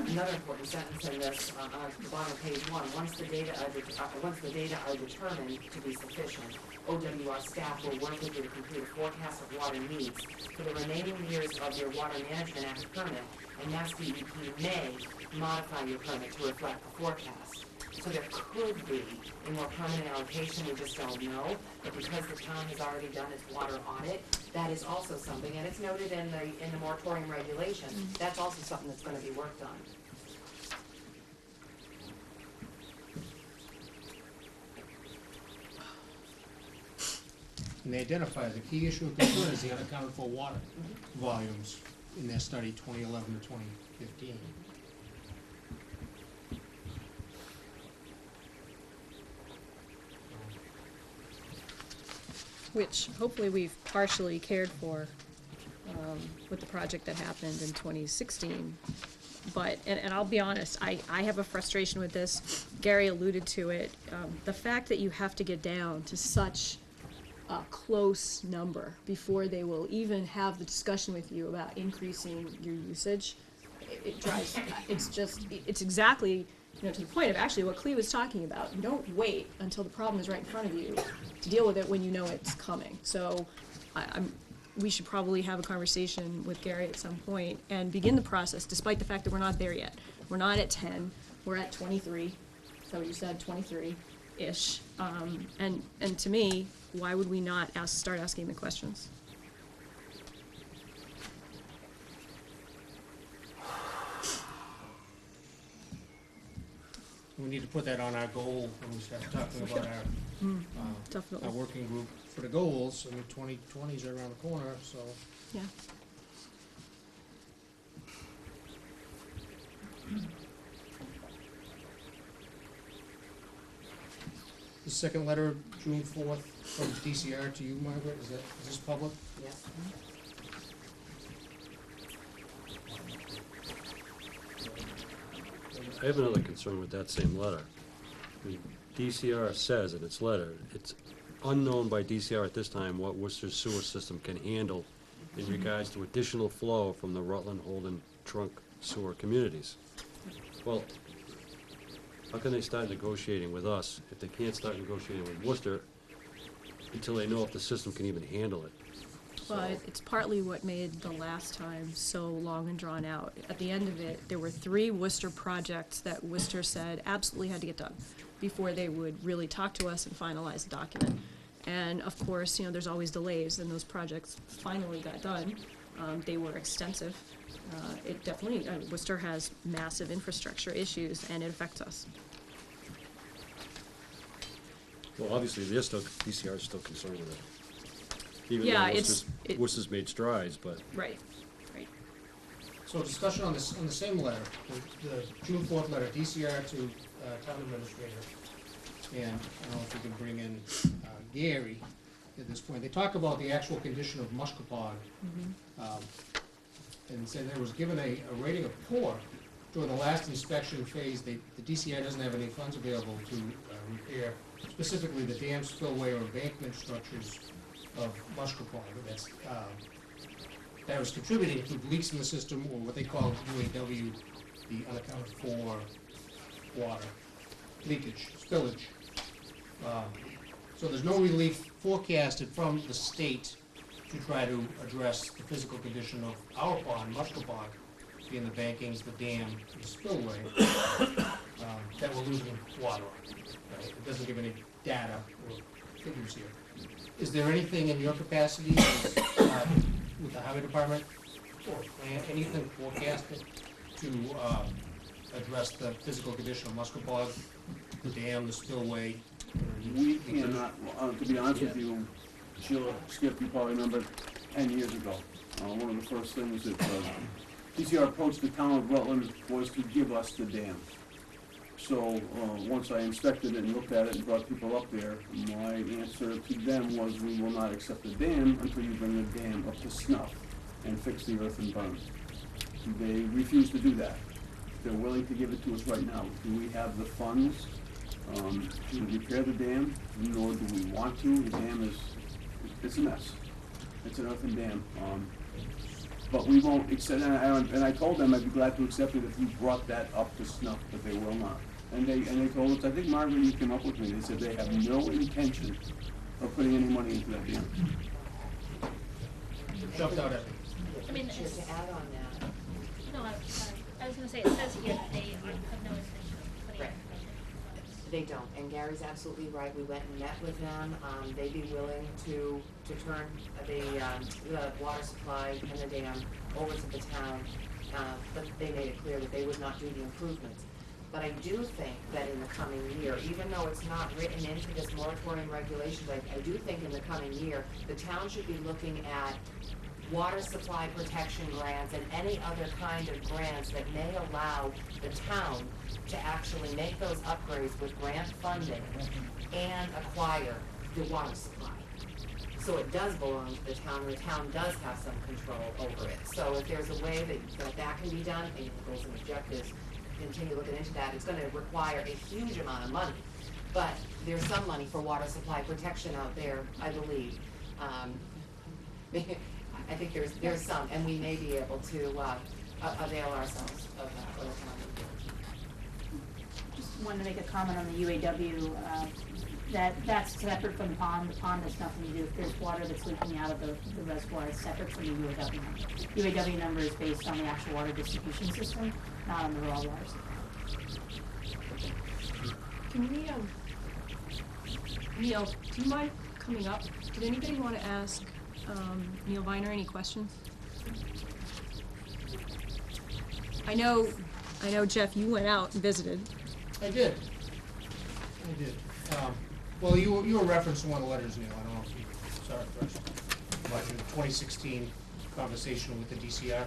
another important sentence in this, on the bottom of page 1. Once the data are determined to be sufficient, OWR staff will work with you to complete a forecast of water needs for the remaining years of your Water Management Act permit, and Mass DEP may modify your permit to reflect the forecast. So there could be a more permanent allocation, we just don't know, but because the town has already done its water audit, that is also something, and it's noted in the moratorium regulation, that's also something that's gonna be worked on. And they identify the key issue of concern is the unaccounted for water volumes in their study 2011 to 2015. Which hopefully we've partially cared for with the project that happened in 2016. But, and I'll be honest, I have a frustration with this. Gary alluded to it. The fact that you have to get down to such a close number before they will even have the discussion with you about increasing your usage, it drives, it's exactly, to the point of actually what Clea was talking about. You don't wait until the problem is right in front of you to deal with it when you know it's coming. So we should probably have a conversation with Gary at some point and begin the process, despite the fact that we're not there yet. We're not at 10, we're at 23, so you said 23-ish. And to me, why would we not start asking the questions? We need to put that on our goal when we start talking about our working group for the goals. I mean, 2020 is around the corner, so. Yeah. The second letter, June 4th, from DCR to you, Margaret, is this public? Yes. I have another concern with that same letter. I mean, DCR says in its letter, it's unknown by DCR at this time what Worcester's sewer system can handle in regards to additional flow from the Rutland, Holden, Trunk sewer communities. Well, how can they start negotiating with us if they can't start negotiating with Worcester until they know if the system can even handle it? Well, it's partly what made the last time so long and drawn out. At the end of it, there were 3 Worcester projects that Worcester said absolutely had to get done before they would really talk to us and finalize the document. And of course, you know, there's always delays, and those projects finally got done. They were extensive. It definitely, Worcester has massive infrastructure issues, and it affects us. Well, obviously, DCR is still concerned with it. Even Yeah, though Worcester's made strides, but. Right, right. So discussion on the same letter, the June 4th letter, DCR to town administrator. And I don't know if we can bring in Gary at this point. They talk about the actual condition of Mushkapog. And said there was given a rating of poor during the last inspection phase. The DCR doesn't have any funds available to repair specifically the dam, spillway, or embankment structures of Mushkapog. That was contributing to leaks in the system, or what they call UAW, the unaccounted for water leakage, spillage. So there's no relief forecasted from the state to try to address the physical condition of our pond, Mushkapog, being the bankings, the dam, the spillway, that we're losing water on. Right? It doesn't give any data or figures here. Is there anything in your capacity with the highway department or plan, anything forecasted to address the physical condition of Mushkapog, the dam, the spillway? We cannot, to be honest with you, Sheila, Skip, you probably remember 10 years ago, one of the first things that DCR approached the town of Rutland was to give us the dam. So once I inspected it and looked at it and brought people up there, my answer to them was, we will not accept the dam until you bring the dam up to snuff and fix the earthen berm. They refused to do that. They're willing to give it to us right now. Do we have the funds to repair the dam? Nor do we want to. The dam it's a mess. It's an earthen dam. But we won't accept, and I told them I'd be glad to accept it if you brought that up to snuff, but they will not. And they told us, I think Margaret, you came up with me, they said they have no intention of putting any money into that dam. Jumped out at me. I mean, to add on that. No, I was gonna say, it says here that they have no intention of putting Right. They don't, and Gary's absolutely right. We went and met with them. They'd be willing to turn the water supply and the dam over to the town, but they made it clear that they would not do the improvements. But I do think that in the coming year, even though it's not written into this moratorium regulations, I do think in the coming year, the town should be looking at water supply protection grants and any other kind of grants that may allow the town to actually make those upgrades with grant funding and acquire the water supply. So it does belong to the town, and the town does have some control over it. So if there's a way that can be done, and the goals and objectives, continue looking into that, it's gonna require a huge amount of money. But there's some money for water supply protection out there, I believe. I think there's some, and we may be able to avail ourselves of that for the town. Just wanted to make a comment on the UAW, that's separate from the pond. The pond has nothing to do, if there's water that's leaking out of the reservoir, it's separate from the UAW number. UAW number is based on the actual water distribution system, not on the raw water supply. Can we, Neil, do you mind coming up? Did anybody want to ask Neil Viner any questions? I know, Jeff, you went out and visited. I did. Well, you were referencing one of the letters, Neil. I don't know if you saw it first. About your 2016 conversation with the DCR.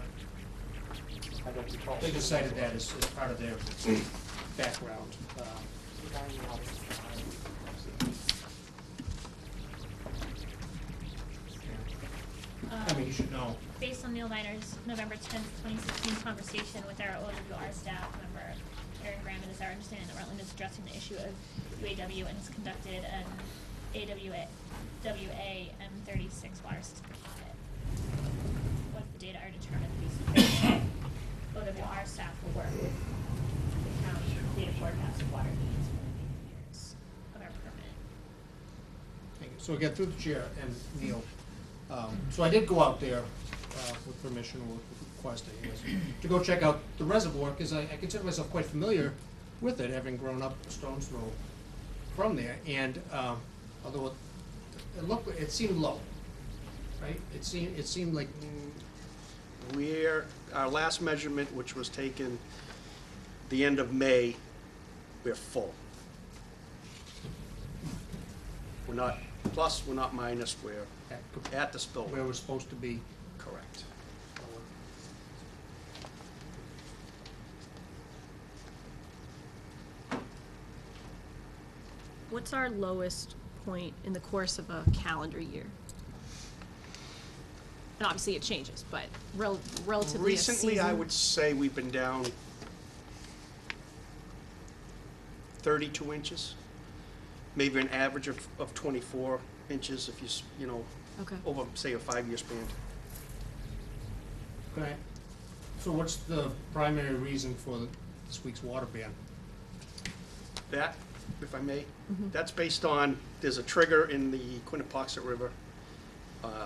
I don't recall. They just cited that as part of their background. I mean, you should know. Based on Neil Miner's November 10th, 2016 conversation with our OWR staff member, Aaron Graham, it is our understanding that Rutland is addressing the issue of UAW and has conducted an WA M36 water system audit. Once the data are determined to be sufficient, OWR staff will work with the county data forecast of water needs for the remaining years of our permit. Thank you. So again, through the chair and Neil, so I did go out there with permission or with request, I guess, to go check out the reservoir, because I consider myself quite familiar with it, having grown up a stone's throw from there. And although it seemed low, right? It seemed like Our last measurement, which was taken the end of May, we're full. We're not plus, we're not minus, we're at the spillway. where we're supposed to be. Correct. What's our lowest point in the course of a calendar year? And obviously it changes, but relatively a Recently, I season? would say we've been down 32 inches, maybe an average of 24 inches if you know, Okay. over, say, a 5-year span. Okay. So what's the primary reason for this week's water ban? That, if I may, Mhm. that's based on, there's a trigger in the Quinnipoxet River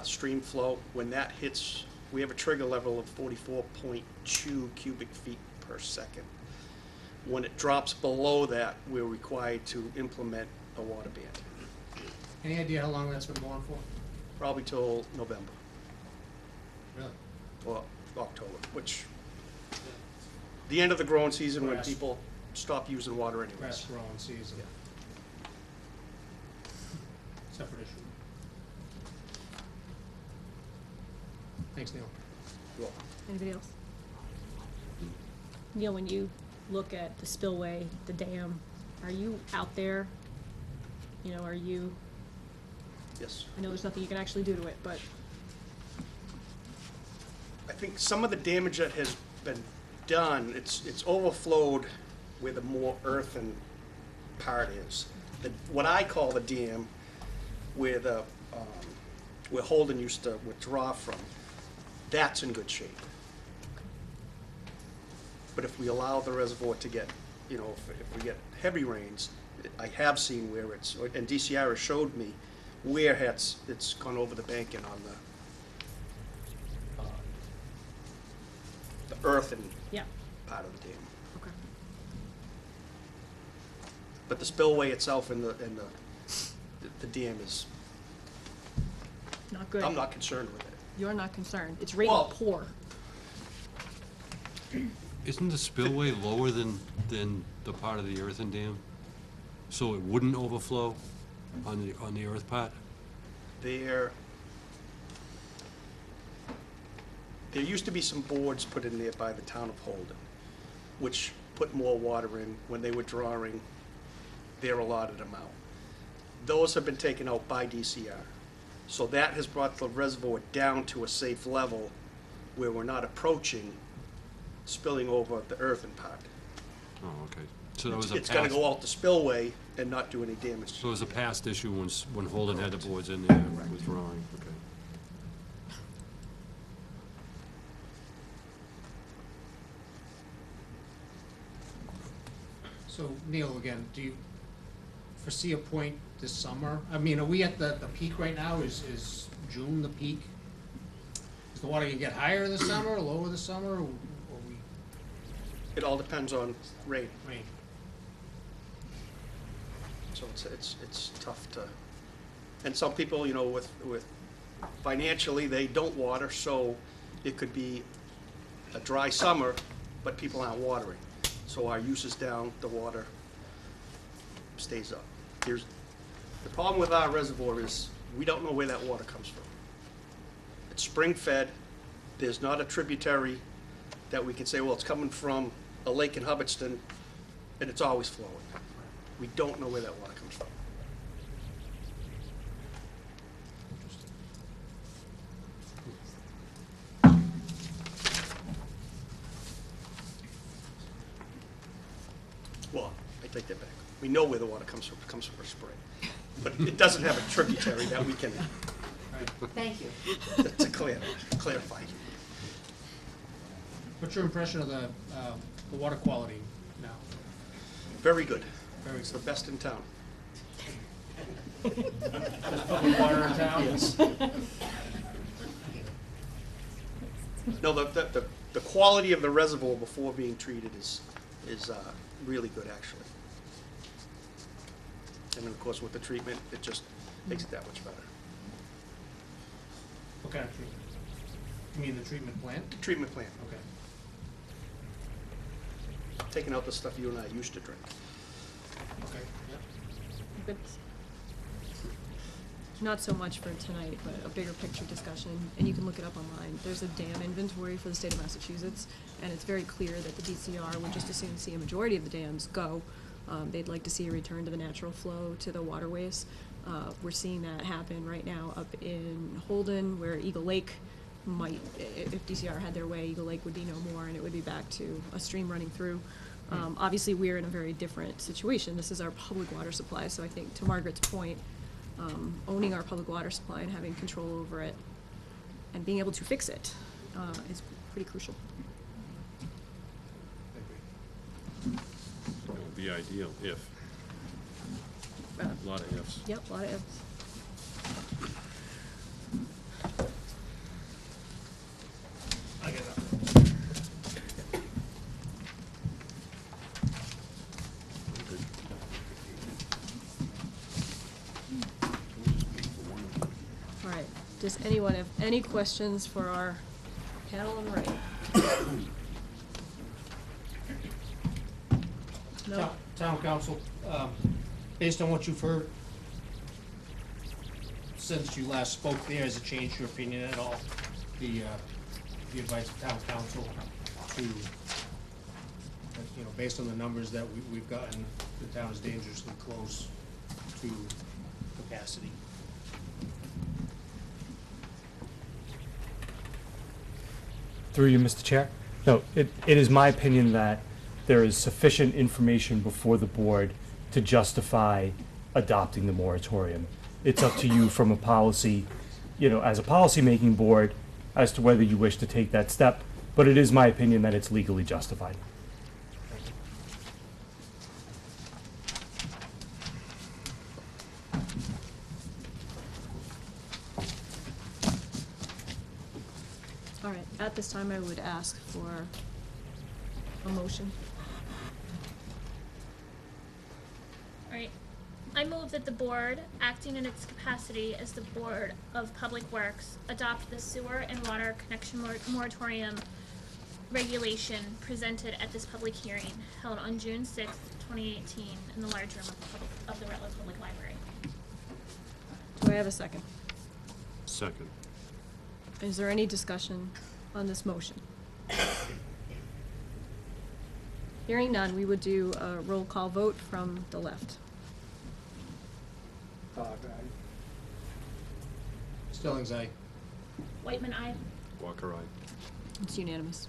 stream flow. When that hits, we have a trigger level of 44.2 cubic feet per second. When it drops below that, we're required to implement a water ban. Any idea how long that's been going for? Probably till November Really? or October, which, the end of the growing season when Grass. people stop using water anyways. Grass growing season. Separate issue. Thanks, Neil. You're welcome. Anybody else? Neil, when you look at the spillway, the dam, are you out there? You know, are you, Yes. I know there's nothing you can actually do to it, but I think some of the damage that has been done, it's overflowed where the more earthen part is. What I call the dam, where where Holden used to withdraw from, that's in good shape. But if we allow the reservoir to get, you know, if we get heavy rains, I have seen where and DCR has showed me where it's gone over the bank and on the earthen yeah, part of the dam. okay. But the spillway itself and the dam is, Not good. I'm not concerned with it. You're not concerned. It's raining Well- poor. Isn't the spillway lower than the part of the earthen dam? So it wouldn't overflow on the earth part? There used to be some boards put in there by the town of Holden, which put more water in when they were drawing their allotted amount. Those have been taken out by DCR. So that has brought the reservoir down to a safe level where we're not approaching spilling over the earthen part. Oh, okay. So that was a It's gonna past, go out the spillway and not do any damage. so it was a past issue when Holden had the boards in there withdrawing, okay. So Neil, again, do you foresee a point this summer? I mean, are we at the peak right now? Is June the peak? Is the water gonna get higher this summer, lower this summer, or we It all depends on rain. rain? So it's tough to, and some people, you know, with financially, they don't water, so it could be a dry summer, but people aren't watering. So our use is down, the water stays up. The problem with our reservoir is, we don't know where that water comes from. It's spring-fed, there's not a tributary that we can say, well, it's coming from a lake in Hubbardston, and it's always flowing. We don't know where that water comes from. take that back. We know where the water comes from a spring. But it doesn't have a tributary that we can, Thank you. to clarify. What's your impression of the water quality now? Very good. It's the best in town. Public water in town? Yes. No, the quality of the reservoir before being treated is really good, actually. And then, of course, with the treatment, it just makes it that much better. What kind of treatment? You mean the treatment plant? The treatment plant, Okay. taking out the stuff you and I used to drink. Okay, yep. But not so much for tonight, but a bigger picture discussion, and you can look it up online. There's a dam inventory for the state of Massachusetts, and it's very clear that the DCR would just as soon see a majority of the dams go. They'd like to see a return to the natural flow to the waterways. We're seeing that happen right now up in Holden, where Eagle Lake might, if DCR had their way, Eagle Lake would be no more, and it would be back to a stream running through. Obviously, we're in a very different situation. This is our public water supply, so I think, to Margaret's point, owning our public water supply and having control over it and being able to fix it is pretty crucial. It would be ideal if. A lot of ifs. Yep, a lot of ifs. I get that. All right, does anyone have any questions for our panel on the right? No? Town council, based on what you've heard since you last spoke there, has it changed your opinion at all? The advice of town council to, based on the numbers that we've gotten, the town is dangerously close to capacity. Through you, Mr. Chair? No, it is my opinion that there is sufficient information before the board to justify adopting the moratorium. It's up to you from a policy, as a policy-making board, as to whether you wish to take that step, but it is my opinion that it's legally justified. All right, at this time, I would ask for a motion. Alright, I move that the board, acting in its capacity as the Board of Public Works, adopt the sewer and water connection moratorium regulation presented at this public hearing held on June 6th, 2018 in the large room of the Rutland Public Library. Do I have a second? Second. Is there any discussion on this motion? Hearing none, we would do a roll call vote from the left. Stillings, aye. Whitman, aye. Walker, aye. It's unanimous.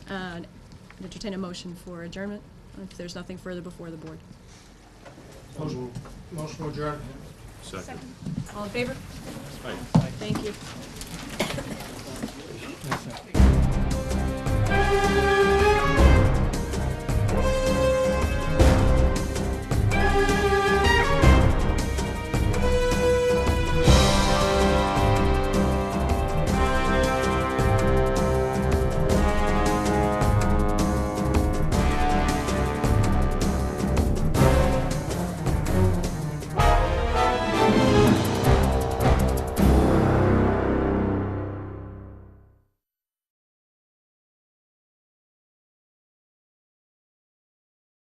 Entertain a motion for adjournment, if there's nothing further before the board. Motion to adjourn. Second. All in favor? Aye. Thank you.